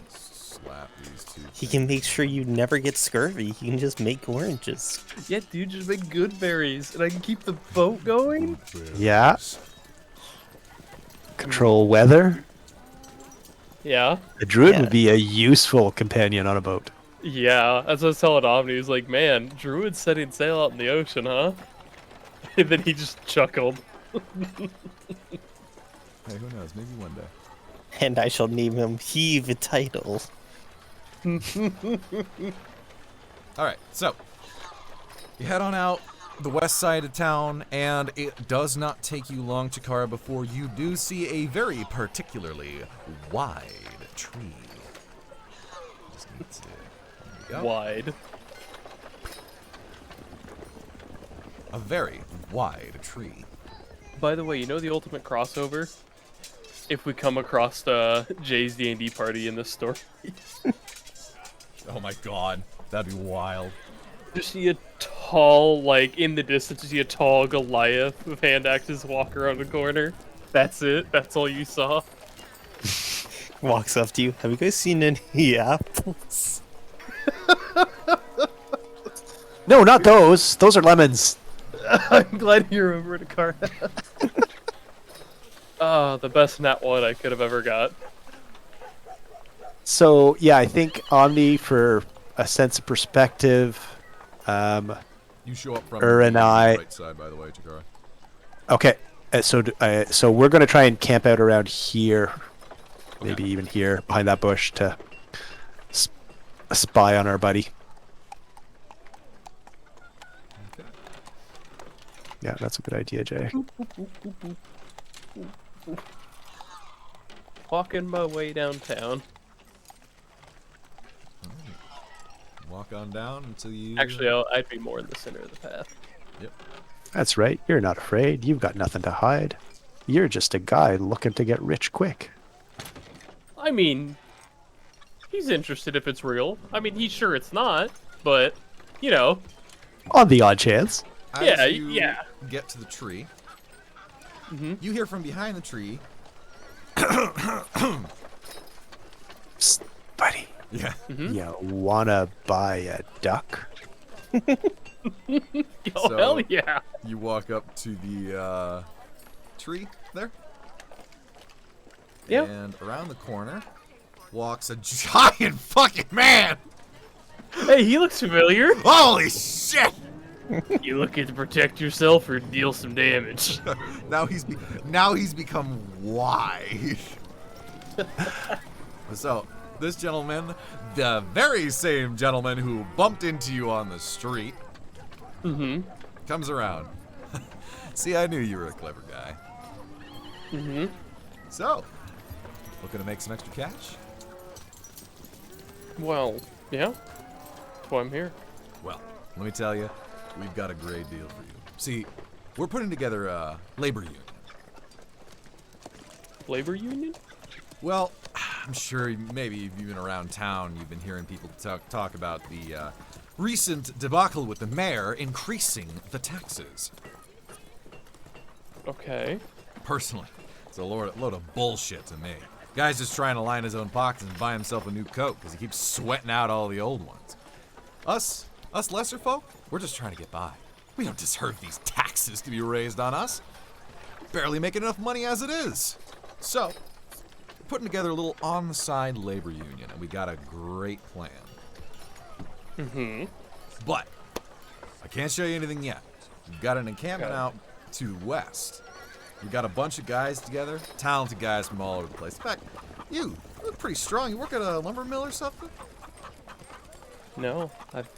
Slap these two. He can make sure you never get scurvy. You can just make oranges. Yeah, dude, just make good berries, and I can keep the boat going. Yeah. Control weather. Yeah. A druid Yeah. would be a useful companion on a boat. Yeah, as I was telling Omni, he was like, man, Druid's setting sail out in the ocean, huh? And then he just chuckled. Hey, who knows? Maybe one day. And I shall name him Heave Title. All right, so you head on out the west side of town, and it does not take you long, Chikara, before you do see a very particularly wide tree. Just need to, there we go. Wide. A very wide tree. By the way, you know the ultimate crossover? If we come across Jay's D&D party in this story. Oh my god, that'd be wild. Just see a tall, like, in the distance, you see a tall Goliath with hand axes walk around the corner. That's it. That's all you saw. Walks up to you. Have you guys seen any apples? No, not those. Those are lemons. I'm glad you remembered a card. The best nat one I could have ever got. So yeah, I think Omni, for a sense of perspective. You show up from and the I- right side, by the way, Chikara. Okay, so we're gonna try and camp out around here, maybe even here behind that bush to spy on our buddy. Okay. Yeah, that's a good idea, Jay. Walking my way downtown. Walk on down until you... Actually, I'd be more in the center of the path. Yep. That's right. You're not afraid. You've got nothing to hide. You're just a guy looking to get rich quick. I mean, he's interested if it's real. I mean, he's sure it's not, but, you know. On the odd chance. As Yeah, you yeah. get to the tree, Mhm. you hear from behind the tree... Psst, buddy. Yeah. You wanna buy a duck? Oh, So- hell yeah. You walk up to the tree there. Yeah. And around the corner walks a giant fucking man. Hey, he looks familiar. Holy shit! You looking to protect yourself or deal some damage? Now he's become wide. So this gentleman, the very same gentleman who bumped into you on the street, Mm-hmm. comes around. See, I knew you were a clever guy. Mm-hmm. So, looking to make some extra cash? Well, yeah. That's why I'm here. Well, let me tell you, we've got a great deal for you. See, we're putting together a labor union. Labor union? Well, I'm sure maybe if you've been around town, you've been hearing people talk about the recent debacle with the mayor increasing the taxes. Okay. Personally, it's a load of bullshit to me. Guy's just trying to line his own pockets and buy himself a new coat because he keeps sweating out all the old ones. Us lesser folk, we're just trying to get by. We don't deserve these taxes to be raised on us. Barely making enough money as it is. So, we're putting together a little on-the-side labor union, and we got a great plan. Mm-hmm. But I can't show you anything yet. We've got an encampment out to the west. We got a bunch of guys together, talented guys from all over the place. In fact, you look pretty strong. You work at a lumber mill or something? No, I've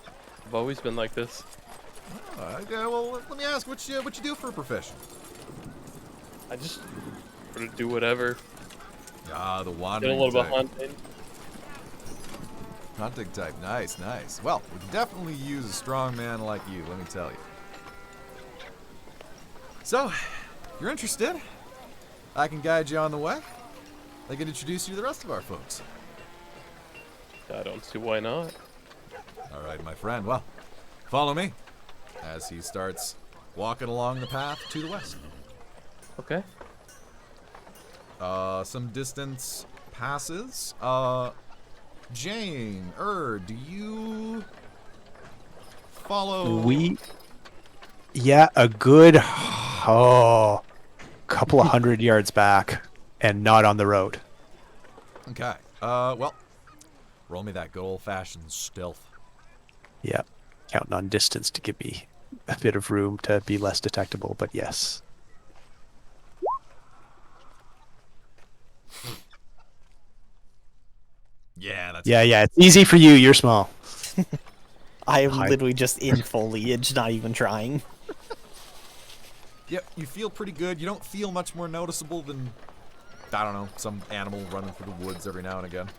always been like this. Yeah, well, let me ask, what you do for a profession? I just sort of do whatever. Ah, the Did a wandering little bit of type. hunting. Hunting type. Nice, nice. Well, we can definitely use a strong man like you, let me tell you. So, if you're interested, I can guide you on the way. I can introduce you to the rest of our folks. I don't see why not. All right, my friend. Well, follow me as he starts walking along the path to the west. Okay. Some distance passes. Jane, do you follow? Yeah, a good couple of 100 yards back, and not on the road. Okay. Well, roll me that good old-fashioned stealth. Yeah, counting on distance to give me a bit of room to be less detectable, but yes. Yeah, that's Yeah, it's easy for you. You're small. I am Hi. literally just in foliage, not even trying. Yep, you feel pretty good. You don't feel much more noticeable than, I don't know, some animal running through the woods every now and again.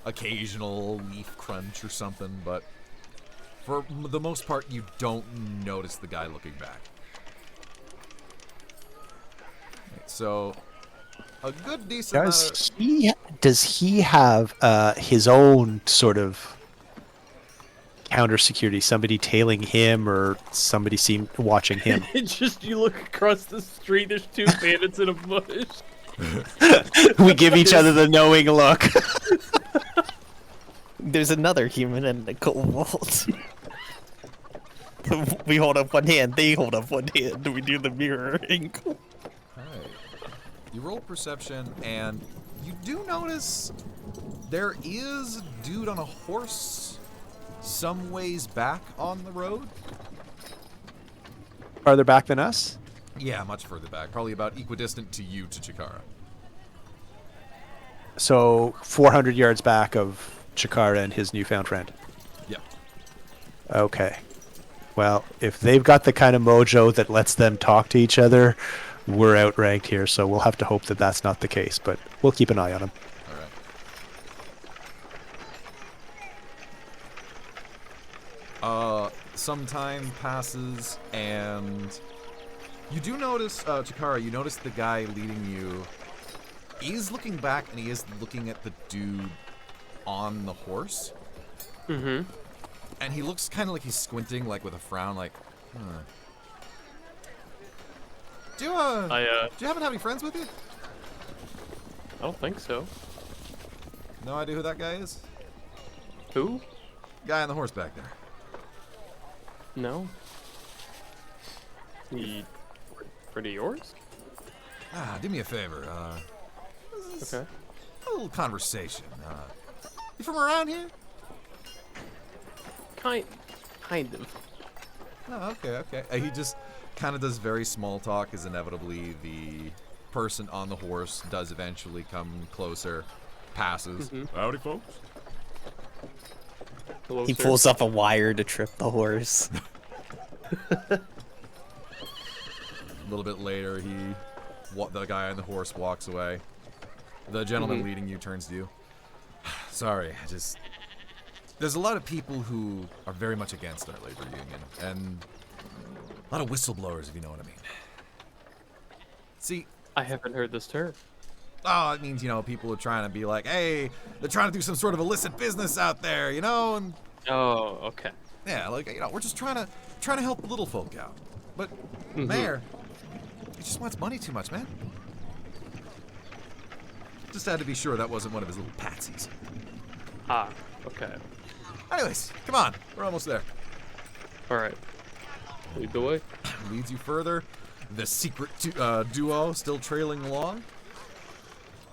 Occasional leaf crunch or something, but for the most part, you don't notice the guy looking back. Right, so, a good decent amount of... Does he have his own sort of counter security? Somebody tailing him, or somebody watching him? It's just you look across the street. There's two bandits in a bush. We give each other the knowing look. There's another human and a kobold. We hold up one hand, they hold up one hand, we do the mirroring. Alright. You roll perception, and you do notice there is a dude on a horse some ways back on the road. Farther back than us? Yeah, much further back. Probably about equidistant to you, to Chikara. So 400 yards back of Chikara and his newfound friend. Yep. Okay. Well, if they've got the kind of mojo that lets them talk to each other, we're outranked here, so we'll have to hope that that's not the case, but we'll keep an eye on them. Alright. Some time passes, and you do notice, Chikara, you notice the guy leading you. He's looking back, and he is looking at the dude on the horse. Mm-hmm. And he looks kind of like he's squinting, like with a frown, like, Do you happen to have any friends with you? I don't think so. No idea who that guy is? Who? Guy on the horse back there. No. He pretty yours? Do me a favor. Okay. A little conversation. You from around here? Kind of. Oh, okay. He just kind of does very small talk, as inevitably the person on the horse does eventually come closer, passes. Mm-hmm. Howdy, folks. Hello, He sir. pulls up a wire to trip the horse. A little bit later, the guy on the horse walks away. The gentleman leading you turns to you. Sorry, there's a lot of people who are very much against our labor union, and a lot of whistleblowers, if you know what I mean. See, I haven't heard this term. oh, it means, people are trying to be like, hey, they're trying to do some sort of illicit business out there, and Oh, okay. yeah, we're just trying to help the little folk out. But Mayor, he just wants money too much, man. Just had to be sure that wasn't one of his little patsies. Ah, okay. Anyways, come on, we're almost there. All right. Lead the way. Leads you further. The secret duo still trailing along.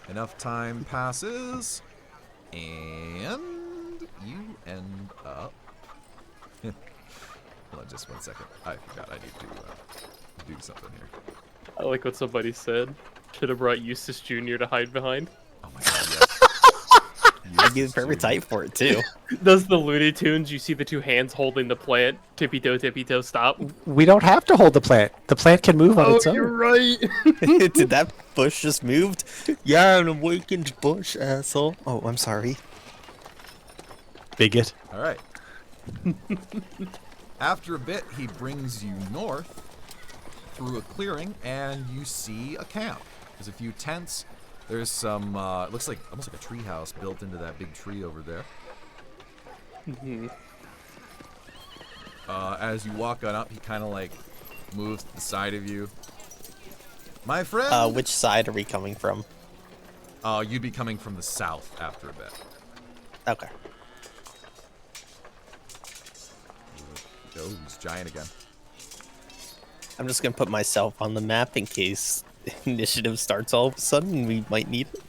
Enough time passes, and you end up. Hold on, just 1 second. I forgot I need to do something here. I like what somebody said. Should have brought Eustace Jr. to hide behind. Oh my god, yes. I'd be the perfect type for it, too. Does the Looney Tunes? You see the two hands holding the plant. Tippy toe, stop. We don't have to hold the plant. The plant can move on its own. You're right. Did that bush just moved? Yeah, an awakened bush, asshole. Oh, I'm sorry. Bigot. All right. After a bit, he brings you north through a clearing, and you see a camp. There's a few tents. There's some, it looks like almost like a tree house built into that big tree over there. As you walk on up, he kind of like moves to the side of you. My friend. Which side are we coming from? You'd be coming from the south after a bit. Okay. Oh, he's giant again. I'm just gonna put myself on the map in case initiative starts all of a sudden and we might need it.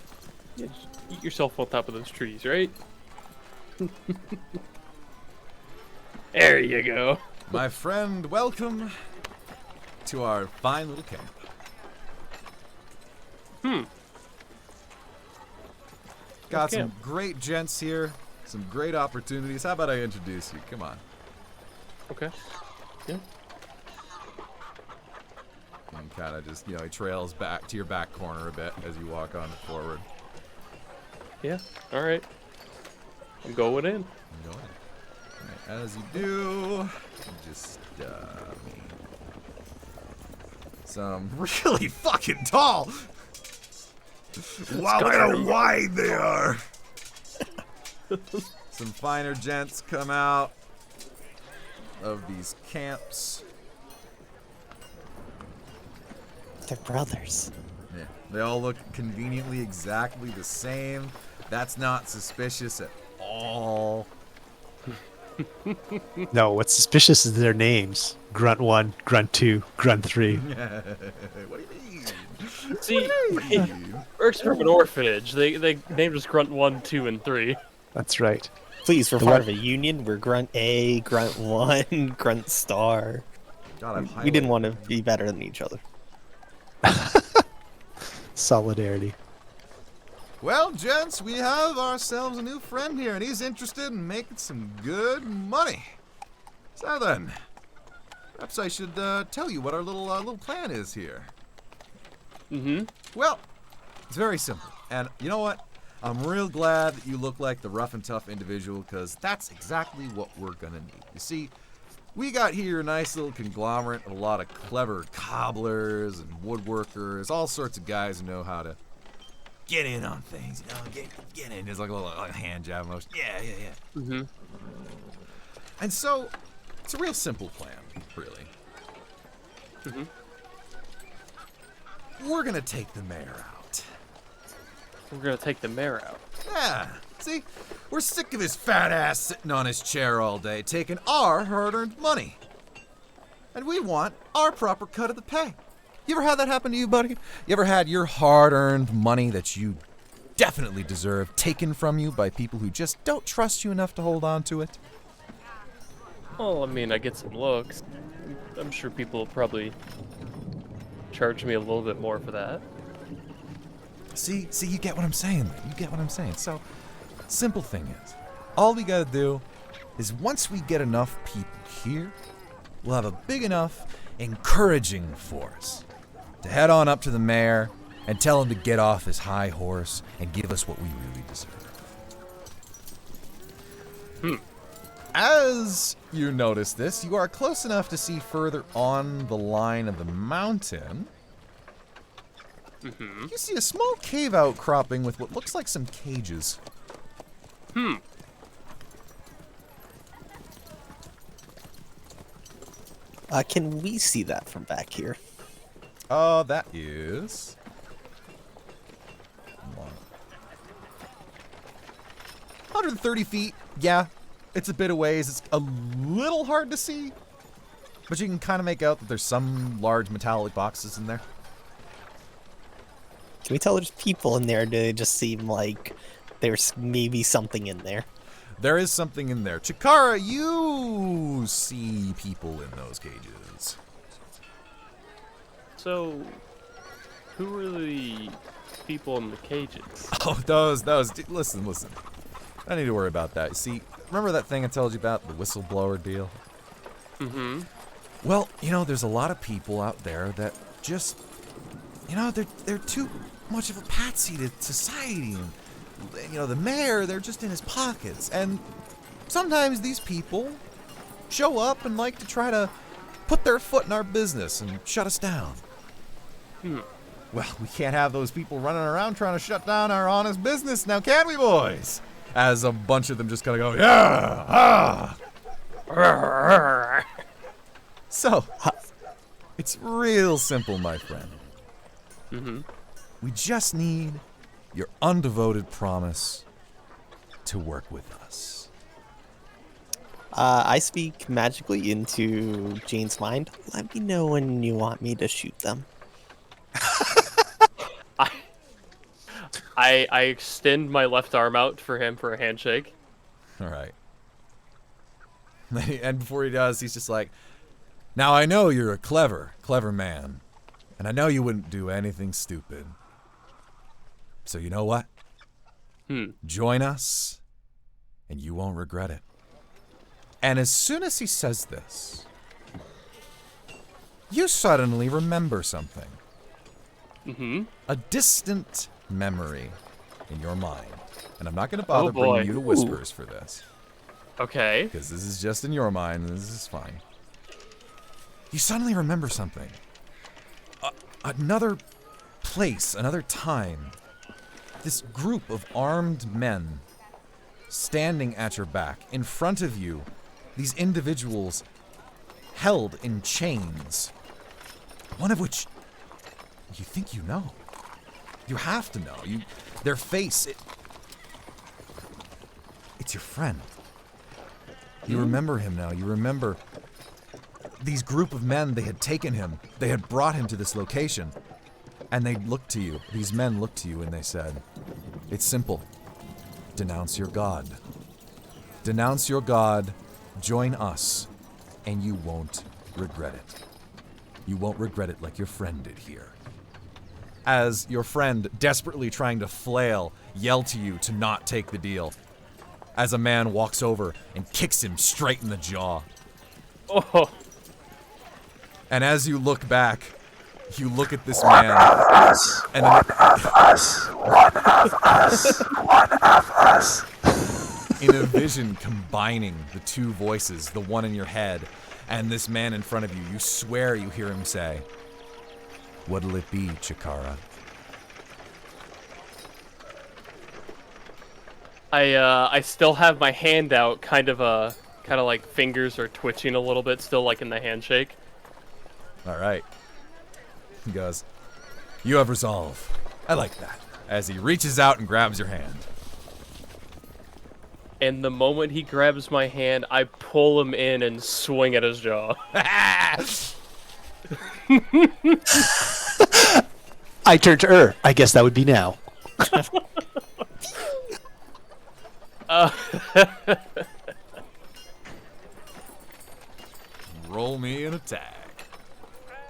Yeah, just eat yourself on top of those trees, right? There you go. My friend, welcome to our fine little camp. Got some camp. great gents here, some great opportunities. How about I introduce you? Come on. Okay. Yeah. And kind of just, he trails back to your back corner a bit as you walk on forward. Yeah. All right. I'm going in. Go ahead. All right, as you do, just some really fucking tall. Wow, look at how wide they are. Some finer gents come out of these camps. They're brothers. Yeah, they all look conveniently exactly the same. That's not suspicious at all. No, what's suspicious is their names. Grunt 1, Grunt 2, Grunt 3. What do you mean? See, What do you mean? Eric's from an orphanage. They named us Grunt 1, 2, and 3. That's right. Please, we're The part one- of a union. We're Grunt A, Grunt 1, Grunt Star. God, I've We didn't highlighted- want to be better than each other. Solidarity. Well, gents, we have ourselves a new friend here, and he's interested in making some good money. So then, perhaps I should tell you what our little plan is here. Mm-hmm. Well, it's very simple, and you know what? I'm real glad that you look like the rough and tough individual, because that's exactly what we're gonna need. You see, we got here a nice little conglomerate of a lot of clever cobblers and woodworkers, all sorts of guys who know how to get in on things, get in. There's like a little hand jab motion. Yeah. Mm-hmm. And so, it's a real simple plan, really. Mm-hmm. We're gonna take the mayor out. We're gonna take the mayor out. Yeah, see? We're sick of his fat ass sitting on his chair all day, taking our hard-earned money. And we want our proper cut of the pay. You ever had that happen to you, buddy? You ever had your hard-earned money that you definitely deserve taken from you by people who just don't trust you enough to hold on to it? Well, I mean, I get some looks. I'm sure people will probably charge me a little bit more for that. See, you get what I'm saying. You get what I'm saying. So, simple thing is, all we gotta do is once we get enough people here, we'll have a big enough encouraging force to head on up to the mayor and tell him to get off his high horse and give us what we really deserve. As you notice this, you are close enough to see further on the line of the mountain. Mm-hmm. You see a small cave outcropping with what looks like some cages. Can we see that from back here? That is... 130 feet. Yeah, it's a bit of ways. It's a little hard to see. But you can kind of make out that there's some large metallic boxes in there. Can we tell there's people in there? Or do they just seem like there's maybe something in there? There is something in there. Chikara, you see people in those cages. So, who are the people in the cages? Oh, those. Listen. I don't need to worry about that. See, remember that thing I told you about, the whistleblower deal? Mm-hmm. Well, there's a lot of people out there that just, they're too much of a patsy to society. And, the mayor, they're just in his pockets. And sometimes these people show up and like to try to put their foot in our business and shut us down. Well, we can't have those people running around trying to shut down our honest business now, can we, boys? As a bunch of them just kind of go, yeah, ah. So, it's real simple, my friend. Mm-hmm. We just need your undevoted promise to work with us? I speak magically into Jane's mind. Let me know when you want me to shoot them. I extend my left arm out for him for a handshake. All right. And before he does, he's just like, now I know you're a clever man. And I know you wouldn't do anything stupid. So you know what? Join us, and you won't regret it. And as soon as he says this, you suddenly remember something. A distant memory in your mind. And I'm not going to bother bringing you to whispers for this. Okay. Because this is just in your mind, and this is fine. You suddenly remember something. Another place, another time. This group of armed men standing at your back. In front of you, these individuals held in chains. One of which you think you know. You have to know. Their face, it's your friend. You remember him now. You remember these group of men, they had taken him. They had brought him to this location. And they looked to you. These men looked to you and they said, it's simple. Denounce your God. Denounce your God. Join us. And you won't regret it. You won't regret it like your friend did here. As your friend, desperately trying to flail, yell to you to not take the deal. As a man walks over and kicks him straight in the jaw. Oh. And as you look back, you look at this man. And in a vision combining the two voices, the one in your head and this man in front of you, you swear you hear him say, "What'll it be, Chikara?" I still have my hand out, kind of like fingers are twitching a little bit, still like in the handshake. All right. He goes, "You have resolve." I like that. As he reaches out and grabs your hand. And the moment he grabs my hand, I pull him in and swing at his jaw. I turn to I guess that would be now. Roll me an attack.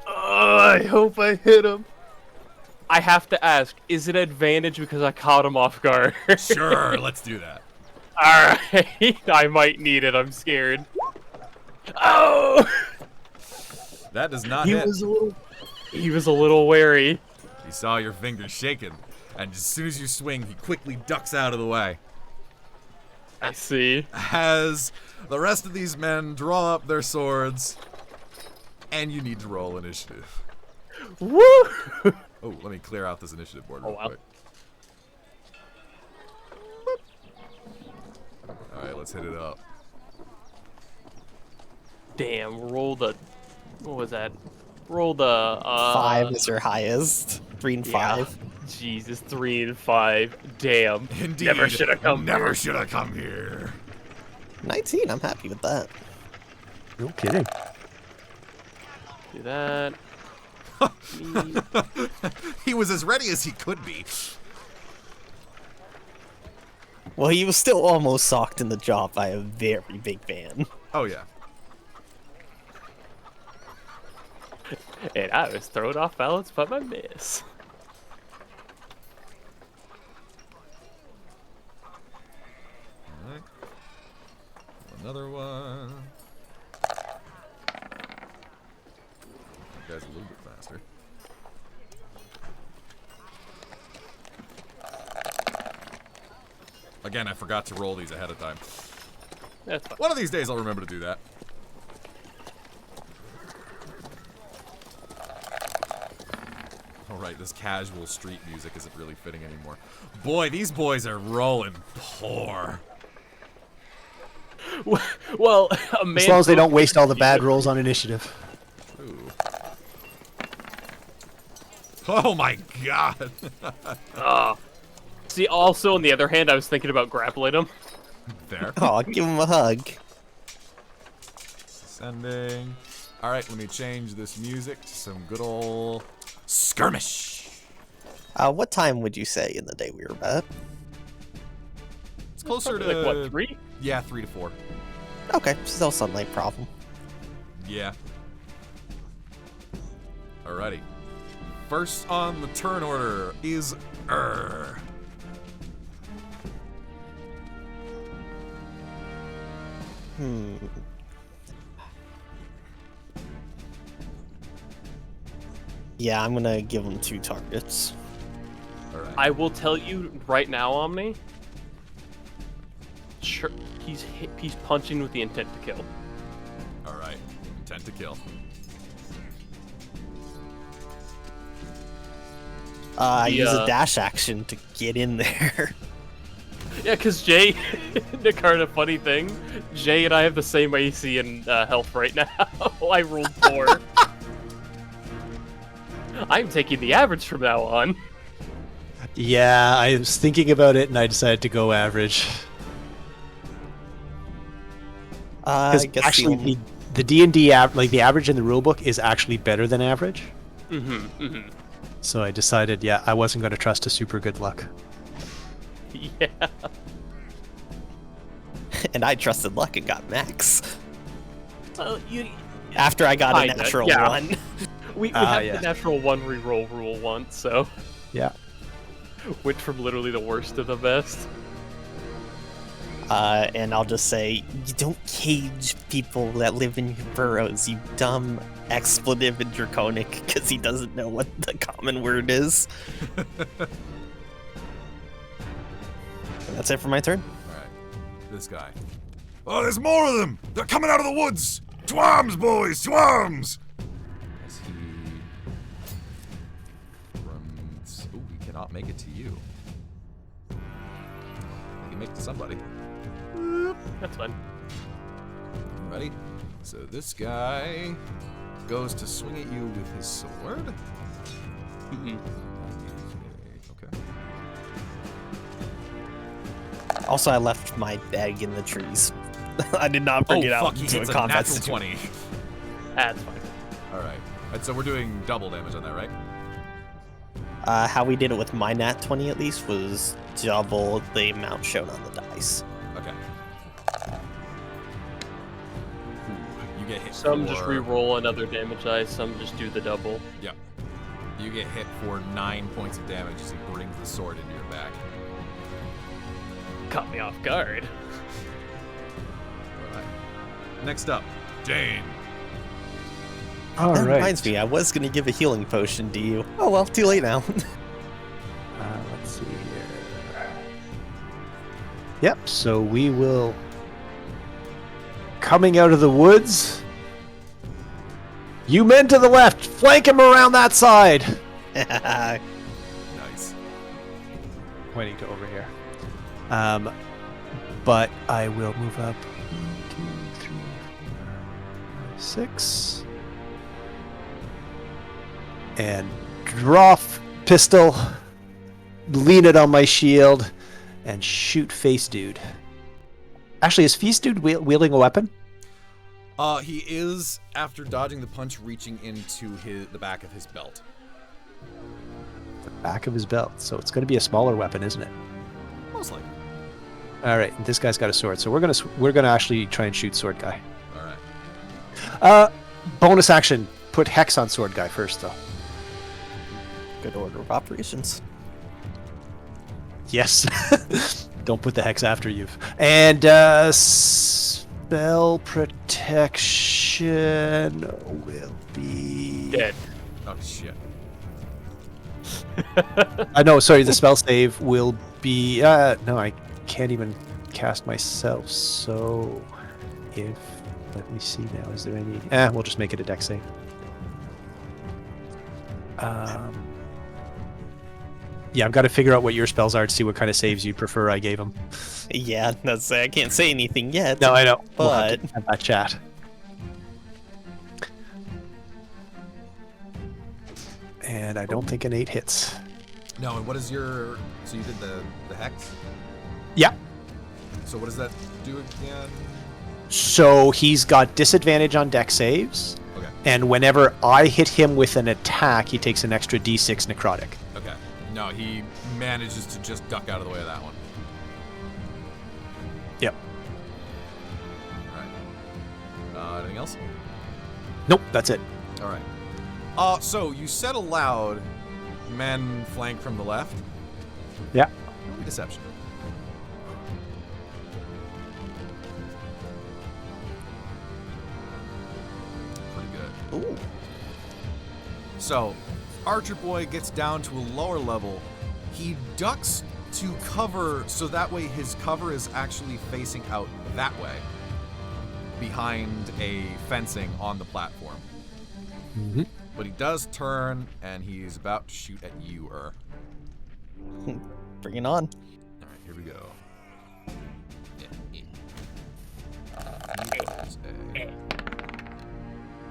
I hope I hit him. I have to ask, is it advantage because I caught him off guard? Sure, let's do that. Alright, I might need it, I'm scared. Oh! That does not He hit. was a little wary. He saw your fingers shaking, and as soon as you swing, he quickly ducks out of the way. I see. As the rest of these men draw up their swords, and you need to roll initiative. Woo! Oh, let me clear out this initiative board real quick. Alright, let's hit it up. Damn, roll the... What was that? Roll the... 5 is your highest. 3 and 5. Jesus, 3 and 5. Damn. Indeed. Never should have come Never here. should have come here. 19, I'm happy with that. No kidding. Do that. He was as ready as he could be. Well, he was still almost socked in the jaw by a very big van. Oh, yeah. And I was thrown off balance by my miss. Alright. Another one. That guy's a little bit faster. Again, I forgot to roll these ahead of time. That's fine. One of these days I'll remember to do that. Alright, this casual street music isn't really fitting anymore. Boy, these boys are rolling poor. Well, a man... As long as they don't waste all the bad rolls on initiative. Ooh. Oh my god! See, also, on the other hand, I was thinking about grappling him. There. Oh, give him a hug. Sending. All right, let me change this music to some good old skirmish. What time would you say in the day we were at? It's closer to Like what, 3? Yeah, 3 to 4. Okay, still sunlight problem. Yeah. Alrighty. First on the turn order is Yeah, I'm gonna give him 2 targets. Alright. I will tell you right now, Omni. Sure, he's punching with the intent to kill. Alright. Intent to kill. I use Yeah. a dash action to get in there. Yeah, because Jay, Nicarta, funny thing, Jay and I have the same AC and health right now. I rolled 4. I'm taking the average from now on. Yeah, I was thinking about it and I decided to go average. I Because guess actually, the D&D like the average in the rulebook is actually better than average. So I decided, yeah, I wasn't going to trust a super good luck. Yeah. and I trusted luck and got max. Well, After I got a Kinda, natural yeah. 1. we had yeah. the natural 1 reroll rule once, so Yeah. went from literally the worst to the best. And I'll just say, you don't cage people that live in your burrows, you dumb expletive and draconic, because he doesn't know what the common word is. And that's it for my turn. Alright. This guy. Oh, there's more of them! They're coming out of the woods! To arms, boys! To arms! As he runs. Ooh, he cannot make it to you. He can make it to somebody. That's fine. Ready? So this guy goes to swing at you with his sword. Okay. Also, I left my bag in the trees. I did not bring it out He into a hits combat natural situation. 20. That's fine. Alright. So we're doing double damage on that, right? How we did it with my nat 20 at least was double the amount shown on the dice. Okay. Ooh, you get hit Some for... just re-roll another damage dice, some just do the double. Yep. You get hit for 9 points of damage as he brings the sword into your back. Caught me off guard. Alright. Next up, Jane. All That right. reminds me, I was going to give a healing potion to you. Oh well, too late now. Let's see here. Yep, so we will... Coming out of the woods. You men to the left, flank him around that side. Nice. Pointing to over here. But I will move up 1, 2, 3, 4, 5, 6. And draw pistol, lean it on my shield, and shoot face dude. Actually, is face dude wielding a weapon? He is, after dodging the punch, reaching into the back of his belt. The back of his belt. So it's going to be a smaller weapon, isn't it? Most likely. All right, and this guy's got a sword, so we're gonna actually try and shoot sword guy. Alright. Bonus action: put hex on sword guy first, though. Good order of operations. Yes. Don't put the hex after you. And spell protection will be Dead. Oh, shit. no, sorry. The spell save will be no. I can't even cast myself. So if let me see now. Is there any? We'll just make it a dex save. Yeah, I've got to figure out what your spells are to see what kind of saves you prefer I gave him. Yeah, I can't say anything yet. No, I know. We'll have But to have that chat. And I don't think an 8 hits. No, and what is your... So you did the hex? Yeah. So what does that do again? So he's got disadvantage on deck saves, Okay. and whenever I hit him with an attack, he takes an extra d6 necrotic. Okay. No, he manages to just duck out of the way of that one. Yep. All right. Anything else? Nope, that's it. All right. So you said aloud, men flank from the left. Yeah. Roll me deception. Pretty good. Ooh. So, Archer Boy gets down to a lower level. He ducks to cover, so that way his cover is actually facing out that way, behind a fencing on the platform. Mm-hmm. But he does turn, and he's about to shoot at you, Bring it on. All right, here we go.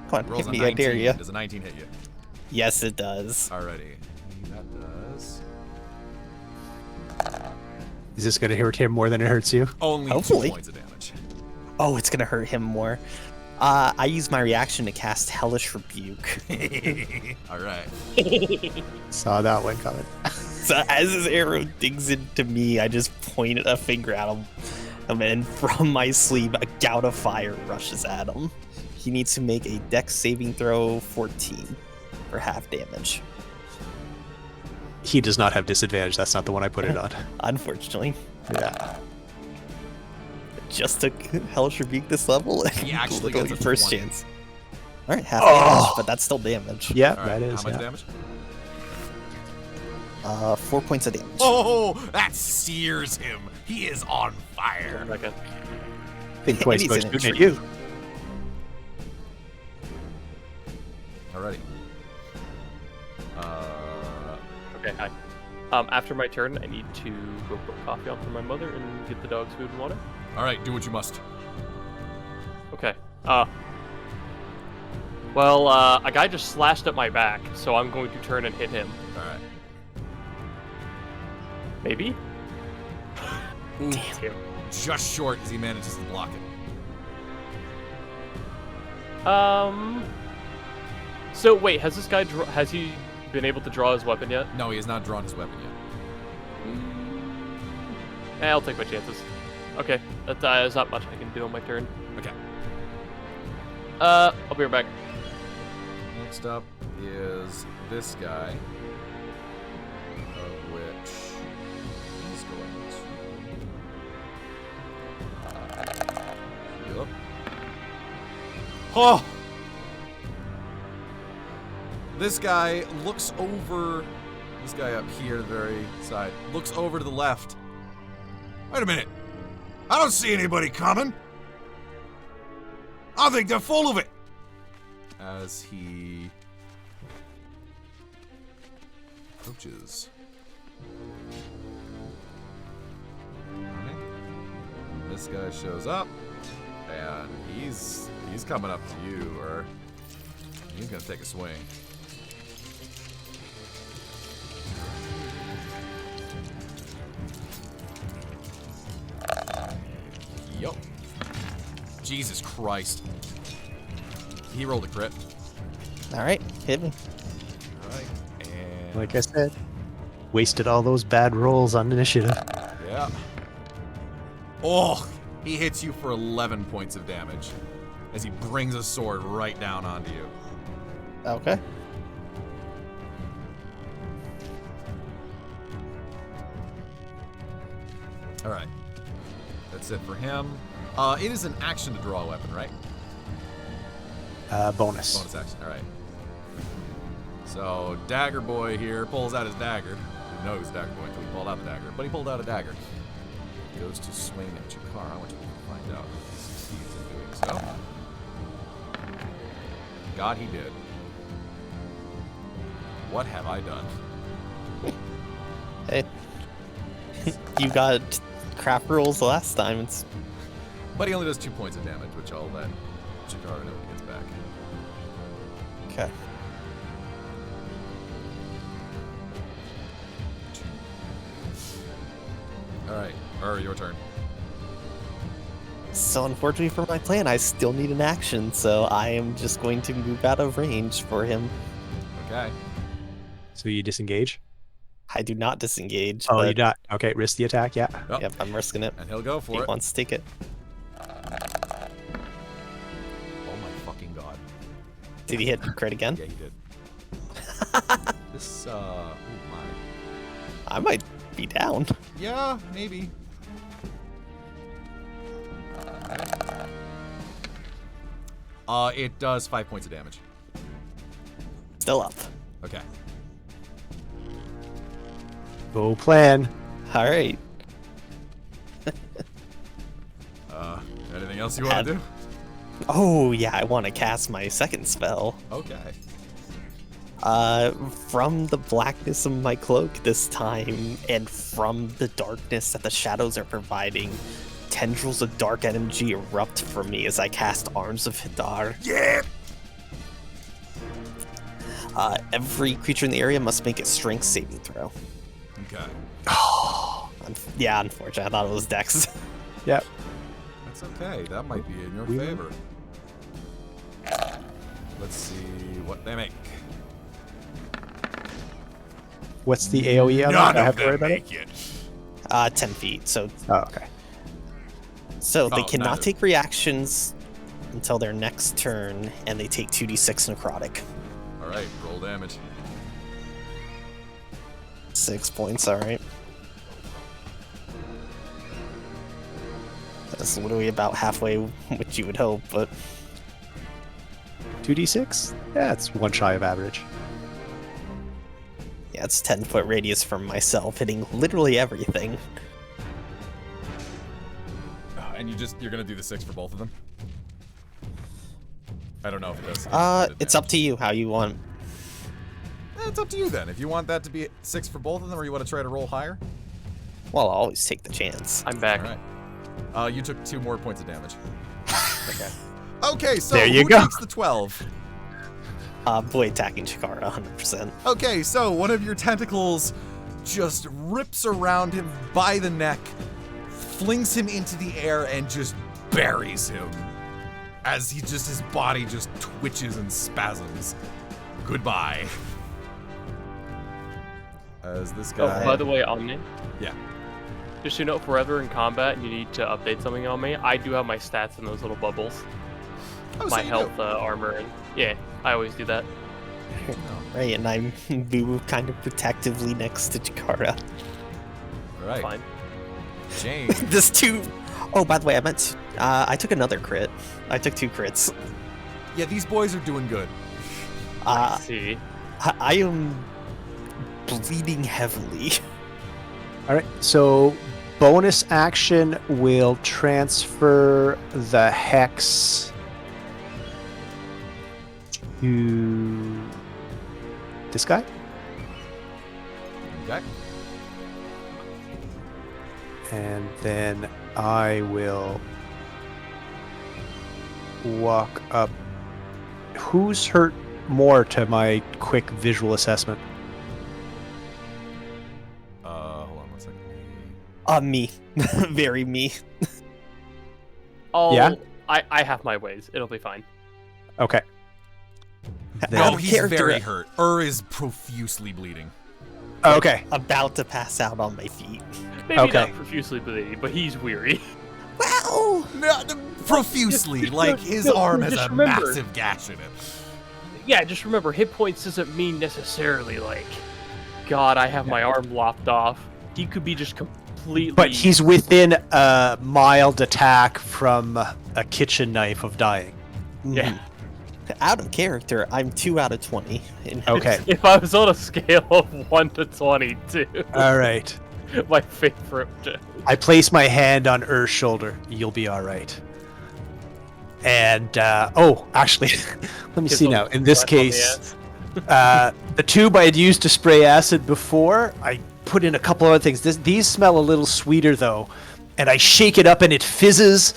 Come on, Rolls hit a me, I dare 19. you. Does a 19 hit you? Yes, it does. Alrighty. That does. Is this going to hurt him more than it hurts you? Only Hopefully. 2 points of damage. Oh, it's gonna hurt him more. I use my reaction to cast Hellish Rebuke. Alright. Saw that one coming. So as his arrow digs into me, I just point a finger at him. And then from my sleeve, a gout of fire rushes at him. He needs to make a dex saving throw 14 for half damage. He does not have disadvantage. That's not the one I put it on. Unfortunately. Yeah. Just took Hellish Rebuke this level. And He actually literally gets a first 20. chance. Alright, half Oh. damage, but that's still damage. Yeah, Alright, that is. how much Yeah. damage? 4 points of damage. Oh, that sears him. He is on fire. Second. Think twice He's about in a shooting at tree. you. Alrighty. Okay, hi. After my turn, I need to go put coffee on for my mother and give the dogs food and water. Alright, do what you must. Okay. Well, a guy just slashed at my back, so I'm going to turn and hit him. Alright. Maybe? Damn. Just short as he manages to block it. So wait, has this guy has he been able to draw his weapon yet? No, he has not drawn his weapon yet. I'll take my chances. Okay, that's not much I can do on my turn. Okay. I'll be right back. Next up is this guy, of which he's going to heal up. Oh! This guy looks over. This guy up here, the very side, looks over to the left. Wait a minute. I don't see anybody coming. I think they're full of it. As he approaches. Alright. This guy shows up, and he's coming up to you, or he's gonna take a swing. Yup. Jesus Christ. He rolled a crit. Alright, hit me. Alright. And Like I said, wasted all those bad rolls on initiative. yeah. Oh, he hits you for 11 points of damage as he brings a sword right down onto you. Okay. Alright. That's it for him. It is an action to draw a weapon, right? Bonus. Bonus action, alright. So, Dagger Boy here pulls out his dagger. Didn't know he was Dagger Boy until he pulled out the dagger, but he pulled out a dagger. He goes to swing at Chikara, which we'll find out if he succeeds in doing so. God, he did. What have I done? Hey. You got crap rolls last time. It's But he only does 2 points of damage, which I'll let Chikara know when he gets back. okay. Alright, your turn. So unfortunately for my plan, I still need an action, so I am just going to move out of range for him. Okay. So you disengage? I do not disengage, Oh, but you not? Okay, risk the attack, yeah. Oh, yep, I'm risking it. and he'll go He for it. wants to take it. Oh my fucking god. Did he hit crit again? Yeah, he did. This, oh my. I might be down. Yeah, maybe. It does 5 points of damage. Still up. Okay. Go plan. All right. Anything else you want to do? Oh yeah, I want to cast my second spell. Okay. From the blackness of my cloak this time, and from the darkness that the shadows are providing, tendrils of dark energy erupt from me as I cast Arms of Hadar. Yeah. Every creature in the area must make a strength saving throw. Okay. Yeah, unfortunately, I thought it was Dex. Yep. That's okay. That might be in your We- favor. Let's see what they make. What's the AoE on that? I have to worry about it? it. 10 feet. So Oh, okay. they Oh, cannot neither. take reactions until their next turn, and they take 2d6 necrotic. All right, roll damage. 6 points, alright. That's literally about halfway what you would hope, but 2d6? Yeah, it's one shy of average. yeah, it's 10-foot radius from myself, hitting literally everything. And you're gonna do the 6 for both of them. I don't know if it does. It's up to you how you want. It's up to you then. If you want that to be 6 for both of them, or you want to try to roll higher. Well, I'll always take the chance. I'm back. All right. You took 2 more points of damage. Okay. Okay, so There you who go. takes the 12? Boy attacking Chikara, 100%. Okay, so one of your tentacles just rips around him by the neck, flings him into the air, and just buries him as his body just twitches and spasms. Goodbye. As this Oh, guy. by the way, Omni, Yeah. just so you know, forever in combat, and you need to update something on me. I do have my stats in those little bubbles. Oh, so My you health, do. armor, and yeah, I always do that. Right, and I move kind of protectively next to Chikara. All right. Fine. Jane. This two... Oh, by the way, I took another crit. I took 2 crits. Yeah, these boys are doing good. Uh, See, I am bleeding heavily. All right, so bonus action will transfer the hex to this guy. Okay. And then I will walk up. Who's hurt more to my quick visual assessment? Hold on 1 second. Me. Very me. oh, Yeah? I have my ways. It'll be fine. Okay. No, of he's character- very hurt. Is profusely bleeding. Okay. About to pass out on my feet. Maybe Okay. not profusely bleeding, but he's weary. Well, No, profusely, like his just arm has a remember. massive gash in it. Yeah, just remember, hit points doesn't mean necessarily like, God, I have my arm lopped off. He could be just completely. But he's within a mild attack from a kitchen knife of dying. Yeah. out of character, I'm 2 out of 20. Okay. If I was on a scale of 1 to 22, All right. my favorite. I place my hand on Ur's shoulder. You'll be all right. And, actually, let me see now. In this case, the tube I had used to spray acid before, I put in a couple other things. These smell a little sweeter, though. And I shake it up and it fizzes.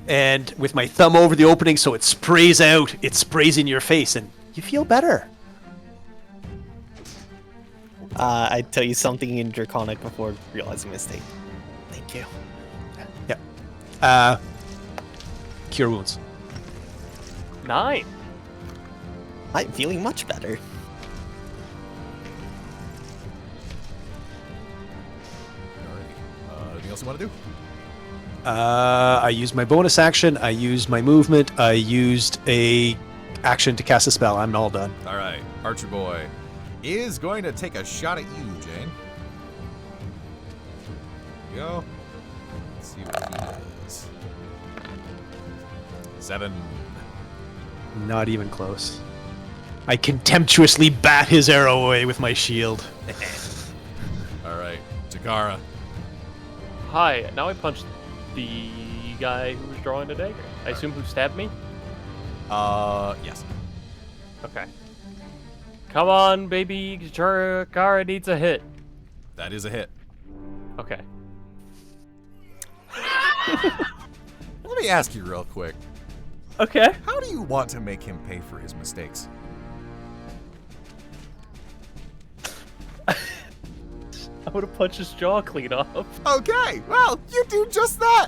And with my thumb over the opening so it sprays out, it sprays in your face and you feel better. I tell you something in Draconic before realizing mistake. Thank you. Yeah. cure wounds. 9. I'm feeling much better. Alrighty. Anything else you want to do? I used my bonus action. I used my movement. I used a action to cast a spell. I'm all done. All right. Archer Boy is going to take a shot at you, Jane. Here we go. Let's see what he does. 7. Not even close. I contemptuously bat his arrow away with my shield. All right. Takara. Hi. Now I punched the guy who was drawing a dagger. I assume who stabbed me? Yes. Okay. Come on, baby. Kara needs a hit. That is a hit. Okay. Let me ask you real quick. Okay. How do you want to make him pay for his mistakes? I would have punched his jaw clean off. Okay, well, you do just that.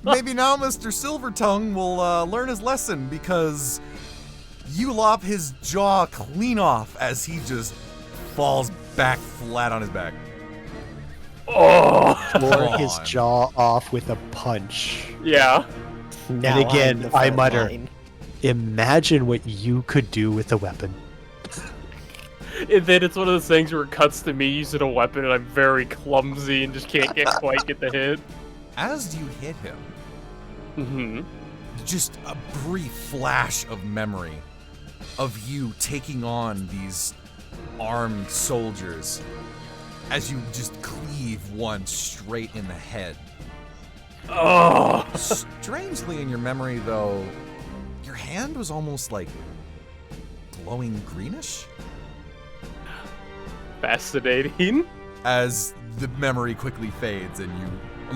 Maybe now Mr. Silvertongue will learn his lesson because you lop his jaw clean off as he just falls back flat on his back. Oh. Tore his on. jaw off with a punch. Yeah. Now And again, I'm the I front mutter. line. Imagine what you could do with a weapon. And then it's one of those things where it cuts to me using a weapon and I'm very clumsy and just can't quite get the hit. As you hit him, Mm-hmm. just a brief flash of memory of you taking on these armed soldiers as you just cleave one straight in the head. Oh. Strangely, in your memory, though, your hand was almost like glowing greenish Fascinating. as the memory quickly fades and you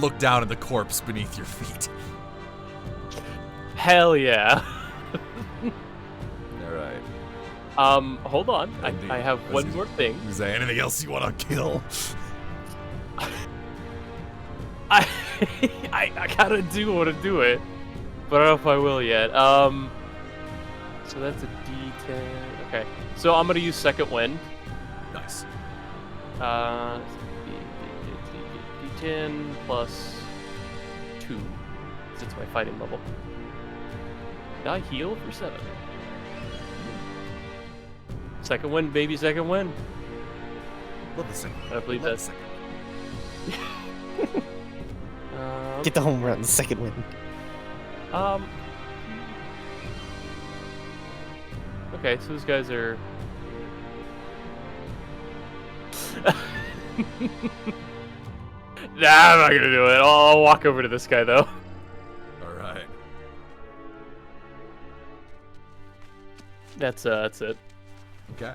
look down at the corpse beneath your feet. Hell yeah. All right. Hold on. Indeed. I have one more thing. Is there anything else you want to kill? I gotta want to do it, but I don't know if I will yet. So that's a D10. Okay, so I'm gonna use second wind. Nice. D10 plus 2. Since my fighting level. Did I heal for 7? Second wind, baby, second wind. Love the second. I believe Love that's. the second. Get the home run, second win. Okay, so these guys are. Nah, I'm not gonna do it. I'll walk over to this guy though. All right. That's it. Okay.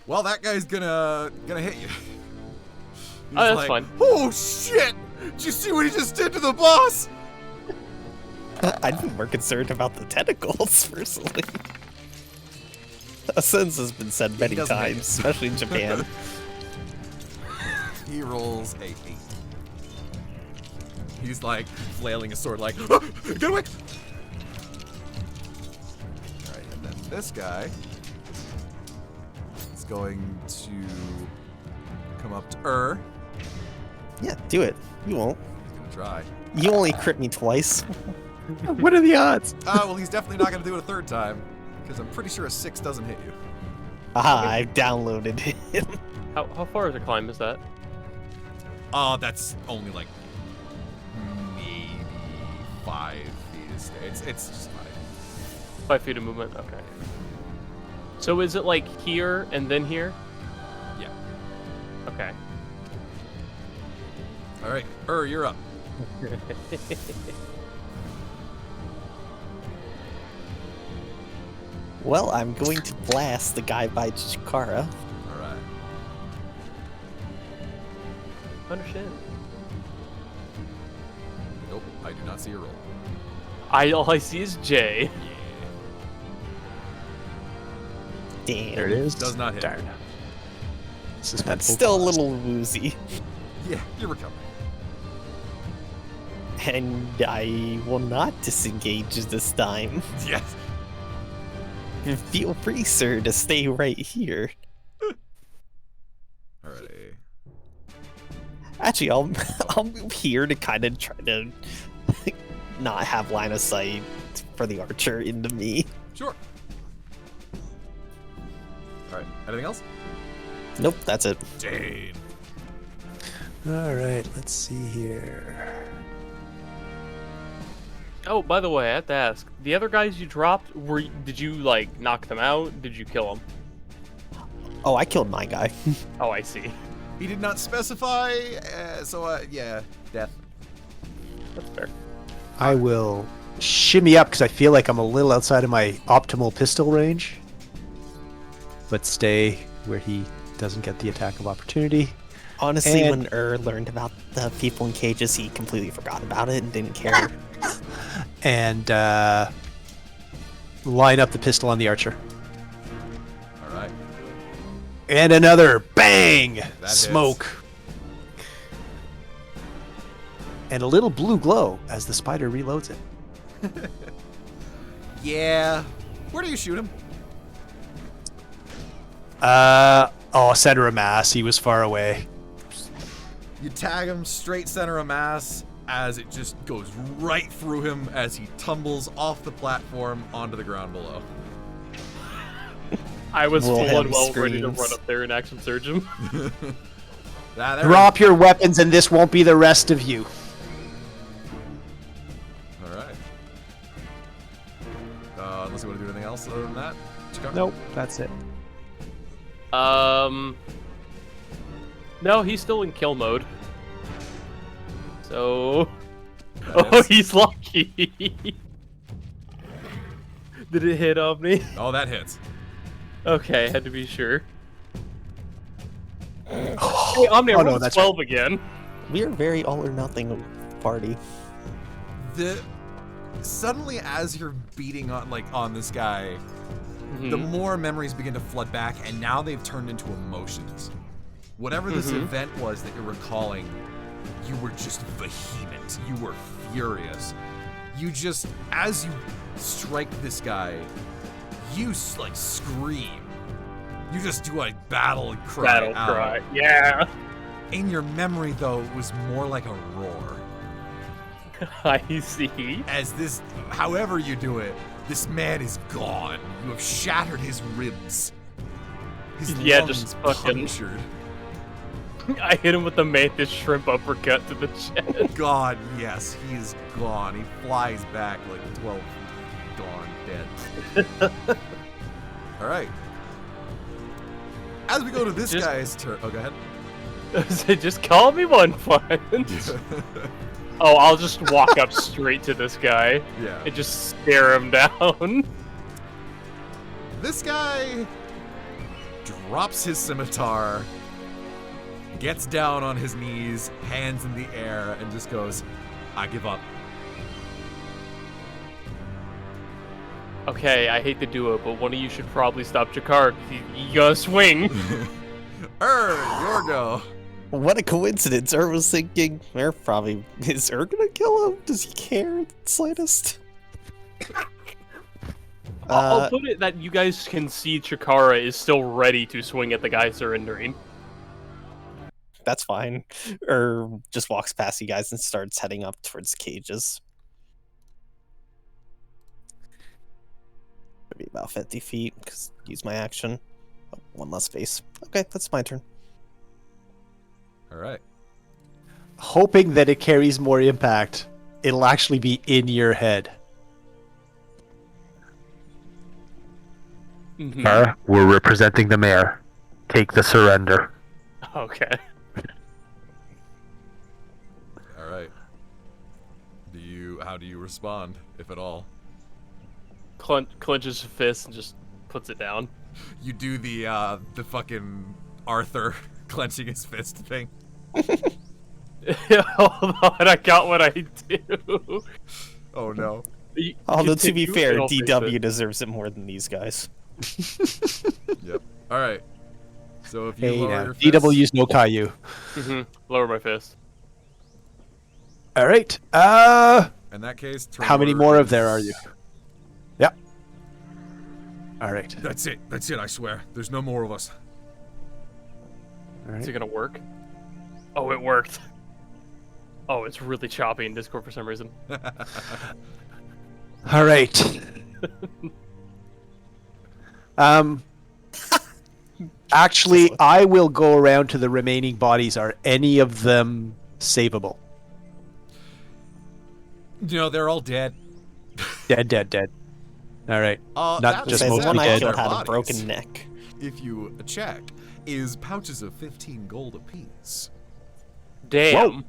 Well, that guy's gonna hit you. He's Oh, that's like, fine. Oh shit! Did you see what he just did to the boss? I'd be more concerned about the tentacles, personally. A sentence has been said many doesn't make times, it. especially in Japan. He rolls a 8. He's like flailing his sword, like, get away! Alright, and then this guy is going to come up to Yeah, do it. You won't. He's gonna try. You only crit me twice. What are the odds? Well, he's definitely not gonna do it a third time, because I'm pretty sure a 6 doesn't hit you. Aha, I've downloaded him. How far is a climb? Is that? That's only like maybe 5 feet. It's just 5. 5 feet of movement. Okay. So is it like here and then here? Yeah. Okay. All right, you're up. Well, I'm going to blast the guy by Chikara. All right. Understand. Nope, I do not see a roll. All I see is J. Damn. There it is. Does not hit. Darn. That's Suspenseful. still a little woozy. Yeah, you're recovering. And I will not disengage this time. Yes. Feel free, sir, to stay right here. Alrighty. Actually, I'll move here to kind of try to not have line of sight for the archer into me. Sure. Alright, anything else? Nope, that's it. Dane. All right, let's see here. Oh, by the way, I have to ask: the other guys you dropped, did you like knock them out? Did you kill them? Oh, I killed my guy. Oh, I see. He did not specify, yeah, death. That's fair. I will shimmy up because I feel like I'm a little outside of my optimal pistol range, but stay where he doesn't get the attack of opportunity. Honestly, And- when learned about the people in cages, he completely forgot about it and didn't care. And line up the pistol on the archer. Alright. And another bang! hits. Smoke. And a little blue glow as the spider reloads it. Yeah. Where do you shoot him? Center of mass. He was far away. You tag him straight center of mass as it just goes right through him as he tumbles off the platform onto the ground below. I was full Wilhelm and well ready to screams. run up there and action surge him. There Drop your weapons and this won't be the rest of you. Alright. Unless you want to do anything else other than that? Chikara? Nope, that's it. No, he's still in kill mode. So, That oh, hits. he's lucky. Did it hit Omni? Oh, that hits. Okay, had to be sure. Hey, Omni, I Oh, no, rolled that's 12 again. We are very all or nothing party. Suddenly, as you're beating on this guy, the more memories begin to flood back, and now they've turned into emotions. Whatever this event was that you're recalling, you were just vehement. You were furious. You just, as you strike this guy, you scream. You just do a battle cry. Battle out. cry. Yeah. In your memory, though, it was more like a roar. I see. As this, however you do it, this man is gone. You have shattered his ribs. His Yeah, lungs just fucking- punctured. I hit him with the mantis shrimp uppercut to the chest. God, yes, he is gone. He flies back like 12 feet, gone, dead. All right. As we go to this Just- guy's turn. Oh, go ahead. So just call me one punch. Oh, I'll just walk up straight to this guy Yeah. and just stare him down. This guy drops his scimitar, gets down on his knees, hands in the air, and just goes, I give up. Okay, I hate to do it, but one of you should probably stop Jakar. You gotta swing. Your go. What a coincidence. was thinking, is gonna kill him? Does he care the slightest? I'll put it that you guys can see Chikara is still ready to swing at the guy surrendering. That's fine. Just walks past you guys and starts heading up towards the cages. Maybe about 50 feet, because use my action. Oh, one less space. Okay, that's my turn. All right. Hoping that it carries more impact, it'll actually be in your head. Sir, we're representing the mayor. Take the surrender. Okay. All right. How do you respond, if at all? Clenches his fist and just puts it down. You do the fucking Arthur clenching his fist thing. Hold on, I got what I do. Oh no. Although, to be Continue, fair, and I'll fix DW it. deserves it more than these guys. Yep. All right. So if you Hey, lower now, your fist, DW's no Caillou. Lower my fist. All right. In that case, How many turn more order of there are is- you? Yep. All right. That's it. That's it. I swear. There's no more of us. All Is right. it gonna work? Oh, it worked. Oh, it's really choppy in Discord for some reason. All right. Actually, I will go around to the remaining bodies. Are any of them savable? They're all dead. Dead, dead, dead. All right. Not that just Say, being the mostly one I dead. killed their had a bodies, broken neck. if you check, is pouches of 15 gold apiece. Damn.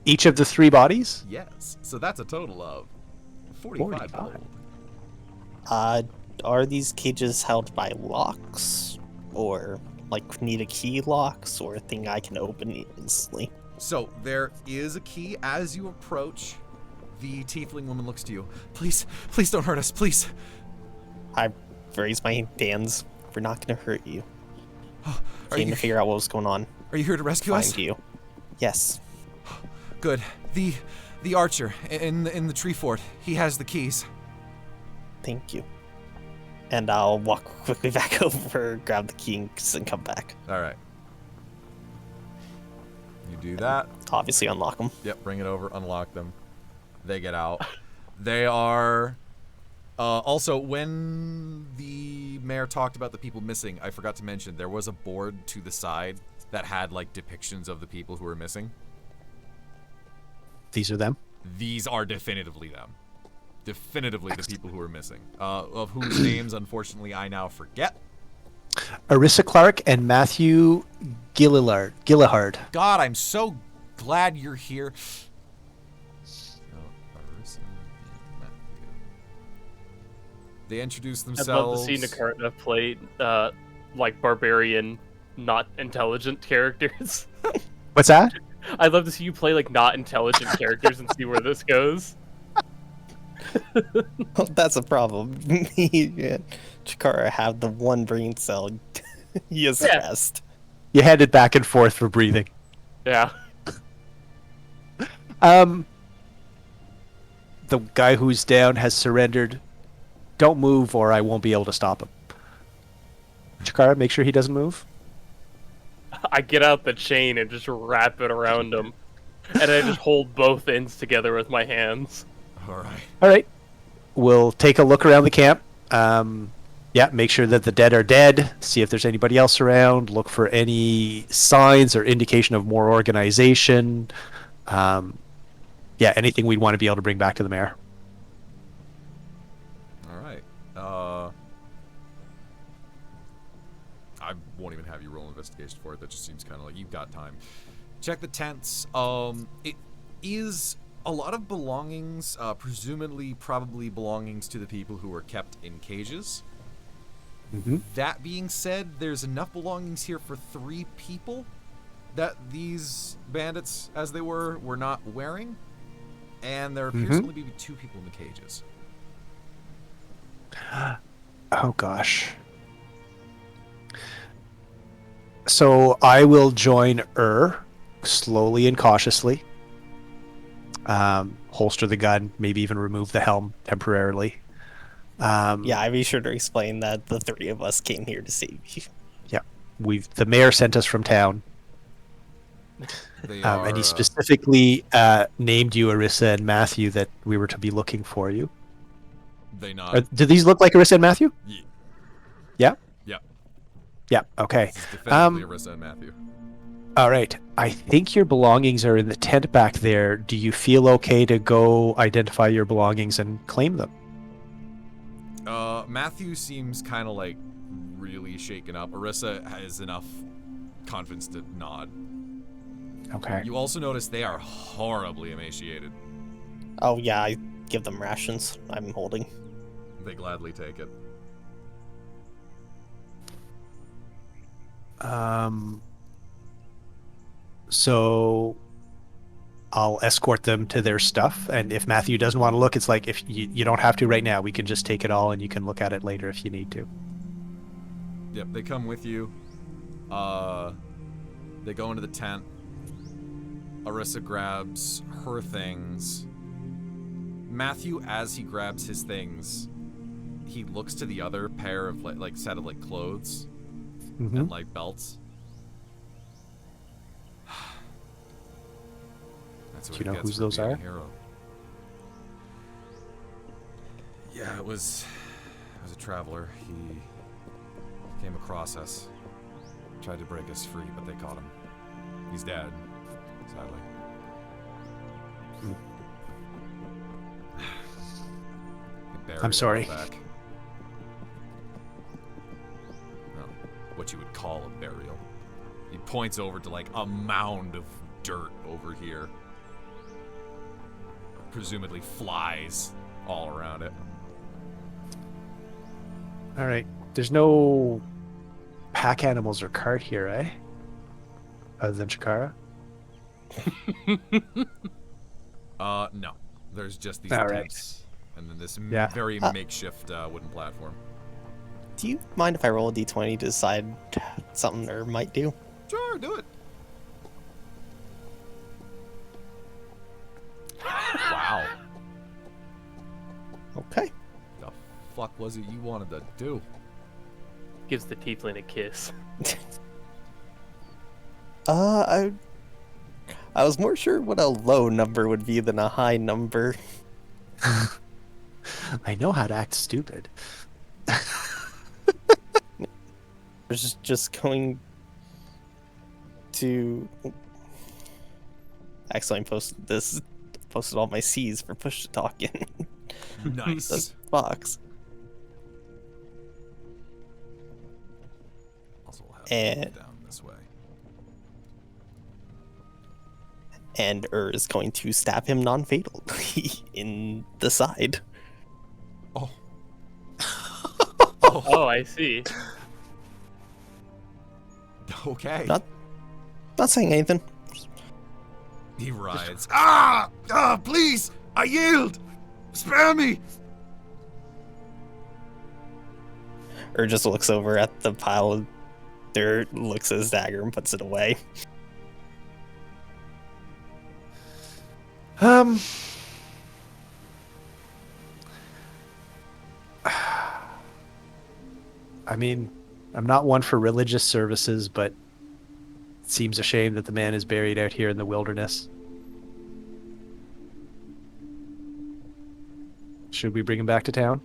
Each of the 3 bodies? Yes. So that's a total of 45 gold. Are these cages held by locks? Or, like, need a key locks? Or a thing I can open easily? So there is a key as you approach. The tiefling woman looks to you. Please, please don't hurt us, please. I raised my hands. We're not gonna hurt you. Are Came you, to figure out what was going on. are you here to rescue us? Find you. Yes. Good. The archer in the tree fort. He has the keys. Thank you. And I'll walk quickly back over, grab the keys, and come back. All right. You do that. Obviously unlock them. Yep, bring it over, unlock them. They get out. They are... also, when the mayor talked about the people missing, I forgot to mention, there was a board to the side that had, like, depictions of the people who were missing. These are them? These are definitively them. Definitively the people who are missing. Of whose names, unfortunately, I now forget. Arissa Clark and Matthew Gillihard. God, I'm so glad you're here. Arissa and Matthew. They introduce I'd themselves. love to see Nakarna play, like, barbarian, not intelligent characters. What's that? I'd love to see you play, like, not intelligent characters and see where this goes. That's a problem. Chikara have the one brain cell. He is Yeah. stressed. You headed back and forth for breathing. Yeah. The guy who's down has surrendered. Don't move or I won't be able to stop him. Chikara, make sure he doesn't move. I get out the chain and just wrap it around him. And I just hold both ends together with my hands. All right. All right. We'll take a look around the camp. Yeah, make sure that the dead are dead. See if there's anybody else around. Look for any signs or indication of more organization. Yeah, anything we'd want to be able to bring back to the mayor. All right. I won't even have you roll investigation for it. That just seems kind of like you've got time. Check the tents. It is a lot of belongings, presumably probably belongings to the people who were kept in cages. Mm-hmm. That being said, there's enough belongings here for 3 people that these bandits, as they were not wearing. And there appears to only be 2 people in the cages. Oh, gosh. So I will join slowly and cautiously. Holster the gun, maybe even remove the helm temporarily. Yeah, I'd be sure to explain that the 3 of us came here to save you. Yeah, the mayor sent us from town, They and are, he specifically named you, Arissa and Matthew, that we were to be looking for you. They not. Do these look like Arissa and Matthew? Ye- Yeah. Yeah. Yeah. Okay. This is definitively Arissa and Matthew. All right. I think your belongings are in the tent back there. Do you feel okay to go identify your belongings and claim them? Matthew seems kind of like really shaken up. Arissa has enough confidence to nod. Okay. You also notice they are horribly emaciated. Oh yeah, I give them rations. I'm holding. They gladly take it. So I'll escort them to their stuff, and if Matthew doesn't want to look, it's like, if you don't have to right now, we can just take it all and you can look at it later if you need to. Yep, they come with you. They go into the tent. Arissa grabs her things. Matthew, as he grabs his things, he looks to the other pair of like set of like clothes and like belts. That's what Do you know he gets whose for those being a are? hero. Yeah, it was a traveler. He came across us, tried to break us free, but they caught him. He's dead, sadly. Get buried I'm sorry. out back. Well, what you would call a burial. He points over to like a mound of dirt over here. Presumably flies all around it. All right. There's no pack animals or cart here, eh? Other than Shakara? No. There's just these All right. tents. And then this Yeah. very makeshift wooden platform. Do you mind if I roll a d20 to decide something or might do? Sure, do it. Wow. Okay. The fuck was it you wanted to do? Gives the tiefling a kiss. I was more sure what a low number would be than a high number. I know how to act stupid. I was just going to actually I posted all my C's for push to talk in Nice. this box. Also we'll have And- it down this way. And is going to stab him non-fatally in the side. Oh. Oh, I see. Okay. Not saying anything. He rides. Ah! Ah! Please! I yield! Spare me! Just looks over at the pile of dirt, looks at his dagger, and puts it away. I mean, I'm not one for religious services, but it seems a shame that the man is buried out here in the wilderness. Should we bring him back to town?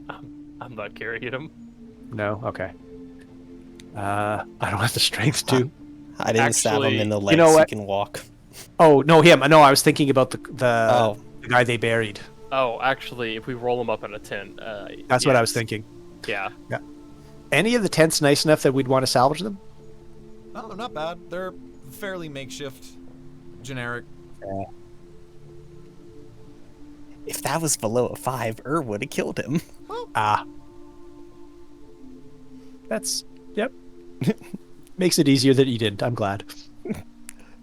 I'm not carrying him. No? Okay. I don't have the strength to. I didn't stab him in the legs. know He what? can walk. Oh, no, him. No, I was thinking about the Oh. guy they buried. Oh, actually, if we roll him up in a tent, That's what I was yes. thinking. Yeah. Any of the tents nice enough that we'd want to salvage them? Oh, they're not bad. They're fairly makeshift, generic. If that was below a 5, would have killed him. That's, yep. Makes it easier that you didn't. I'm glad.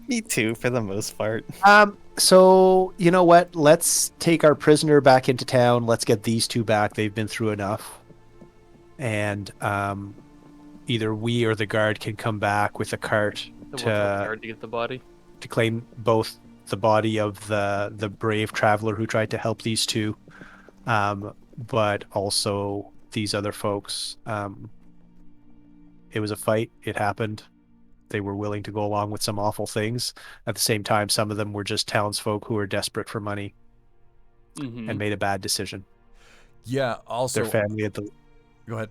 Me too, for the most part. So, you know what? Let's take our prisoner back into town. Let's get these two back. They've been through enough. And either we or the guard can come back with a cart The one for the guard to get the body. to claim both the body of the brave traveler who tried to help these two, but also these other folks. It was a fight. It happened. They were willing to go along with some awful things. At the same time, some of them were just townsfolk who were desperate for money and made a bad decision. Yeah, also... Their family at the... Go ahead.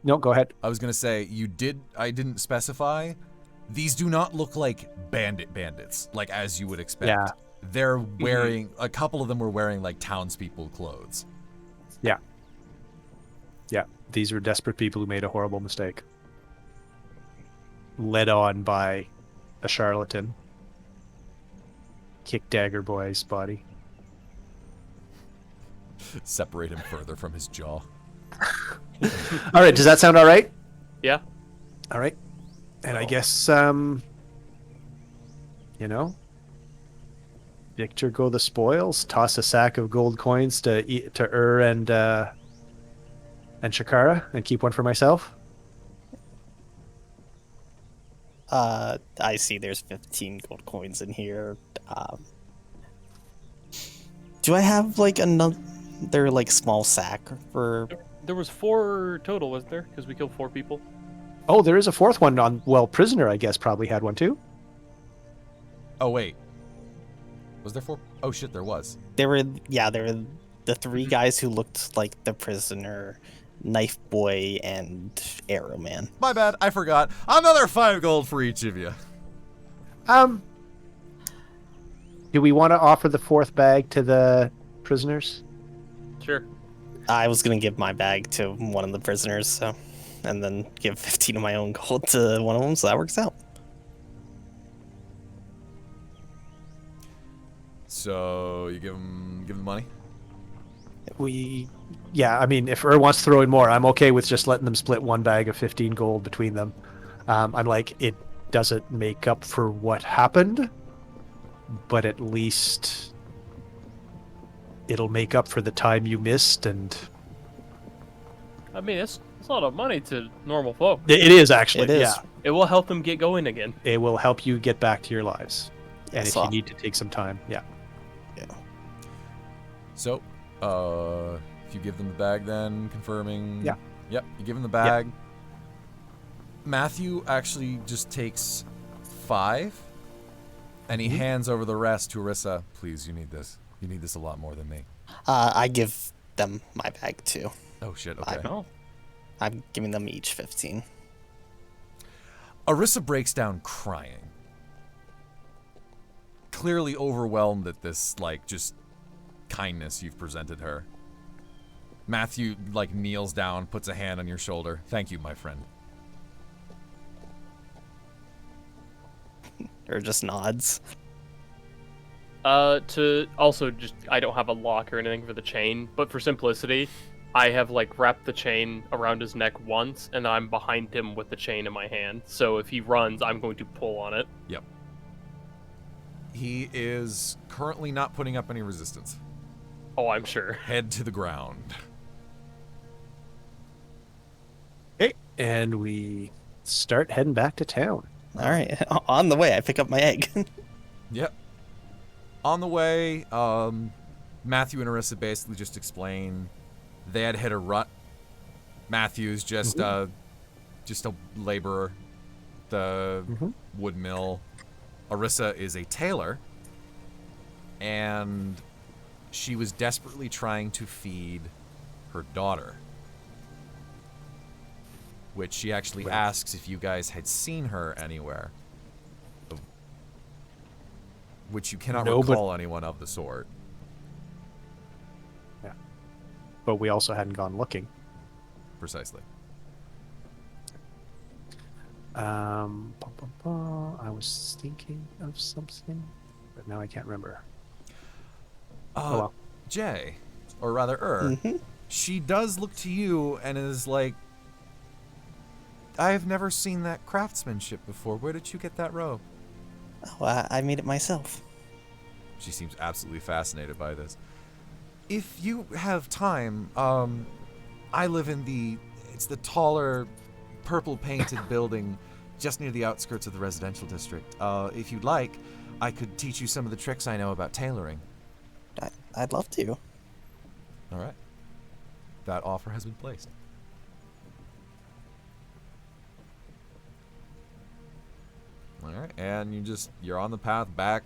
No, go ahead. I was gonna say, I didn't specify. These do not look like bandits, like as you would expect. Yeah. They're wearing, a couple of them were wearing like townspeople clothes. Yeah. Yeah. These were desperate people who made a horrible mistake. Led on by a charlatan. Kick Dagger Boy's body. Separate him further from his jaw. All right. Does that sound all right? Yeah. All right. And I guess, Victor go the spoils. Toss a sack of gold coins to and Shakara, and keep one for myself. I see there's 15 gold coins in here. Do I have like another like small sack for? There was 4 total, wasn't there? Because we killed 4 people. Oh, there is a fourth one on. Well, prisoner, I guess, probably had one too. Oh wait, was there 4? Oh shit, there was. There were the 3 guys who looked like the prisoner, Knife Boy, and Arrow Man. My bad, I forgot. Another 5 gold for each of you. Do we want to offer the fourth bag to the prisoners? Sure. I was gonna give my bag to one of the prisoners, so, and then give 15 of my own gold to one of them, so that works out. So you give them money. Yeah, I mean, if wants to throw in more, I'm okay with just letting them split one bag of 15 gold between them. I'm like, it doesn't make up for what happened, but at least it'll make up for the time you missed, and I mean, it's a lot of money to normal folk. it is actually. It is. Yeah, It will help them get going again. it will help you get back to your lives, and if So- you need to take some time, yeah. So, if you give them the bag, then confirming. Yeah. Yep, you give them the bag. Matthew actually just takes 5, and he hands over the rest to Arissa. Please, you need this. You need this a lot more than me. I give them my bag too. Oh shit. Okay. No. I'm giving them each 15. Arissa breaks down crying, clearly overwhelmed at this, like, just kindness you've presented her. Matthew, like, kneels down, puts a hand on your shoulder. Thank you, my friend. Or just nods. To also just, I don't have a lock or anything for the chain, but for simplicity, I have like wrapped the chain around his neck once, and I'm behind him with the chain in my hand. So if he runs, I'm going to pull on it. Yep. He is currently not putting up any resistance. Oh, I'm sure. Head to the ground. Okay, and we start heading back to town. All right, on the way, I pick up my egg. Yep. On the way, Matthew and Arissa basically just explain they had hit a rut. Matthew's just a laborer, the wood mill. Arissa is a tailor, and she was desperately trying to feed her daughter, which she actually asks if you guys had seen her anywhere, which you cannot No, but- recall anyone of the sort. Yeah, but we also hadn't gone looking. Precisely. I was thinking of something, but now I can't remember. Oh well. Jay, or rather she does look to you and is like, I have never seen that craftsmanship before. Where did you get that robe? Oh, I made it myself. She seems absolutely fascinated by this. If you have time, I live in it's the taller, purple painted building just near the outskirts of the residential district. If you'd like, I could teach you some of the tricks I know about tailoring. I'd love to. All right. That offer has been placed. All right, and you're on the path back.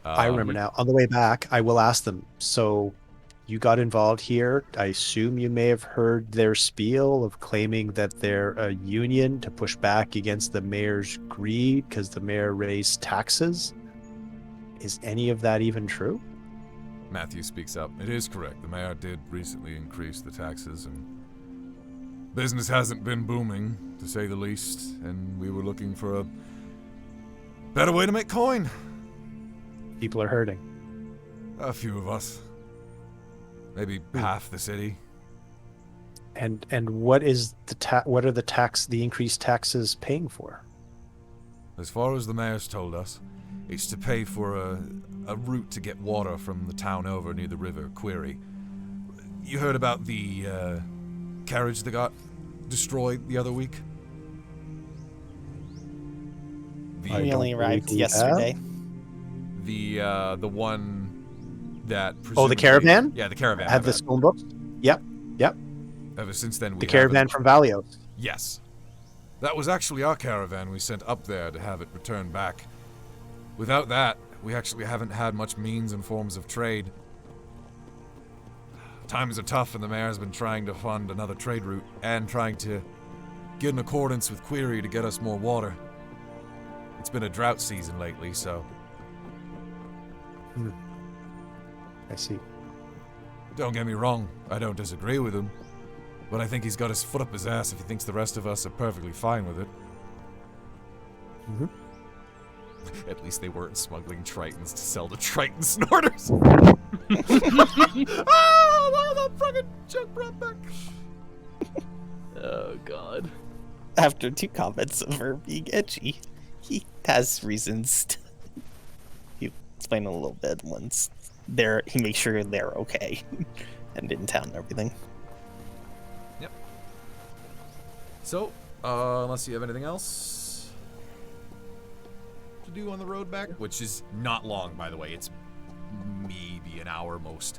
I remember now. On the way back, I will ask them. So, you got involved here. I assume you may have heard their spiel of claiming that they're a union to push back against the mayor's greed because the mayor raised taxes. Is any of that even true? Matthew speaks up. It is correct. The mayor did recently increase the taxes, and business hasn't been booming, to say the least, and we were looking for a better way to make coin. People are hurting. A few of us. Maybe half the city. And what is what are the increased taxes paying for? As far as the mayor's told us, it's to pay for a route to get water from the town over near the river, Query. You heard about the carriage that got destroyed the other week? I We only don't arrived believe we have. yesterday. The one that. Oh, the presumably- caravan? Yeah, the caravan. Have my the bad. stone books? Yep. Ever since then, we The caravan haven't- from Valios. Yes. That was actually our caravan we sent up there to have it returned back. Without that, we actually haven't had much means and forms of trade. Times are tough, and the mayor's been trying to fund another trade route and trying to get in accordance with Query to get us more water. It's been a drought season lately, so I see. don't get me wrong, I don't disagree with him. But I think he's got his foot up his ass if he thinks the rest of us are perfectly fine with it. At least they weren't smuggling Tritons to sell to Triton snorters. Oh, why that fucking joke brought back? Oh god. After 2 comments of her being edgy, he has reasons to he explain a little bit once he makes sure they're okay and in town and everything. So, unless you have anything else to do on the road back, which is not long, by the way. It's maybe an hour most.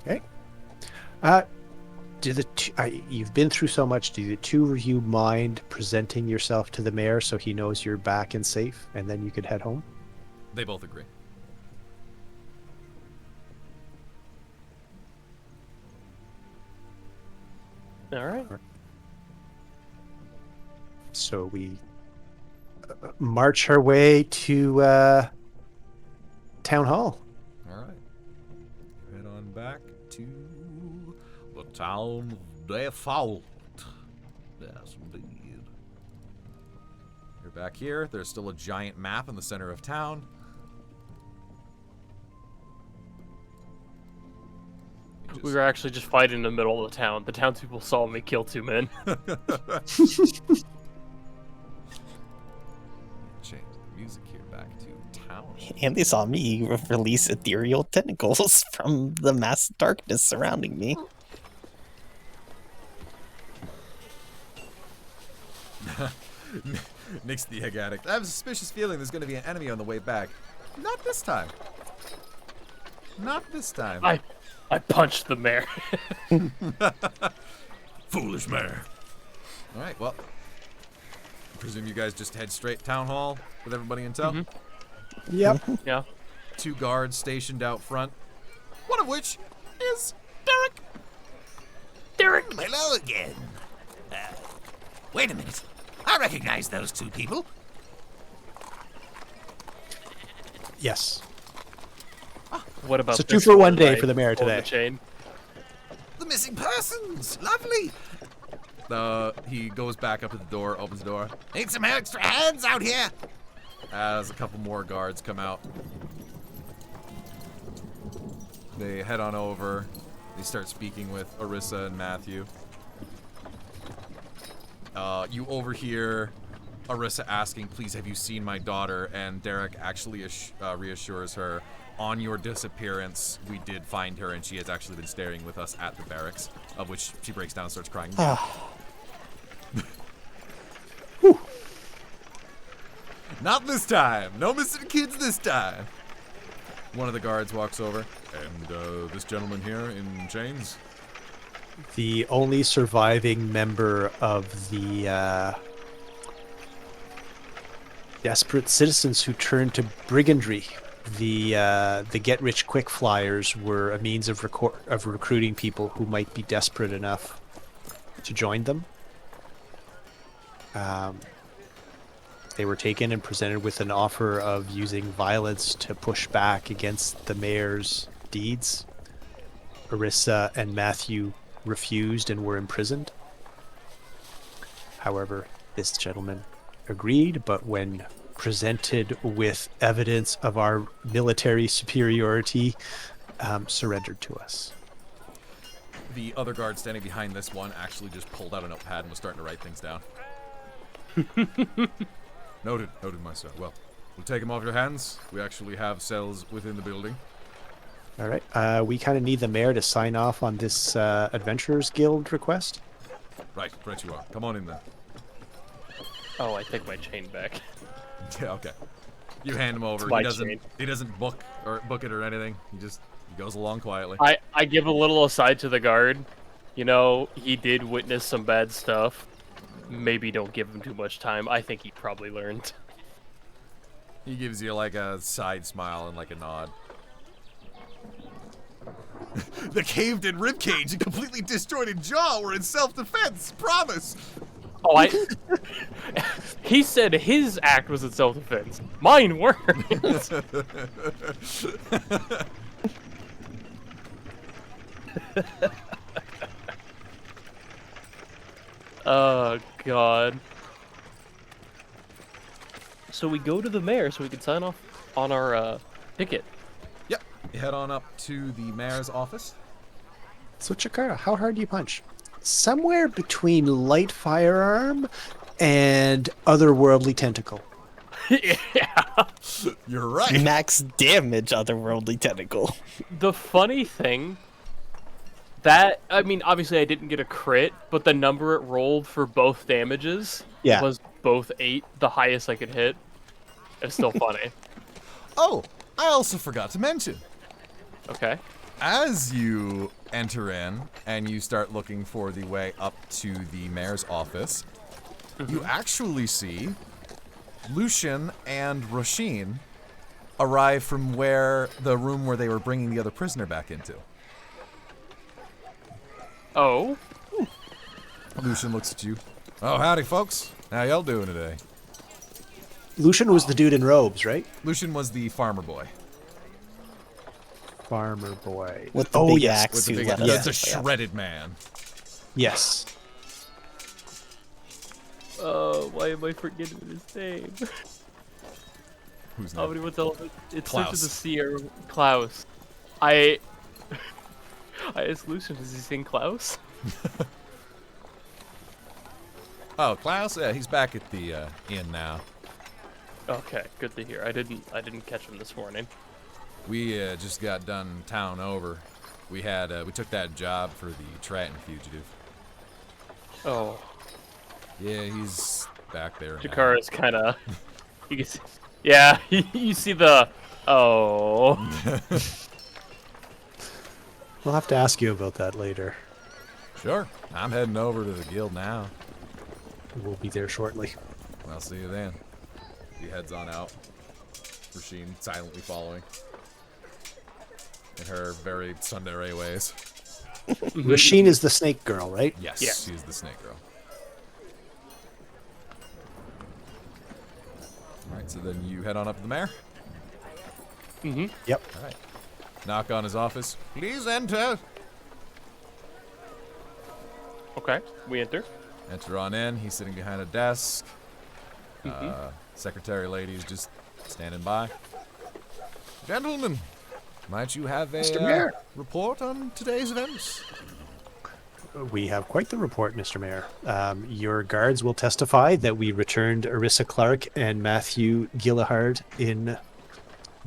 Okay. You've been through so much. Do the two of you mind presenting yourself to the mayor so he knows you're back and safe, and then you could head home? They both agree. All right. So we march our way to town hall. All right. Head on back to the town of Default. Yes, indeed. You're back here. There's still a giant map in the center of town. We were actually just fighting in the middle of the town. The townspeople saw me kill 2 men. Change the music here back to town. And they saw me release ethereal tentacles from the mass darkness surrounding me. Nick's the egg addict. I have a suspicious feeling there's going to be an enemy on the way back. Not this time. Not this time. I punched the mayor. Foolish mayor. All right, well, I presume you guys just head straight town hall with everybody in tow. Yep. Yeah. 2 guards stationed out front, one of which is Derek. Derek, hello again. Wait a minute. I recognize those 2 people. Yes. What about So this 2 for one day guy for the mayor pulling today. the chain? The missing persons. Lovely. He goes back up to the door, opens the door, Need some extra hands out here. as a couple more guards come out. They head on over. They start speaking with Orissa and Matthew. You overhear Orissa asking, "Please, have you seen my daughter?" And Derek actually reassures her, "On your disappearance, we did find her, and she has actually been staying with us at the barracks." Of which she breaks down and starts crying. Not this time. No missing kids this time. One of the guards walks over. And this gentleman here in chains? The only surviving member of the desperate citizens who turned to brigandry. The get-rich-quick flyers were a means of recruiting people who might be desperate enough to join them. They were taken and presented with an offer of using violence to push back against the mayor's deeds. Orissa and Matthew refused and were imprisoned. However, this gentleman agreed, but when presented with evidence of our military superiority, surrendered to us. The other guard standing behind this one actually just pulled out a notepad and was starting to write things down. Noted, my sir. Well, we'll take him off your hands. We actually have cells within the building. All right. We kind of need the mayor to sign off on this Adventurers Guild request. Right you are. Come on in then. Oh, I take my chain back. Yeah, okay. You hand him over. my He doesn't. chain. He doesn't book it or anything. He goes along quietly. I give a little aside to the guard. You know, he did witness some bad stuff. Maybe don't give him too much time. I think he probably learned. He gives you like a side smile and like a nod. The caved-in ribcage and completely disjointed jaw were in self-defense. Promise. Oh, he said his act was in self-defense. Mine weren't. Oh, God. So we go to the mayor so we can sign off on our ticket. Yep. You head on up to the mayor's office. So Chikara, how hard do you punch? Somewhere between light firearm and otherworldly tentacle. Yeah. You're right. Max damage, otherworldly tentacle. The funny thing, that, I mean, obviously I didn't get a crit, but the number it rolled for both damages Yeah. was both 8, the highest I could hit. It's still funny. Oh, I also forgot to mention. Okay. As you enter in and you start looking for the way up to the mayor's office, you actually see Lucian and Roshin arrive from the room where they were bringing the other prisoner back into. Oh. Lucian looks at you. Oh, howdy, folks. How y'all doing today? Lucian was the dude in robes, right? Lucian was the farmer boy. Farmer boy. With the oh big yes, axe With the who big, let that's us a play off. shredded man. yes. Why am I forgetting his name? Who's How name? many would tell it Klaus. starts with a C or Klaus. I asked Lucian, does he sing Klaus? Oh, Klaus? Yeah, he's back at the inn now. Okay, good to hear. I didn't catch him this morning. We just got done town over. We took that job for the Triton fugitive. Oh, Yeah, he's back there now. Jakara's kind of. You can see, yeah, you see the. Oh. We'll have to ask you about that later. Sure. I'm heading over to the guild now. We'll be there shortly. I'll see you then. He heads on out. Rasheen silently following. In her very tsundere ways. Rasheen is the snake girl, right? Yes, Yeah. she's the snake girl. Alright, so then you head on up to the mayor. Mm-hmm. Yep. Alright. Knock on his office. Please enter. Okay, we enter. Enter on in. He's sitting behind a desk. Secretary lady's just standing by. Gentlemen, might you have Mr. a Mayor. report on today's events? We have quite the report, Mr. Mayor. Your guards will testify that we returned Arissa Clark and Matthew Gillihard in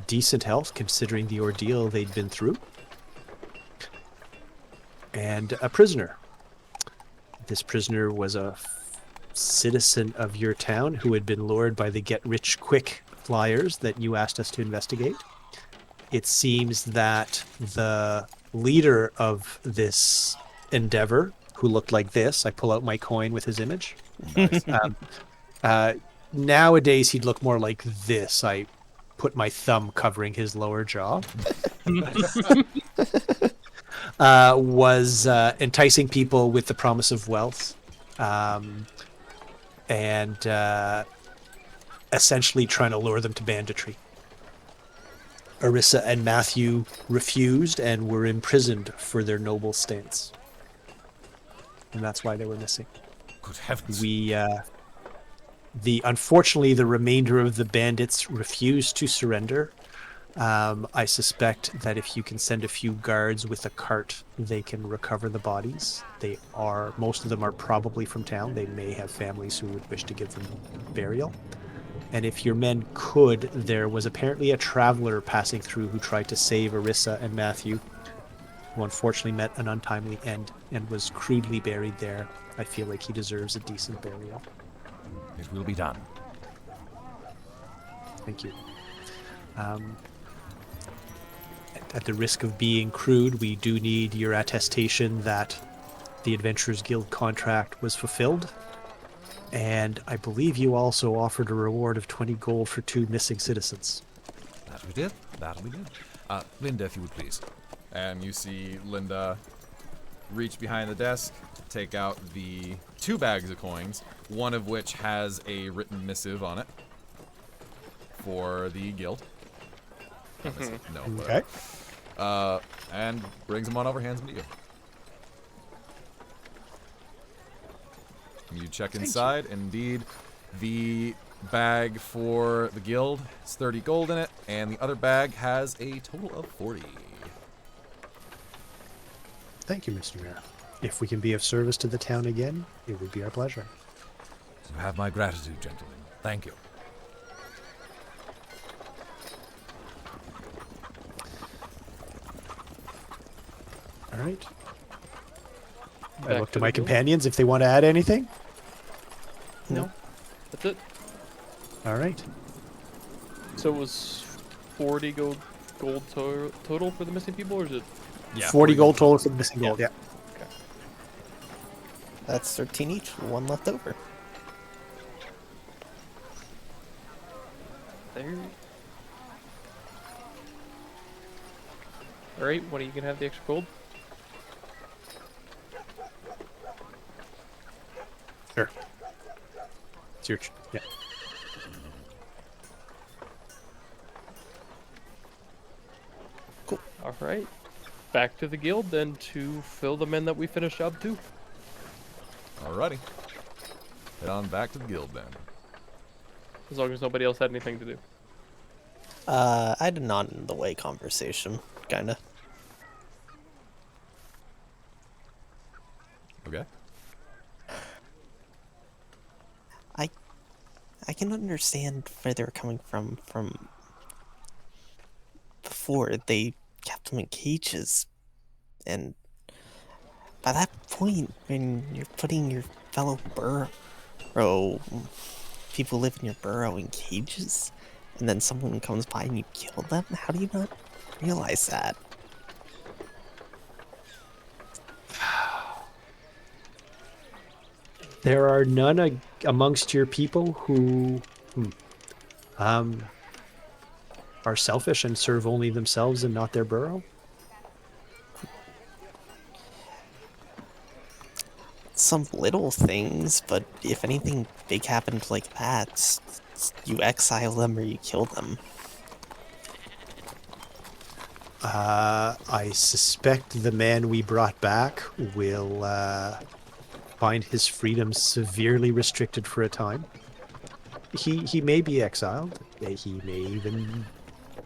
decent health, considering the ordeal they'd been through. And a prisoner. This prisoner was a citizen of your town who had been lured by the get-rich-quick flyers that you asked us to investigate. It seems that the leader of this endeavor, who looked like this, I pull out my coin with his image. Nowadays, he'd look more like this. I put my thumb covering his lower jaw. Was enticing people with the promise of wealth, and essentially trying to lure them to banditry. Arissa and Matthew refused and were imprisoned for their noble stance. And that's why they were missing. Good heavens. Unfortunately, the remainder of the bandits refused to surrender. I suspect that if you can send a few guards with a cart, they can recover the bodies. Most of them are probably from town. They may have families who would wish to give them burial. And if your men could, there was apparently a traveler passing through who tried to save Arissa and Matthew, who unfortunately met an untimely end and was crudely buried there. I feel like he deserves a decent burial. It will be done. Thank you. At the risk of being crude, we do need your attestation that the Adventurers Guild contract was fulfilled. And I believe you also offered a reward of 20 gold for 2 missing citizens. That we did. That we did. Linda, if you would please. And you see Linda reach behind the desk, take out the 2 bags of coins, one of which has a written missive on it for the guild. Not missive, no. Okay. And brings them on over, hands them to you. You check inside. Indeed, the bag for the guild has 30 gold in it, and the other bag has a total of 40. Thank you, Mr. Mayor. If we can be of service to the town again, it would be our pleasure. You have my gratitude, gentlemen. Thank you. All right. I Back look to to the my guild? companions if they want to add anything. No. That's it. All right. So it was 40 gold total for the missing people, or is it? Yeah, 40 gold total for the missing Yeah. gold, yeah. That's 13 each, 1 left over. There. All right. What are you gonna have the extra gold? Sure. It's your... Yeah. All right. Back to the guild then to fill the men that we finished job 2. Alrighty. Head on back to the guild then. As long as nobody else had anything to do. I had a not in the way conversation, kinda. Okay. I can understand where they were coming from before. They kept them in cages. And by that point, when you're putting your fellow burrow, people live in your burrow in cages, and then someone comes by and you kill them, how do you not realize that? There are none amongst your people who are selfish and serve only themselves and not their burrow? Some little things, but if anything big happened like that, you exile them or you kill them. I suspect the man we brought back will find his freedom severely restricted for a time. He may be exiled. He may even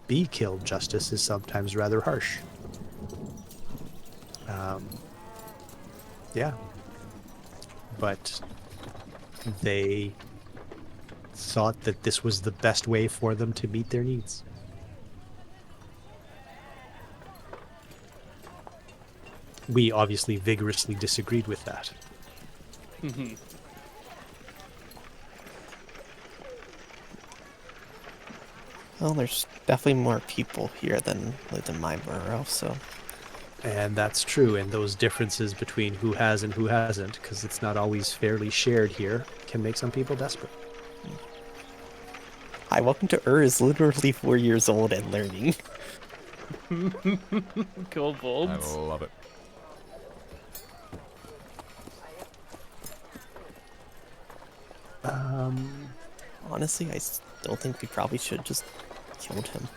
be killed. Justice is sometimes rather harsh. Yeah. But they thought that this was the best way for them to meet their needs. We obviously vigorously disagreed with that. Well, there's definitely more people here than lived in my burrow, so... And that's true, and those differences between who has and who hasn't, because it's not always fairly shared here, can make some people desperate. Hi, welcome to is literally 4 years old and learning. Kobolds. I love it. Honestly, I still think we probably should have just killed him.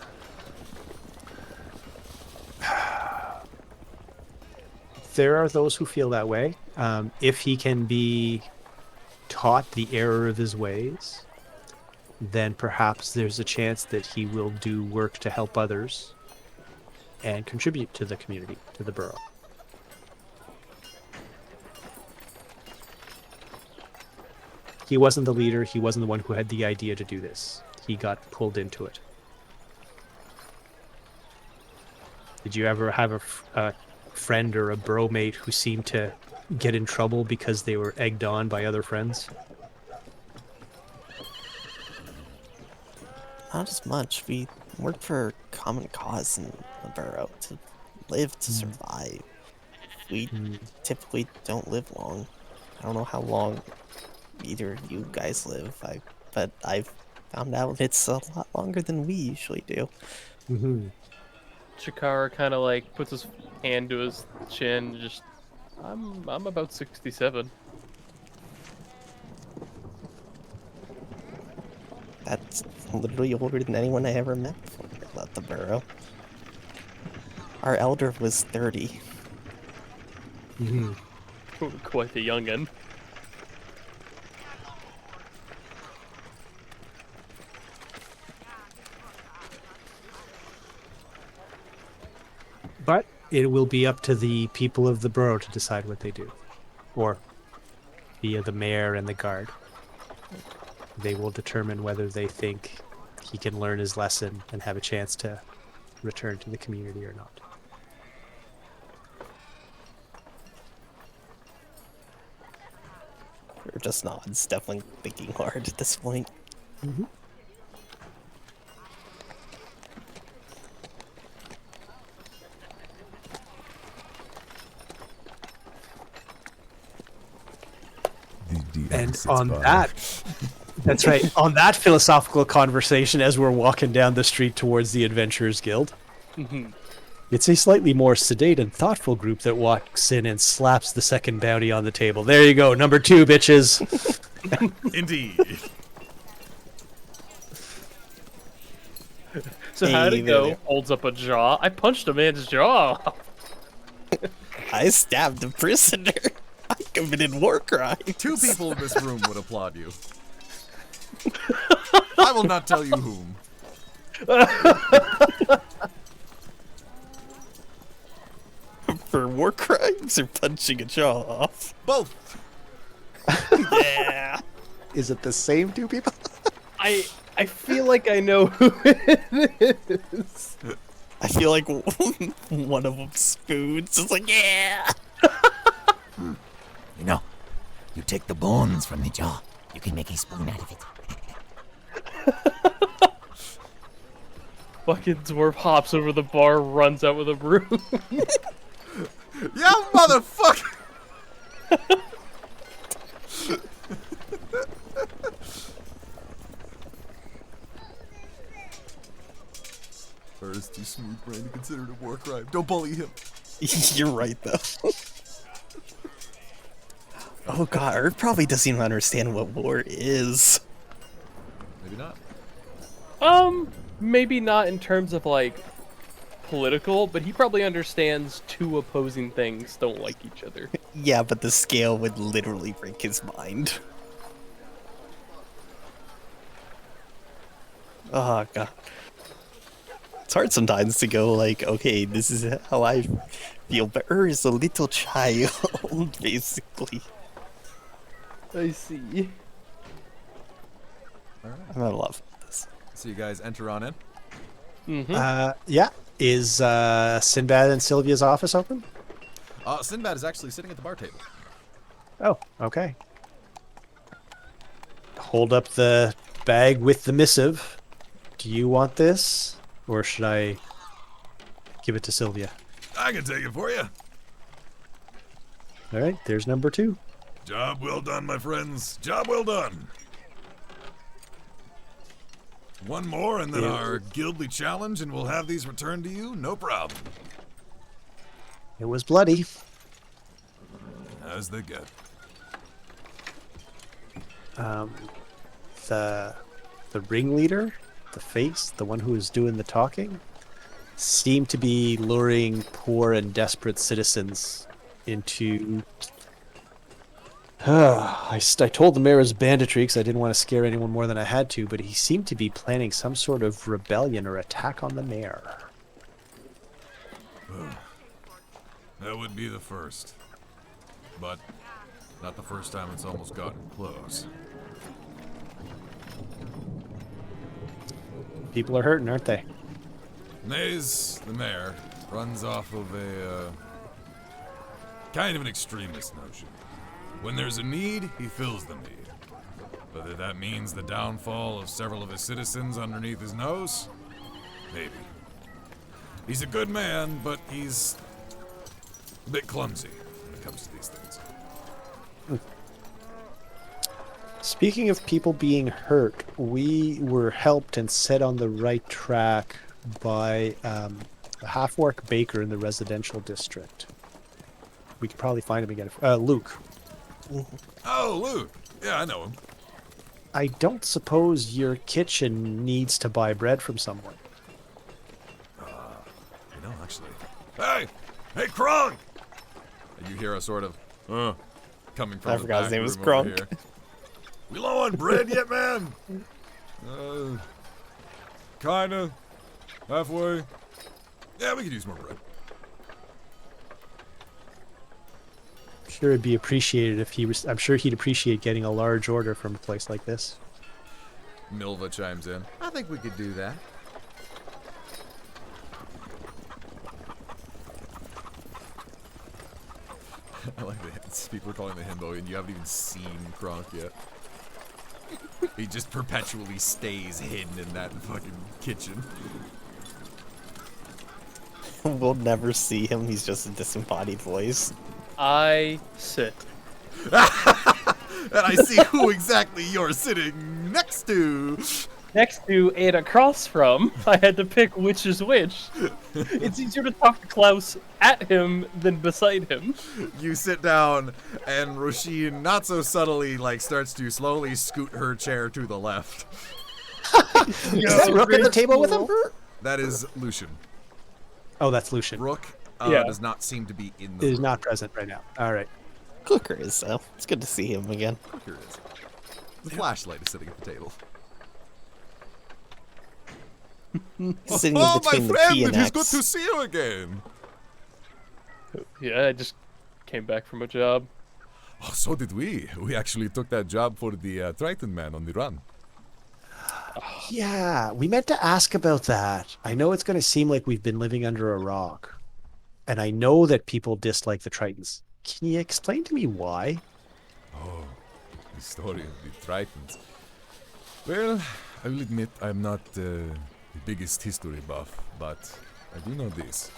There are those who feel that way. If he can be taught the error of his ways, then perhaps there's a chance that he will do work to help others and contribute to the community, to the borough. He wasn't the leader. He wasn't the one who had the idea to do this. He got pulled into it. Did you ever have a friend or a bro mate who seemed to get in trouble because they were egged on by other friends? Not as much. We work for a common cause in the borough to live, to survive. We typically don't live long. I don't know how long either of you guys live, but I've found out it's a lot longer than we usually do. Mm-hmm. Chikara kind of like puts his hand to his chin. Just, I'm about 67. That's literally older than anyone I ever met before I left the borough. Our elder was 30. Mm-hmm. Quite the youngin. But it will be up to the people of the borough to decide what they do. Or via the mayor and the guard. They will determine whether they think he can learn his lesson and have a chance to return to the community or not. We're just nods, definitely thinking hard at this point. Mm-hmm. And on that, that's right, on that philosophical conversation as we're walking down the street towards the Adventurers Guild, it's a slightly more sedate and thoughtful group that walks in and slaps the second bounty on the table. There you go, number 2, bitches. Indeed. So how'd it go? Holds up a jaw. I punched a man's jaw. I stabbed a prisoner. I committed war crime. 2 people in this room would applaud you. I will not tell you whom. For war crimes or punching a jaw off? Both. Yeah. Is it the same 2 people? I feel like I know who it is. I feel like one of them spoons. It's like, yeah. You know, you take the bones from the jaw, you can make a spoon out of it. Fucking dwarf hops over the bar, runs out with a broom. Yeah, motherfucker! Or is too smooth brain to consider it a war crime. Don't bully him. You're right, though. Oh god, Earth probably doesn't even understand what war is. Maybe not. Maybe not in terms of like political, but he probably understands 2 opposing things don't like each other. Yeah, but the scale would literally break his mind. Oh god. It's hard sometimes to go like, okay, this is how I feel, but is a little child, basically. I see. Alright. I'm gonna love this. So you guys enter on in. Yeah. Is Sinbad and Sylvia's office open? Sinbad is actually sitting at the bar table. Oh, okay. Hold up the bag with the missive. Do you want this? Or should I give it to Sylvia? I can take it for you. All right, there's number 2. Job well done, my friends. Job well done. One more, and then our guildly challenge, and we'll have these returned to you. No problem. It was bloody. As they get. The ringleader, the face, the one who is doing the talking, seemed to be luring poor and desperate citizens into... I told the mayor it was banditry because I didn't want to scare anyone more than I had to, but he seemed to be planning some sort of rebellion or attack on the mayor. That would be the first. But not the first time it's almost gotten close. People are hurting, aren't they? Maze, the mayor, runs off of a kind of an extremist notion. When there's a need, he fills the need. Whether that means the downfall of several of his citizens underneath his nose? Maybe. He's a good man, but he's a bit clumsy when it comes to these things. Speaking of people being hurt, we were helped and set on the right track by a half-orc baker in the residential district. We could probably find him again. Luke. Oh, Luke. Yeah, I know him. I don't suppose your kitchen needs to buy bread from someone. You know, actually. Hey! Hey, Kronk! And you hear a sort of, coming from I the forgot back his name was room over Kronk. here. We low on bread yet, man? Kinda. Halfway. Yeah, we could use more bread. Sure, it'd be appreciated if he was. I'm sure he'd appreciate getting a large order from a place like this. Milva chimes in. I think we could do that. I like that people are calling the himbo, and you haven't even seen Kronk yet. He just perpetually stays hidden in that fucking kitchen. We'll never see him. He's just a disembodied voice. I sit. And I see who exactly you're sitting next to. Next to and across from, I had to pick which is which. It's easier to talk to Klaus at him than beside him. You sit down, and Roisin, not so subtly, like starts to slowly scoot her chair to the left. Is that Rook at the table with him? That is Lucian. Oh, that's Lucian. Rook Yeah. does not seem to be in the Is room. not present right now. All right. Cooker is, though. It's good to see him again. Here it is. The flashlight is sitting at the table. He's sitting Oh, in my between the friend, P it and is good X. to see you again. Yeah, I just came back from a job. Oh, so did we. We actually took that job for the Triton man on the run. Yeah, we meant to ask about that. I know it's going to seem like we've been living under a rock, and I know that people dislike the Tritons. Can you explain to me why? The story of the Tritons. Well, I will admit I'm not the biggest history buff, but I do know this.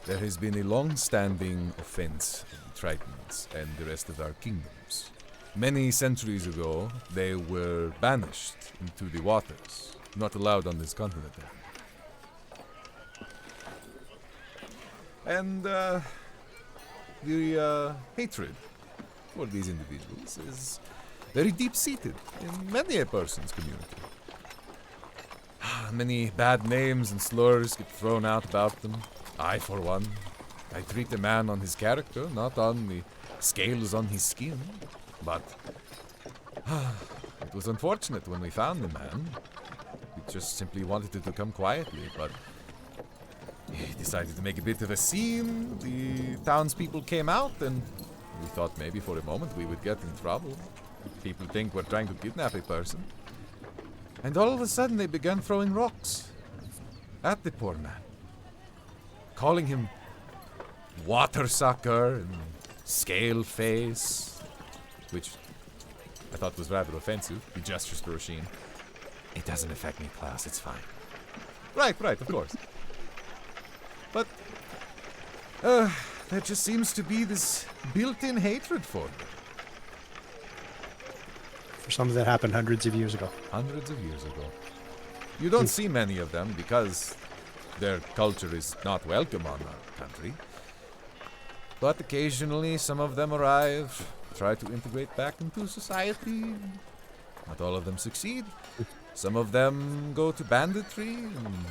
There has been a long-standing offense of the Tritons and the rest of our kingdoms. Many centuries ago, they were banished into the waters, not allowed on this continent anymore. And the hatred for these individuals is very deep-seated in many a person's community. Many bad names and slurs get thrown out about them. I, for one, I treat a man on his character, not on the scales on his skin. But it was unfortunate when we found the man. He just simply wanted to come quietly, but he decided to make a bit of a scene. The townspeople came out, and we thought maybe for a moment we would get in trouble. People think we're trying to kidnap a person. And all of a sudden they began throwing rocks at the poor man, calling him water sucker and scale face, which I thought was rather offensive. He gestures to Roisin. It doesn't affect me, Klaus, it's fine. Right, of course. But, there just seems to be this built-in hatred for them. For something that happened hundreds of years ago. Hundreds of years ago. You don't see many of them because their culture is not welcome on our country. But occasionally some of them arrive, try to integrate back into society. Not all of them succeed. Some of them go to banditry and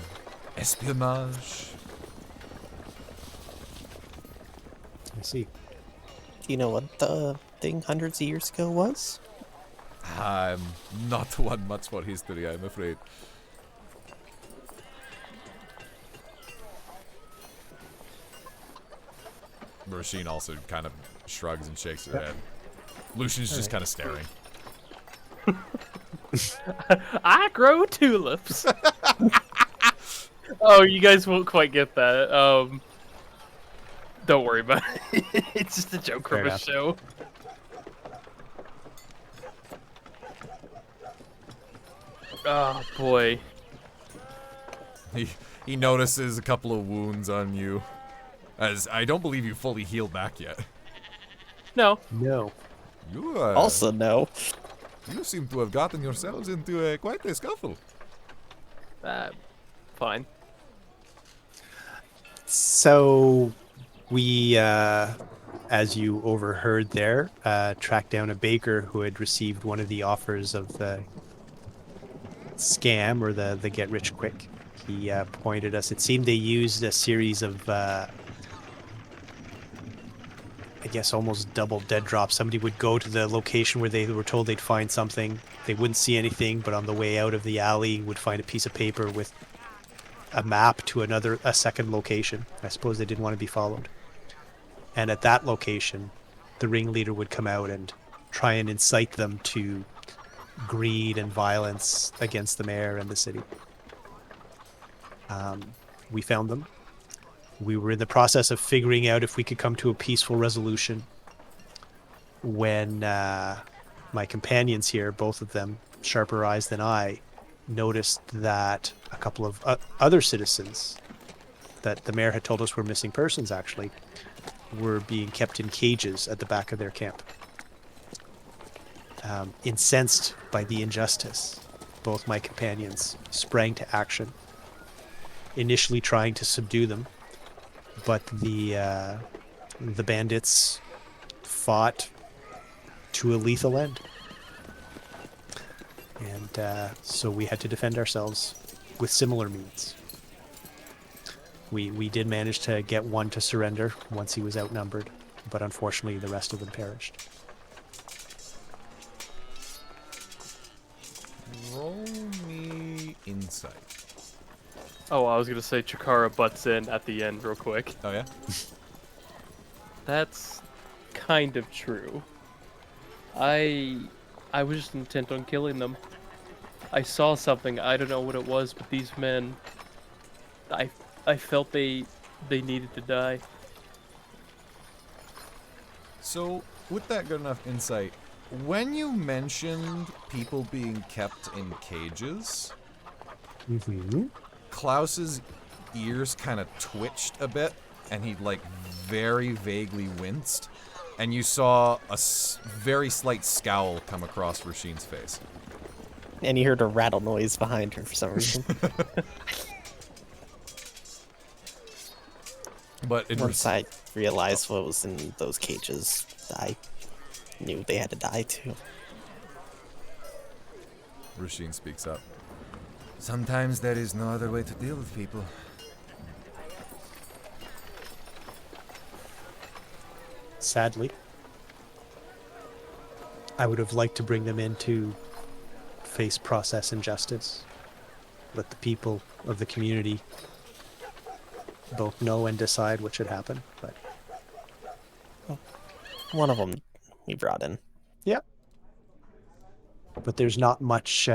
espionage. I see. Do you know what the thing hundreds of years ago was? I'm not one much for history, I'm afraid. Roisin also kind of shrugs and shakes her head. Lucian's just kind of staring. I grow tulips. Oh, you guys won't quite get that. Don't worry about it. It's just a joke Fair from a enough. show. Oh boy. He notices a couple of wounds on you, as I don't believe you fully healed back yet. No. No. You Also, no. you seem to have gotten yourselves into quite a scuffle. Fine. So we, as you overheard there, tracked down a baker who had received one of the offers of the scam or the get rich quick. He pointed us. It seemed they used a series of, I guess, almost double dead drops. Somebody would go to the location where they were told they'd find something. They wouldn't see anything, but on the way out of the alley would find a piece of paper with a map to a second location. I suppose they didn't want to be followed. And at that location, the ringleader would come out and try and incite them to greed and violence against the mayor and the city. We found them. We were in the process of figuring out if we could come to a peaceful resolution when my companions here, both of them sharper eyes than I, noticed that a couple of other citizens that the mayor had told us were missing persons actually were being kept in cages at the back of their camp. Incensed by the injustice, both my companions sprang to action, initially trying to subdue them, but the bandits fought to a lethal end. And so we had to defend ourselves with similar means. We did manage to get one to surrender once he was outnumbered, but unfortunately the rest of them perished. Roll me insight. Oh, I was gonna say Chikara butts in at the end real quick. Oh yeah? That's kind of true. I was just intent on killing them. I saw something, I don't know what it was, but these men, I felt they needed to die. So, with that good enough insight, when you mentioned people being kept in cages, Mm-hmm. Klaus's ears kind of twitched a bit, and he very vaguely winced, and you saw a very slight scowl come across Rasheen's face. And you heard a rattle noise behind her for some reason. But it Once I realized what was in those cages, I knew they had to die too. Rasheen speaks up. Sometimes there is no other way to deal with people. Sadly, I would have liked to bring them in to face process and justice. Let the people of the community both know and decide what should happen. But One of them we brought in. yeah, but there's not much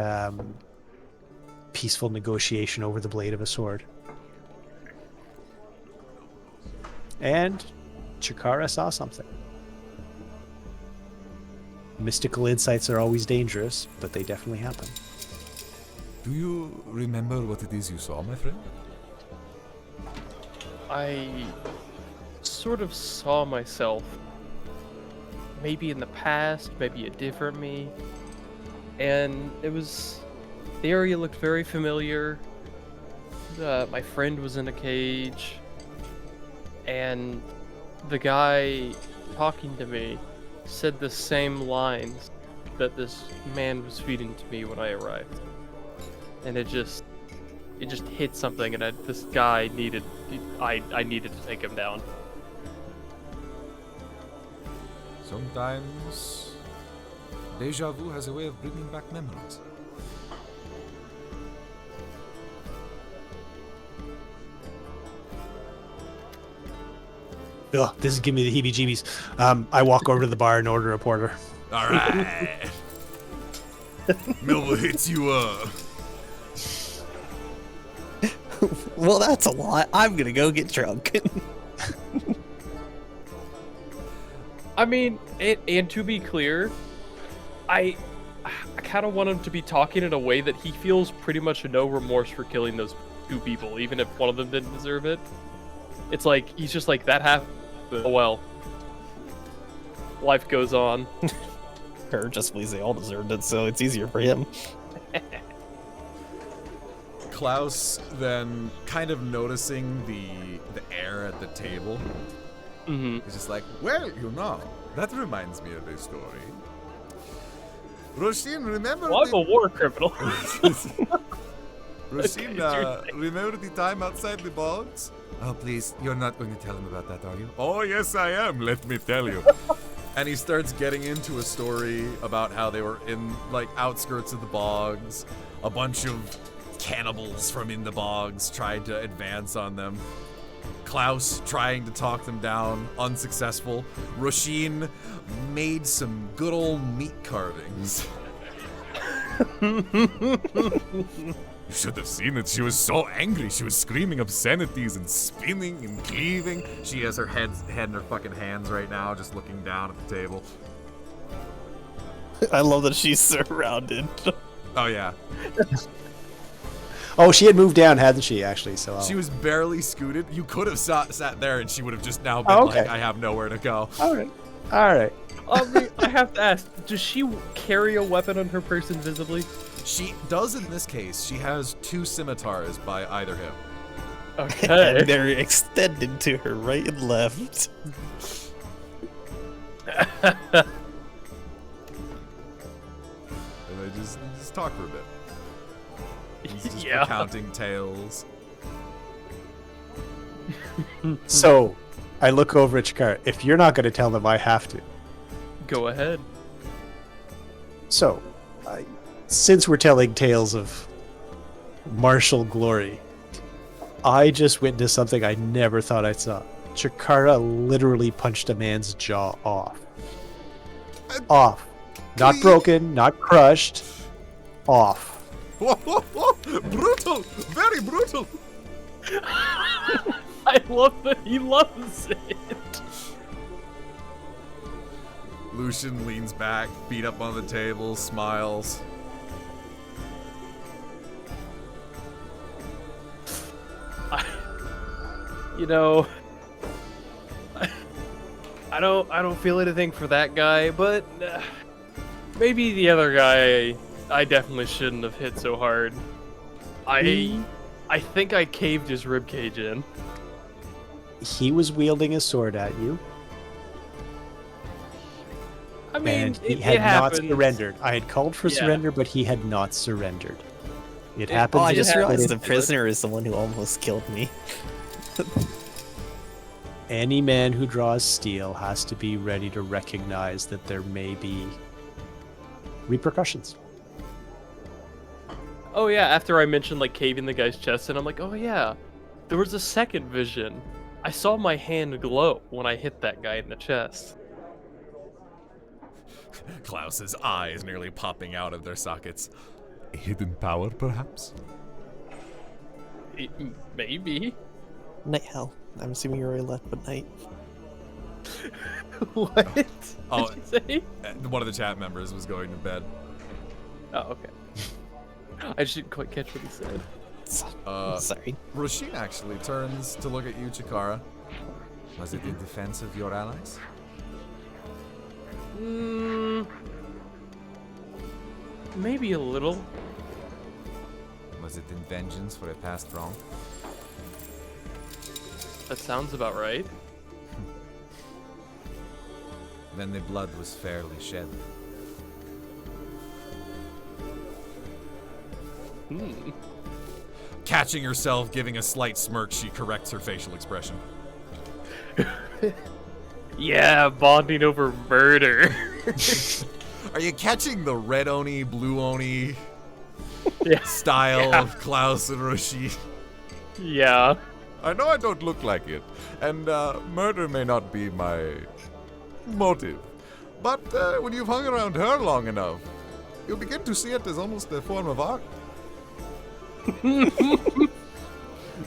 peaceful negotiation over the blade of a sword. And Chikara saw something. Mystical insights are always dangerous, but they definitely happen. Do you remember what it is you saw, my friend? I sort of saw myself, maybe in the past, maybe a different me, and the area looked very familiar. My friend was in a cage, and the guy talking to me said the same lines that this man was feeding to me when I arrived. And it just hit something, and this guy I needed to take him down. Sometimes deja vu has a way of bringing back memories. Ugh, this is giving me the heebie-jeebies. I walk over to the bar and order a porter. All right. Melva hits you up. Well, that's a lot. I'm gonna go get drunk. I mean, and to be clear, I kind of want him to be talking in a way that he feels pretty much no remorse for killing those 2 people, even if one of them didn't deserve it. It's like, he's just like, that happened. Oh well. Life goes on. Or just believes they all deserved it, so it's easier for him. Klaus then, kind of noticing the air at the table, is just like, Well, that reminds me of a story. Roshin, remember Well, I'm a war criminal. Roshin, Okay, remember the time outside the bogs? Oh, please, you're not going to tell him about that, are you? Oh, yes, I am. Let me tell you. and he starts getting into a story about how they were in, like, outskirts of the bogs. A bunch of cannibals from in the bogs tried to advance on them. Klaus trying to talk them down, unsuccessful. Roshin made some good old meat carvings. You should have seen it. She was so angry. She was screaming obscenities and spinning and cleaving. She has her head in her fucking hands right now, just looking down at the table. I love that she's surrounded. Oh, yeah. Oh, she had moved down, hadn't she, actually? So She was barely scooted. You could have sat there and she would have just now been Oh, okay. like, I have nowhere to go. All right. All right. I have to ask, does she carry a weapon on her person visibly? She does in this case. She has 2 scimitars by either hip. Okay. And they're extended to her right and left. And they just talk for a bit. He's just Yeah. recounting tales. So, I look over at Chikara. If you're not going to tell them, I have to. Go ahead. So, since we're telling tales of martial glory, I just witnessed something I never thought I saw. Chikara literally punched a man's jaw off. Off. Not broken, not crushed. Off. Brutal! Very brutal! I love that he loves it. Lucian leans back, feet up on the table, smiles. You know, I don't feel anything for that guy, but maybe the other guy I definitely shouldn't have hit so hard. I think I caved his ribcage in. He was wielding a sword at you, I mean, and he it had not happens. surrendered. I had called for Yeah. surrender, but he had not surrendered. It Oh, happens. Oh, I in just a realized the split. prisoner is the one who almost killed me. Any man who draws steel has to be ready to recognize that there may be repercussions. Oh yeah, after I mentioned like caving the guy's chest, and I'm like, oh yeah, there was a second vision. I saw my hand glow when I hit that guy in the chest. Klaus's eyes nearly popping out of their sockets. A hidden power, perhaps? Maybe. Night hell. I'm assuming you already left, but night. What did Oh, you say? one of the chat members was going to bed. Oh, okay. I just didn't quite catch what he said. Sorry. Roshin actually turns to look at you, Chikara. Was it in defense of your allies? Maybe a little. Was it in vengeance for a past wrong? That sounds about right. Then the blood was fairly shed. Catching herself, giving a slight smirk, she corrects her facial expression. Yeah, bonding over murder. Are you catching the red Oni, blue Oni Yeah. style Yeah. of Klaus and Roshin? Yeah. I know I don't look like it, and murder may not be my motive. But when you've hung around her long enough, you'll begin to see it as almost a form of art.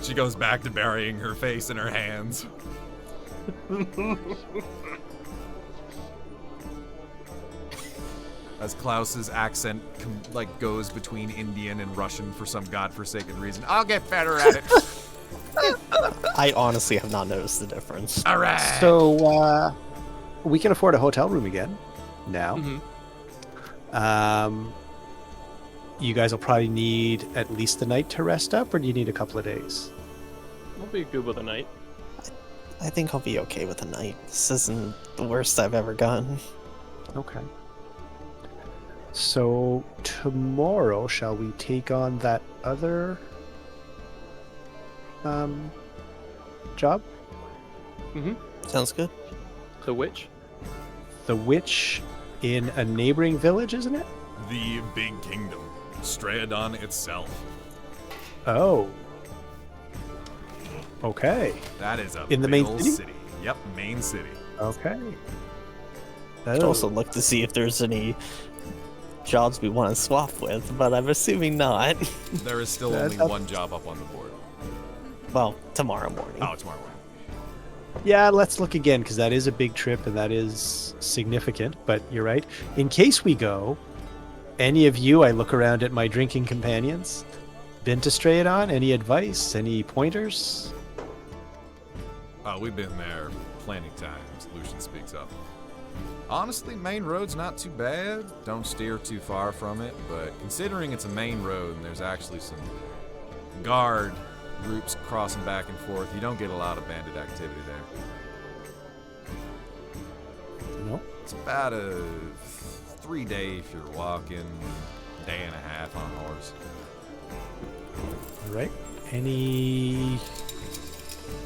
She goes back to burying her face in her hands. As Klaus's accent goes between Indian and Russian for some godforsaken reason. I'll get better at it. I honestly have not noticed the difference. All right. So we can afford a hotel room again now. You guys will probably need at least the night to rest up, or do you need a couple of days? I'll be good with a night. I think I'll be okay with a night. This isn't the worst I've ever gotten. Okay. So tomorrow, shall we take on that other job? Sounds good. The witch? The witch in a neighboring village, isn't it? The big kingdom. Straedon itself. Oh. Okay. That is a In the big main ol' city? Yep, main city. Okay. I'd also look to see if there's any jobs we want to swap with, but I'm assuming not. There is still That's only up- one job up on the board. Well, tomorrow morning. Oh, tomorrow morning. Yeah, let's look again, because that is a big trip and that is significant, but you're right. In case we go, any of you, I look around at my drinking companions. Been to Straedon? Any advice? Any pointers? Oh, we've been there plenty times. Lucian speaks up. Honestly, main road's not too bad. Don't steer too far from it, but considering it's a main road and there's actually some guard groups crossing back and forth, you don't get a lot of bandit activity there. No. It's about a 3-day if you're walking, day and a half on a horse. All right. Any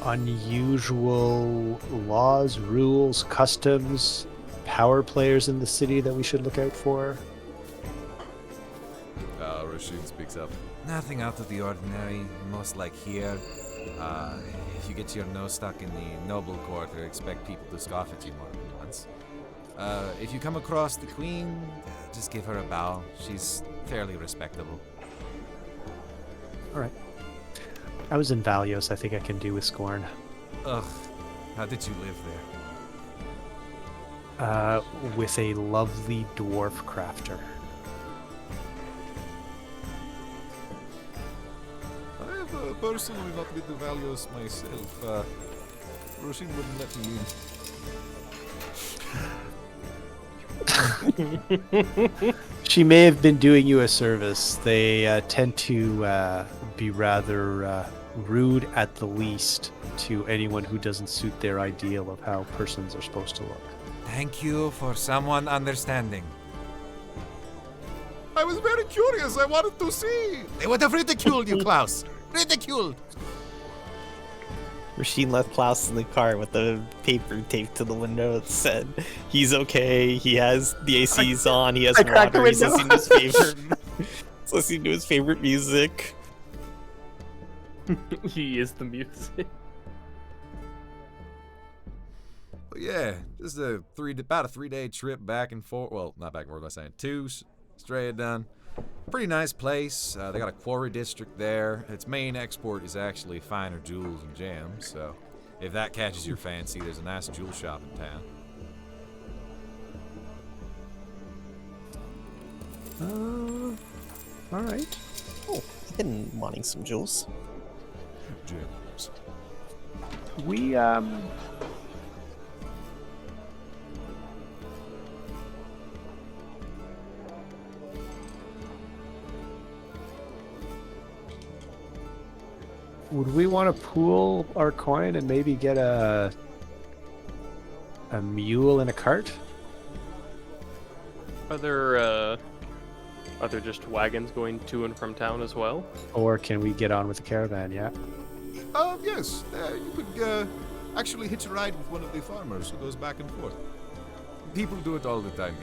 unusual laws, rules, customs, power players in the city that we should look out for? Rashid speaks up. Nothing out of the ordinary, most like here. If you get your nose stuck in the noble quarter, expect people to scoff at you more than once. If you come across the queen, just give her a bow. She's fairly respectable. All right. I was in Valios. I think I can do with Scorn. Ugh, how did you live there? With a lovely dwarf crafter. I have personally not been to Valios myself. Rashid wouldn't let me in. She may have been doing you a service. They tend to be rather rude at the least to anyone who doesn't suit their ideal of how persons are supposed to look. Thank you for someone understanding. I was very curious. I wanted to see. They would have ridiculed you, Klaus. Ridiculed. Rasheen left Klaus in the car with the paper taped to the window that said he's okay, he has the AC's on, he has I cracked the water, he's window. listening to his favorite music. He is the music. But yeah, just about a 3-day trip back and forth. Well, not back and forth. I'm saying 2 straight done. Pretty nice place. They got a quarry district there. Its main export is actually finer jewels and gems. So if that catches your fancy, there's a nice jewel shop in town. All right. Oh, I've been wanting some jewels. Gems. We would we want to pool our coin and maybe get a mule and a cart? Are there just wagons going to and from town as well? Or can we get on with the caravan? Yeah. Yes. You could actually hitch a ride with one of the farmers who goes back and forth. People do it all the time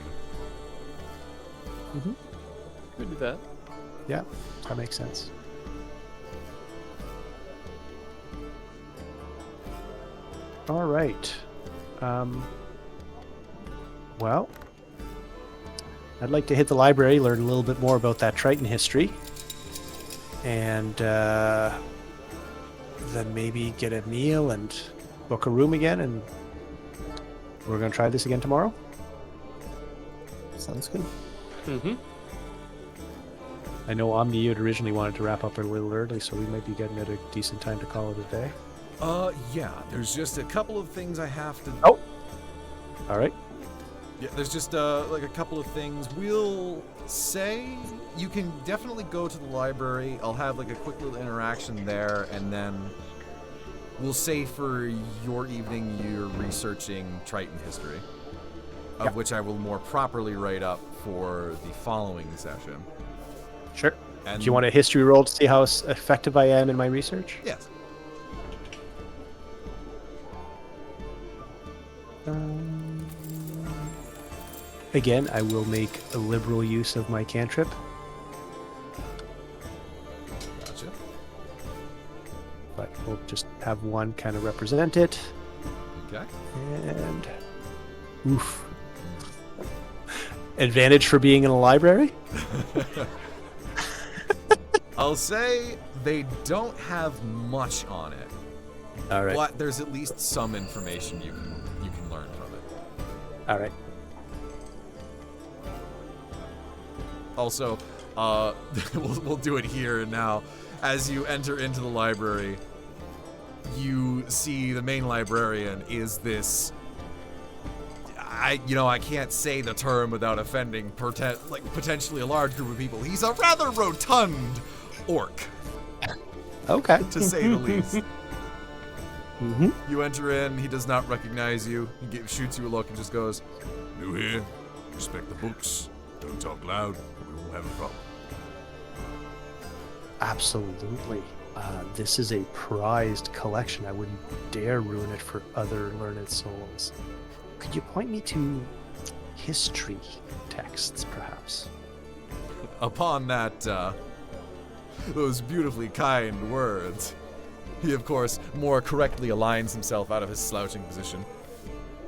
here. Could do that. Yeah, that makes sense. All right. Well, I'd like to hit the library, learn a little bit more about that Triton history, and then maybe get a meal and book a room again, and we're going to try this again tomorrow. Sounds good. Mm-hmm. I know Omni had originally wanted to wrap up a little early, so we might be getting at a decent time to call it a day. Yeah, there's just a couple of things I have to... Oh! Alright. Yeah, there's just, like a couple of things. We'll say you can definitely go to the library. I'll have, like, a quick little interaction there, and then we'll say for your evening you're researching Triton history, of which I will more properly write up for the following session. Sure. And Do you want a history roll to see how effective I am in my research? Yes. Again, I will make a liberal use of my cantrip. Gotcha. But we'll just have one kind of represent it. Okay. And... Oof. Advantage for being in a library? I'll say they don't have much on it, Alright. but there's at least some information you can learn from it. Alright. Also, we'll do it here and now. As you enter into the library, you see the main librarian is this... I can't say the term without offending potentially a large group of people. He's a rather rotund orc, Okay. to say the least. Mm-hmm. You enter in, he does not recognize you. He shoots you a look and just goes, New here, respect the books, don't talk loud, or we won't have a problem. Absolutely. This is a prized collection. I wouldn't dare ruin it for other learned souls. Could you point me to history texts, perhaps? upon that, those beautifully kind words, he, of course, more correctly aligns himself out of his slouching position.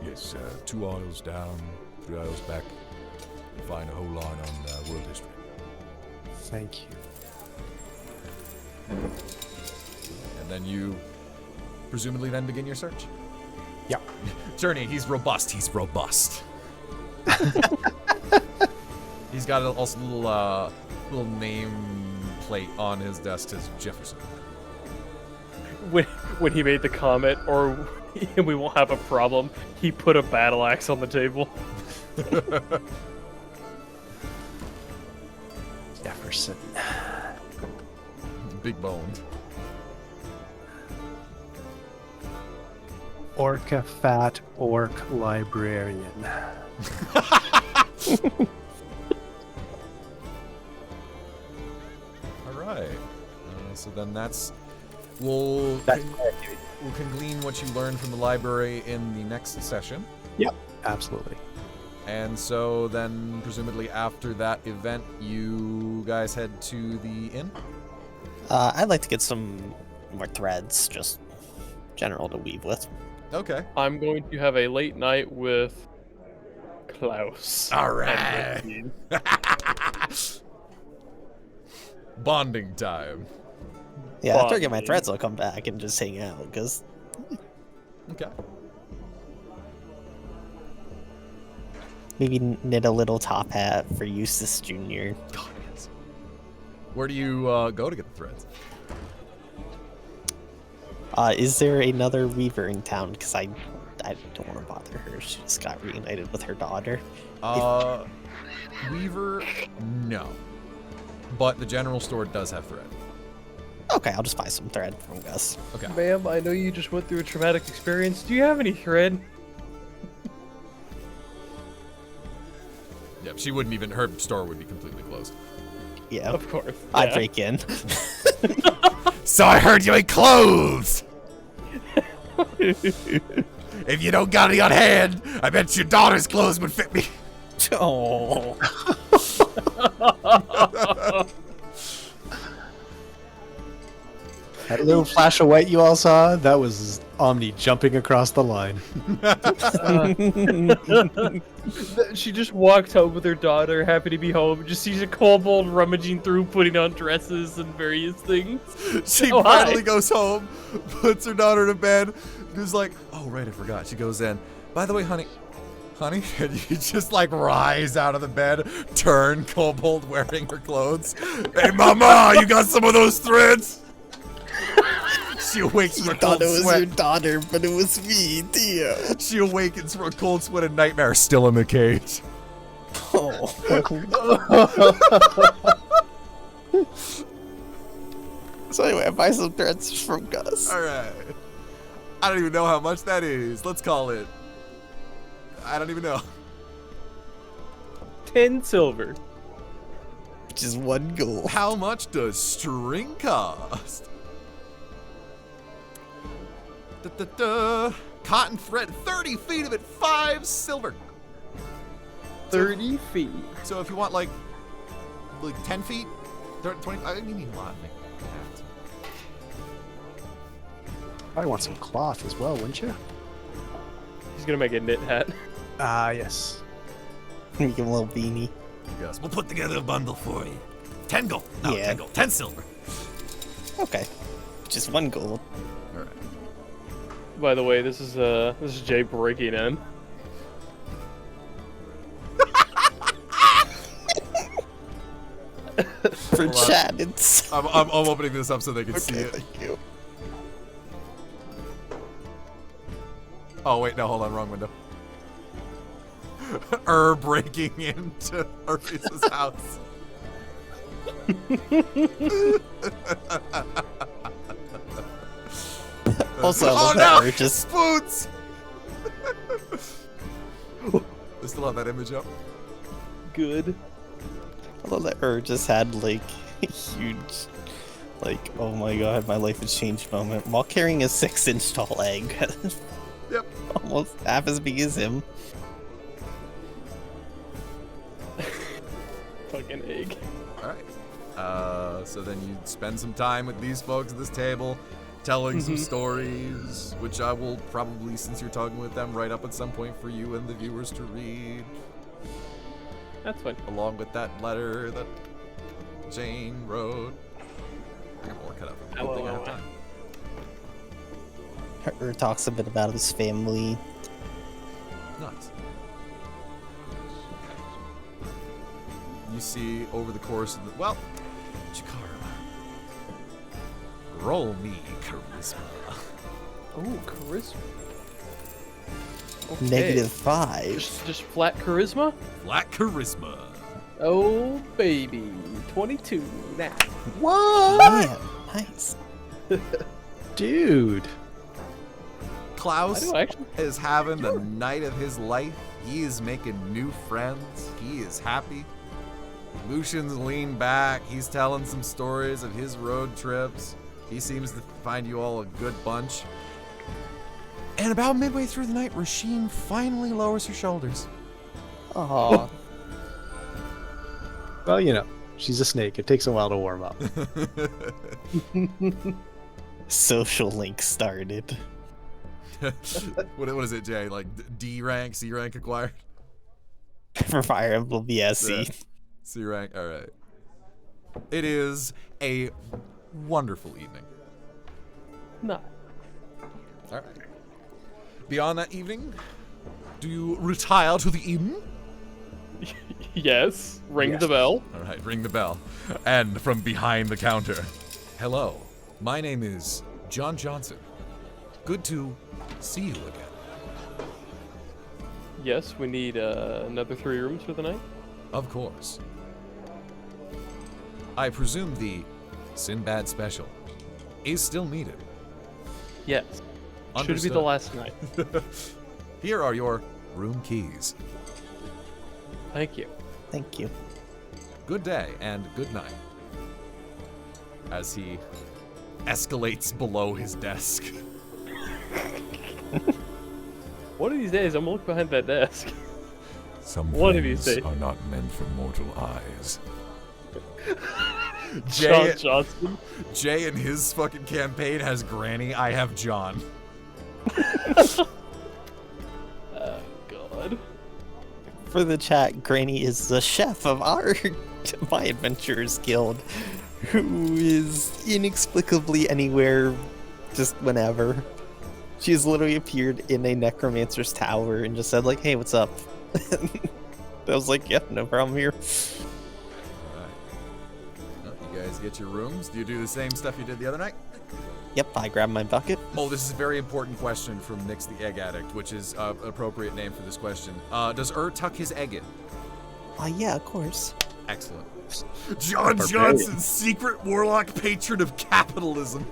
Yes, 2 aisles down, 3 aisles back, you'll find a whole line on world history. Thank you. And then you presumably then begin your search. Yeah. Journey, he's robust. He's robust. He's got a also little name plate on his desk as Jefferson. When he made the comment, or we won't have a problem, he put a battle axe on the table. Jefferson. Big boned. Orca fat orc librarian. Alright. So then that's... We'll can glean what you learned from the library in the next session. Yep, absolutely. And so then, presumably after that event, you guys head to the inn? I'd like to get some more threads, just general to weave with. Okay. I'm going to have a late night with Klaus. Alright. Bonding time. Yeah, after I get my Bonding. threads, I'll come back and just hang out, because Okay. maybe knit a little top hat for Eustace Jr. God, yes. Where do you go to get the threads? Is there another weaver in town? Because I don't want to bother her. She just got reunited with her daughter. Weaver, no. But the general store does have thread. Okay, I'll just buy some thread from Gus. Okay. Ma'am, I know you just went through a traumatic experience. Do you have any thread? Yeah, she wouldn't even, her store would be completely closed. Yeah, Of course. I'd yeah. break in. So I heard you make clothes! If you don't got any on hand, I bet your daughter's clothes would fit me. Oh, That little flash of white you all saw, that was Omni jumping across the line. She just walked home with her daughter, happy to be home, just sees a kobold rummaging through, putting on dresses and various things. She Oh, hi. finally goes home, puts her daughter to bed, and is like, oh, right, I forgot. She goes in. By the way, honey, Honey, and you just like rise out of the bed, turn Kobold wearing her clothes. Hey, mama, you got some of those threads? She awakes from a cold sweat. Your daughter, but it was me, Theo. She awakens from a cold sweat and nightmare, still in the cage. Oh. So anyway, I buy some threads from Gus. All right. I don't even know how much that is. Let's call it. I don't even know. 10 silver. Which is 1 gold. How much does string cost? Cotton thread, 30 feet of it, 5 silver. 30 feet. So if you want like 10 feet, 20, I mean, you need a lot of things. I want some cloth as well, wouldn't you? He's gonna make a knit hat. Ah, yes. Make him a little beanie. Yes. We'll put together a bundle for you. 10 gold. No, Yeah. 10 gold. 10 silver. Okay. Just 1 gold. All right. By the way, this is Jay breaking in. For Hold on. chat, it's... I'm opening this up so they can see Okay, it. thank you. Oh wait, no, hold on, wrong window. Breaking into Urbius's house. Also, I Oh love no! that we're just... Foods! I still have that image up. Good. I love that just had, like, a huge... Like, oh my god, my life has changed moment while carrying a 6-inch tall egg. Yep. Almost half as big as him. Fucking egg. Alright. So then you spend some time with these folks at this table, telling some stories, which I will probably, since you're talking with them, write up at some point for you and the viewers to read. That's fine. Along with that letter that Jane wrote. I got more cut up. Good thing I have time. Her talks a bit about his family. Nice. You see over the course of the... Well, Jakara. Roll me charisma. Oh, charisma. -5. Just flat charisma? Flat charisma. Oh, baby. 22 now. Man, nice. Dude. Klaus I do actually. is having the night of his life. He is making new friends. He is happy. Lucian's leaned back. He's telling some stories of his road trips. He seems to find you all a good bunch. And about midway through the night, Rasheen finally lowers her shoulders. Aw. Well, you know, she's a snake. It takes a while to warm up. Social link started. What is it, Jay? Like D rank, C rank acquired? For Fire Emblem, yeah, C. Yeah. C rank, alright. It is a wonderful evening. No. Alright. Beyond that evening, do you retire to the inn? Yes. Ring the bell. Alright, ring the bell. And from behind the counter, hello, my name is John Johnson. Good to see you again. Yes, we need another 3 rooms for the night. Of course. I presume the Sinbad special is still needed. Yes. Should be Understood. the last night. Here are your room keys. Thank you. Thank you. Good day and good night. As he escalates below his desk. One of these days, I'm gonna look behind that desk. Some One of these things days. are not meant for mortal eyes. Jay, John Johnson. Jay in his fucking campaign has Granny, I have John. Oh, God. For the chat, Granny is the chef of our My Adventurers Guild, who is inexplicably anywhere, just whenever. She's literally appeared in a necromancer's tower and just said, like, hey, what's up? I was like, yeah, no problem here. Alright. Well, you guys get your rooms. Do you do the same stuff you did the other night? Yep, I grabbed my bucket. Oh, this is a very important question from Nix the Egg Addict, which is an appropriate name for this question. Does tuck his egg in? Yeah, of course. Excellent. John Johnson, secret warlock patron of capitalism.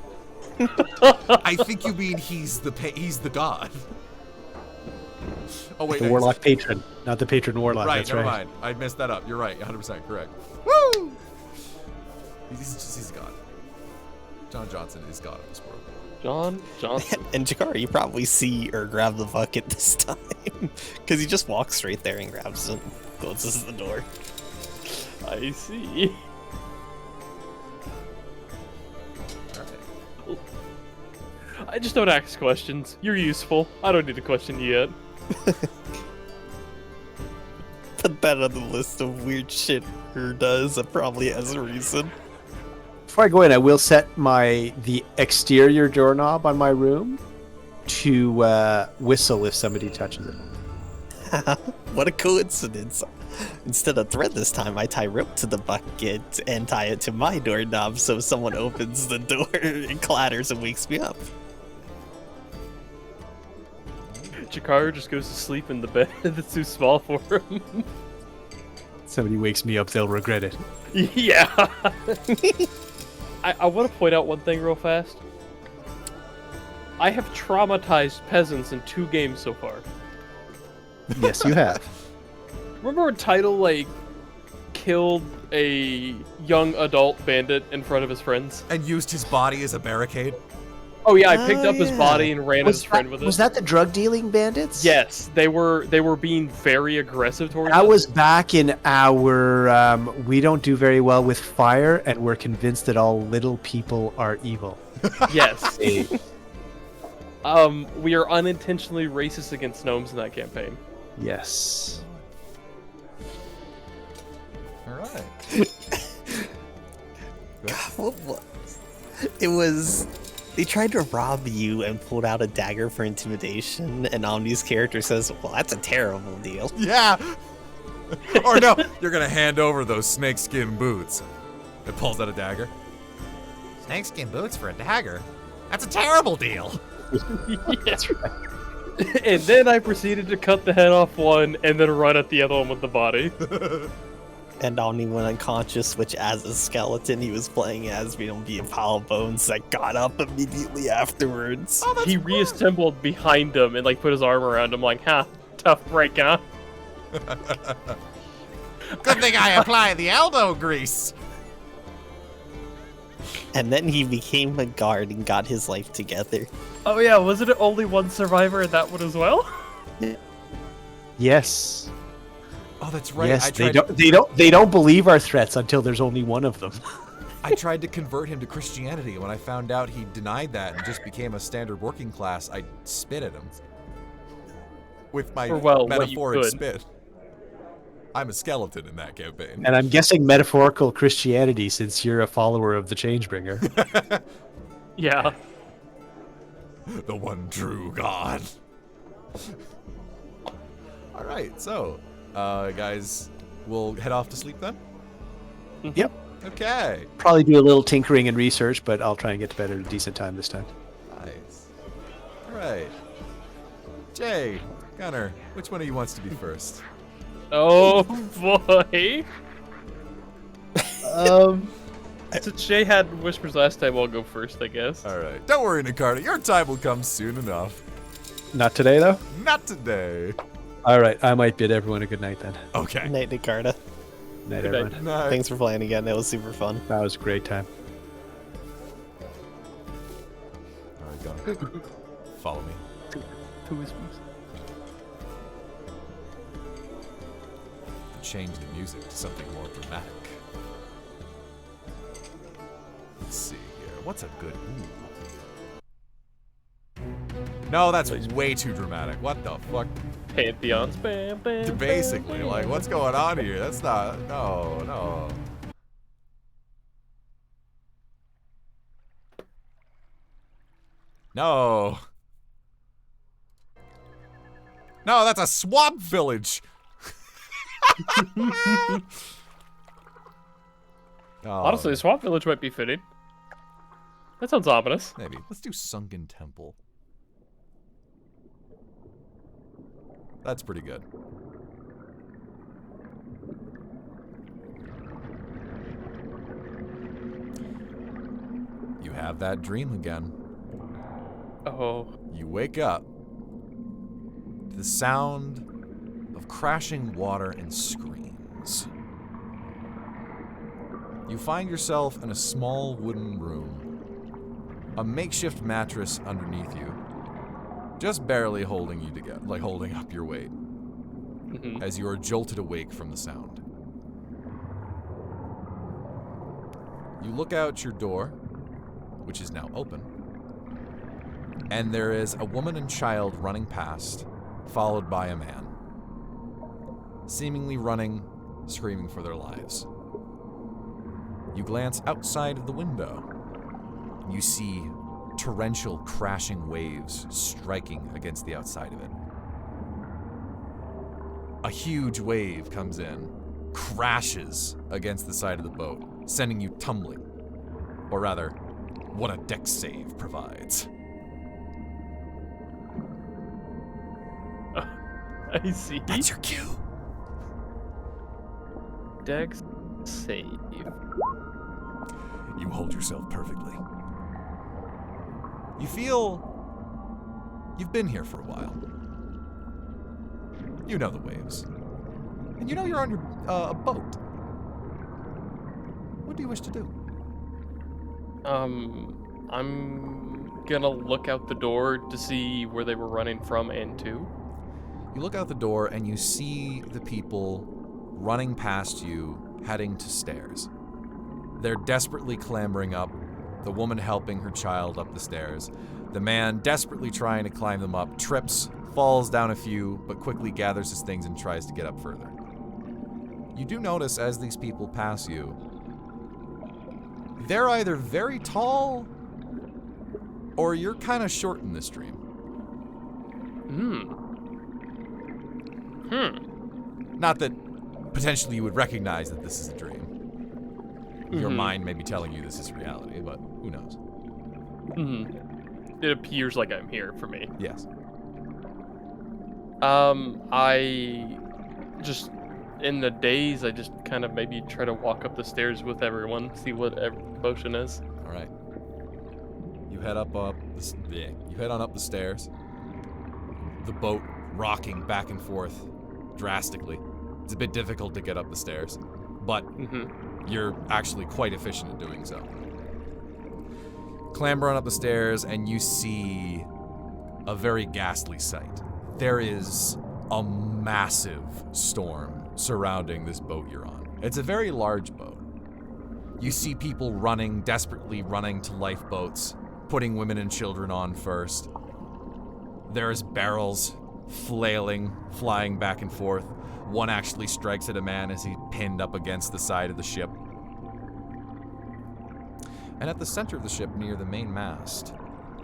I think you mean he's the god. Oh wait, The warlock patron, not the patron warlock. Right, That's never right. mind. I messed that up. You're right. 100% correct. Woo! He's god. John Johnson is god of this world. John Johnson. And Jakara, you probably see or grab the bucket this time. Because he just walks straight there and grabs it, closes the door. I see. Alright. I just don't ask questions. You're useful. I don't need to question you yet. Put that on the list of weird shit her does that probably has a reason. Before I go in, I will set the exterior doorknob on my room to whistle if somebody touches it. What a coincidence. Instead of thread this time, I tie rope to the bucket and tie it to my doorknob so if someone opens the door, it clatters and wakes me up. Jakar just goes to sleep in the bed that's too small for him. Somebody wakes me up, they'll regret it. Yeah. I want to point out one thing real fast. I have traumatized peasants in 2 games so far. Yes, you have. Remember when Title, like, killed a young adult bandit in front of his friends? And used his body as a barricade? Oh yeah, I picked Oh, up his yeah. body and ran his friend with it. Was that the drug dealing bandits? Yes, they were being very aggressive towards That us. was back in our we don't do very well with fire, and we're convinced that all little people are evil. Yes. We are unintentionally racist against gnomes in that campaign. Yes. Alright. What? It was... They tried to rob you and pulled out a dagger for intimidation, and Omni's character says, well, that's a terrible deal. Yeah! Or no, you're gonna hand over those snakeskin boots. It pulls out a dagger. Snakeskin boots for a dagger? That's a terrible deal! That's right. And then I proceeded to cut the head off one and then run at the other one with the body. And Omni went unconscious, which as a skeleton he was playing as, we don't be a pile of bones that got up immediately afterwards. He reassembled behind him and like put his arm around him like, huh, tough break, huh? Good thing I apply the elbow grease! And then he became a guard and got his life together. Oh yeah, wasn't it only one survivor in that one as well? Yes. Oh, that's right. Yes, I they tried don't believe our threats until there's only one of them. I tried to convert him to Christianity. When I found out he denied that and just became a standard working class, I spit at him. With my Or, well, what you metaphoric could. spit. I'm a skeleton in that campaign. And I'm guessing metaphorical Christianity, since you're a follower of the Changebringer. Yeah. The one true God. Alright, so, guys, we'll head off to sleep then? Yep. Okay. Probably do a little tinkering and research, but I'll try and get to bed at a decent time this time. Nice. Alright. Jay, Gunnar, which one of you wants to be first? Oh boy. Since Shay had whispers last time, I'll go first, I guess. Alright. Don't worry, Nicarta. Your time will come soon enough. Not today, though? Not today. All right, I might bid everyone a good night then. Okay. Night, Nicarta. Night, Good night. everyone. Night. Thanks for playing again. It was super fun. That was a great time. Alright, Gunnar. Follow me. Two whispers. Change the music to something more dramatic. Let's see here. What's a good... Ooh. No, that's way too dramatic. What the fuck? Pantheons. Bam, bam, Basically, bam, like, bam. what's going on here? That's not... No, no. No. No, that's a swamp village. Oh, Honestly, Swamp Village might be fitting. That sounds ominous. maybe. Let's do Sunken Temple. That's pretty good. You have that dream again. Oh. You wake up to the sound of crashing water and screams. You find yourself in a small wooden room, a makeshift mattress underneath you, just barely holding you together, like holding up your weight, as you are jolted awake from the sound. You look out your door, which is now open, and there is a woman and child running past, followed by a man, seemingly running, screaming for their lives. You glance outside of the window. You see torrential crashing waves striking against the outside of it. A huge wave comes in, crashes against the side of the boat, sending you tumbling. Or rather, what a dex save provides. I see. That's your cue. Dex save. You hold yourself perfectly. You feel you've been here for a while. You know the waves. And you know you're on your a boat. What do you wish to do? I'm gonna look out the door to see where they were running from and to. You look out the door and you see the people running past you, heading to stairs. They're desperately clambering up, the woman helping her child up the stairs. The man, desperately trying to climb them up, trips, falls down a few, but quickly gathers his things and tries to get up further. You do notice as these people pass you, they're either very tall or you're kind of short in this dream. Not that potentially you would recognize that this is a dream. Your mind may be telling you this is reality, but who knows? It appears like I'm here for me. Yes. I just in the daze, I just kind of maybe try to walk up the stairs with everyone, see what every motion is. All right. You head you head on up the stairs. The boat rocking back and forth drastically. It's a bit difficult to get up the stairs, but you're actually quite efficient at doing so. Clamber on up the stairs, and you see a very ghastly sight. There is a massive storm surrounding this boat you're on. It's a very large boat. You see people running, desperately running to lifeboats, putting women and children on first. There's barrels flailing, flying back and forth. One actually strikes at a man as he's pinned up against the side of the ship. And at the center of the ship, near the main mast,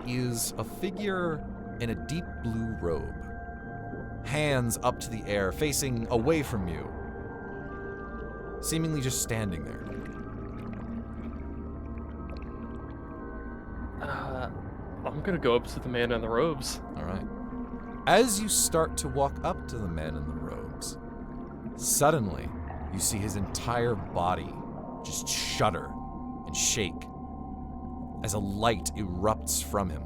is a figure in a deep blue robe. Hands up to the air, facing away from you. Seemingly just standing there. I'm gonna go up to the man in the robes. All right. As you start to walk up to the man in the robes, suddenly you see his entire body just shudder and shake as a light erupts from him.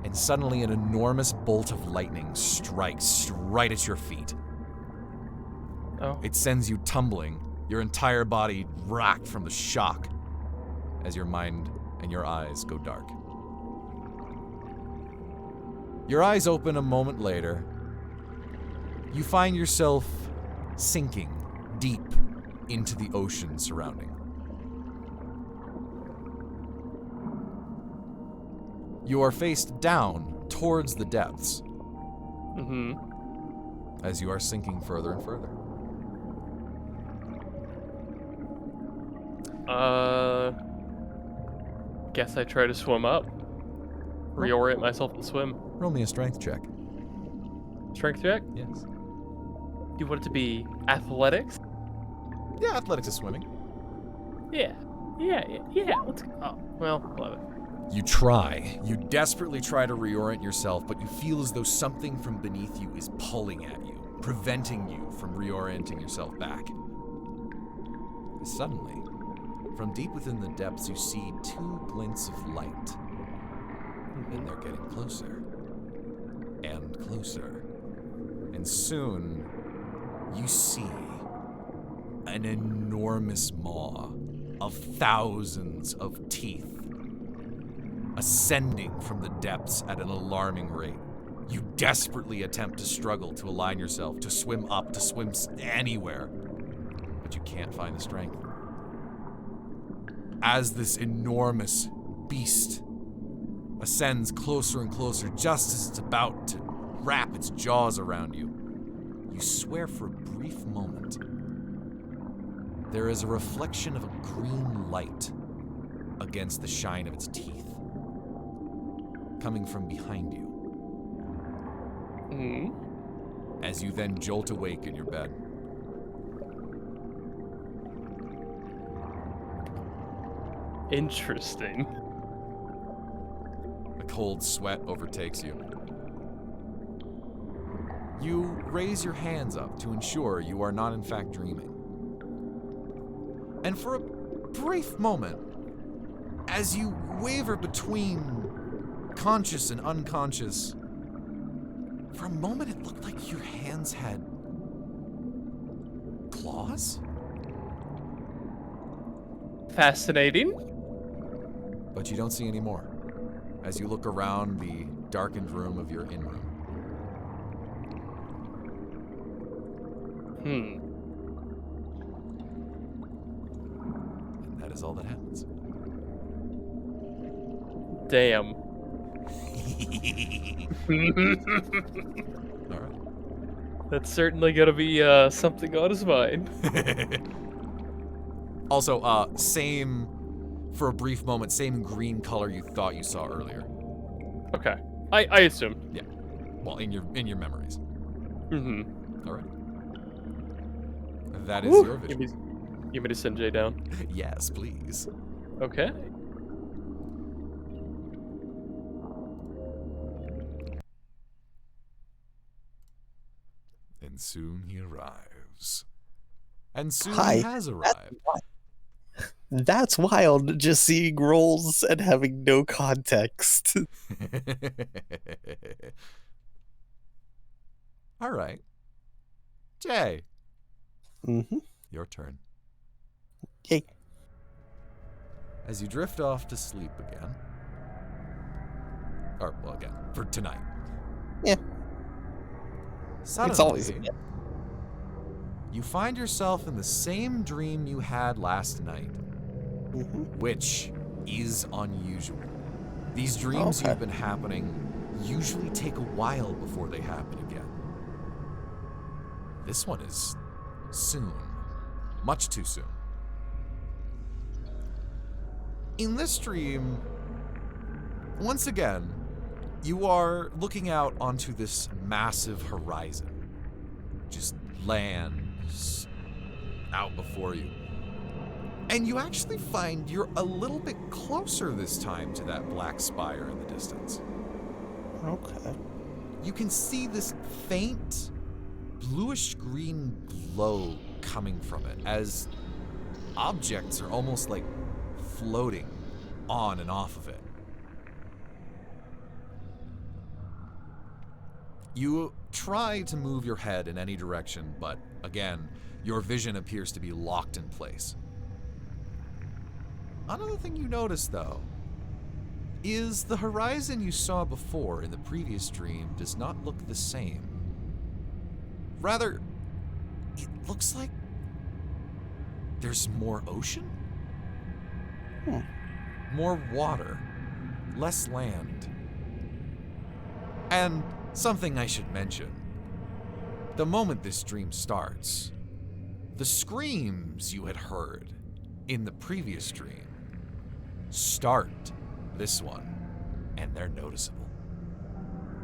And suddenly an enormous bolt of lightning strikes right at your feet. Oh. It sends you tumbling, your entire body racked from the shock as your mind and your eyes go dark. Your eyes open a moment later. You find yourself sinking deep into the ocean surrounding. You are faced down towards the depths. As you are sinking further and further. Guess I try to swim up. Reorient myself and swim. Roll me a strength check. Strength check? Yes. You want it to be athletics? Yeah, athletics is swimming. Yeah. Let's go. Oh, well, 11. You try. You desperately try to reorient yourself, but you feel as though something from beneath you is pulling at you, preventing you from reorienting yourself back. Suddenly, from deep within the depths, you see two glints of light. And they're getting closer. And closer. And soon, you see an enormous maw of thousands of teeth ascending from the depths at an alarming rate. You desperately attempt to struggle to align yourself, to swim up, to swim anywhere, but you can't find the strength. As this enormous beast ascends closer and closer, just as it's about to wrap its jaws around you, you swear for a brief moment there is a reflection of a green light against the shine of its teeth, coming from behind you. As you then jolt awake in your bed. Interesting. A cold sweat overtakes you. You raise your hands up to ensure you are not in fact dreaming. And for a brief moment, as you waver between conscious and unconscious, for a moment it looked like your hands had claws? Fascinating. But you don't see any more as you look around the darkened room of your in-room. And that is all that happens. Damn. All right. That's certainly gonna be something on his mind. Also, same, for a brief moment, same green color you thought you saw earlier. Okay. I assume. Yeah. Well, in your memories. All right. That is your vision. You want me to send Jay down? Yes, please. Okay. And soon he arrives. And soon Hi. he has arrived. That's wild, just seeing rolls and having no context. All right. Jay, Mm-hmm. your turn. Yay. As you drift off to sleep again. Or, well, again, for tonight. Yeah. Suddenly, It's always you find yourself in the same dream you had last night, which is unusual. These dreams you've been happening usually take a while before they happen again. This one is soon. Much too soon. In this dream, once again, you are looking out onto this massive horizon. Just land out before you. And you actually find you're a little bit closer this time to that black spire in the distance. Okay. You can see this faint bluish-green glow coming from it as objects are almost like floating on and off of it. You try to move your head in any direction, but again, your vision appears to be locked in place. Another thing you notice, though, is the horizon you saw before in the previous dream does not look the same. Rather, it looks like there's more ocean? More water, less land. And something I should mention. The moment this dream starts, the screams you had heard in the previous dream start this one, and they're noticeable.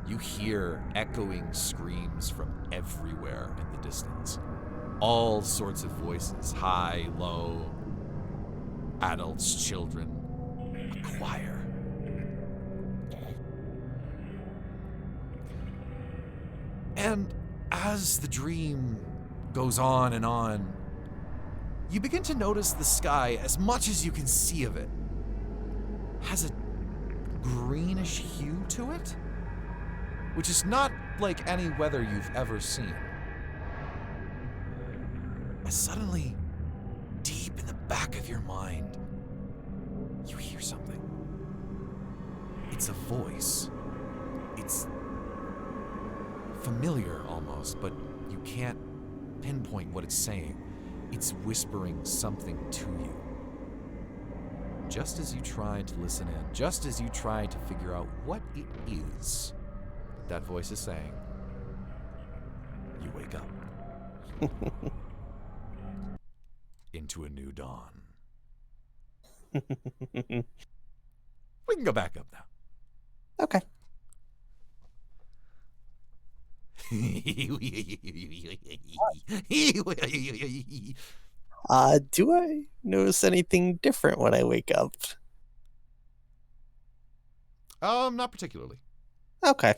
You hear echoing screams from everywhere in the distance. All sorts of voices, high, low, adults, children, a choir. And as the dream goes on and on, you begin to notice the sky, as much as you can see of it, has a greenish hue to it, which is not like any weather you've ever seen. And suddenly, deep in the back of your mind, you hear something. It's a voice. It's familiar almost, but you can't pinpoint what it's saying. It's whispering something to you. Just as you try to listen in, just as you try to figure out what it is that voice is saying, you wake up into a new dawn. We can go back up now. Okay. Do I notice anything different when I wake up? Not particularly. Okay.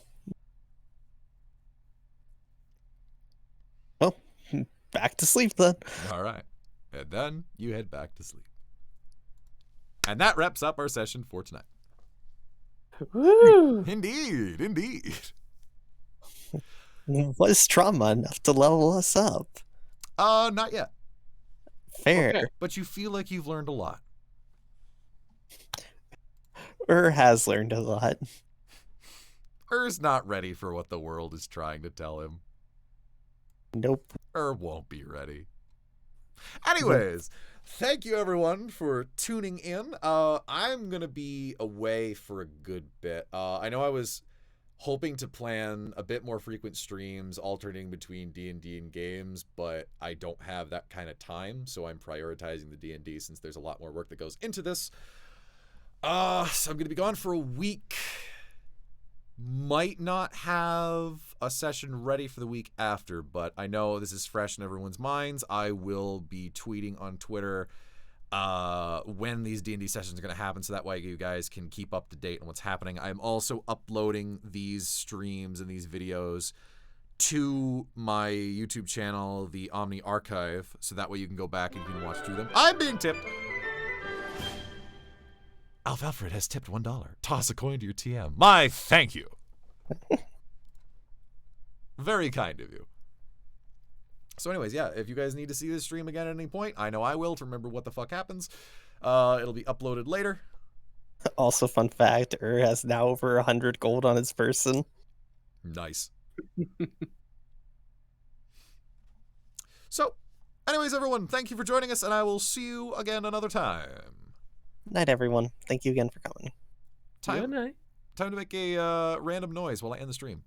Well, back to sleep then. All right. And then you head back to sleep. And that wraps up our session for tonight. Woo! Indeed, indeed. Was trauma enough to level us up? Not yet. Fair. Okay. But you feel like you've learned a lot. Has learned a lot. Er's not ready for what the world is trying to tell him. Nope. Won't be ready. Anyways, thank you everyone for tuning in. I'm gonna be away for a good bit. I know I was hoping to plan a bit more frequent streams alternating between D&D and games, but I don't have that kind of time, so I'm prioritizing the D&D since there's a lot more work that goes into this. So I'm gonna be gone for a week. Might not have a session ready for the week after, but I know this is fresh in everyone's minds. I will be tweeting on Twitter when these D&D sessions are going to happen, so that way you guys can keep up to date on what's happening. I'm also uploading these streams and these videos to my YouTube channel, the Omni Archive, so that way you can go back and you can watch through them. I'm being tipped. Alf Alfred has tipped $1. Toss a coin to your TM. My thank you. Very kind of you. So anyways, yeah, if you guys need to see this stream again at any point, I know I will to remember what the fuck happens. It'll be uploaded later. Also, fun fact, has now over 100 gold on his person. Nice. So, anyways, everyone, thank you for joining us, and I will see you again another time. Night, everyone. Thank you again for coming. Good night. Time to make a random noise while I end the stream.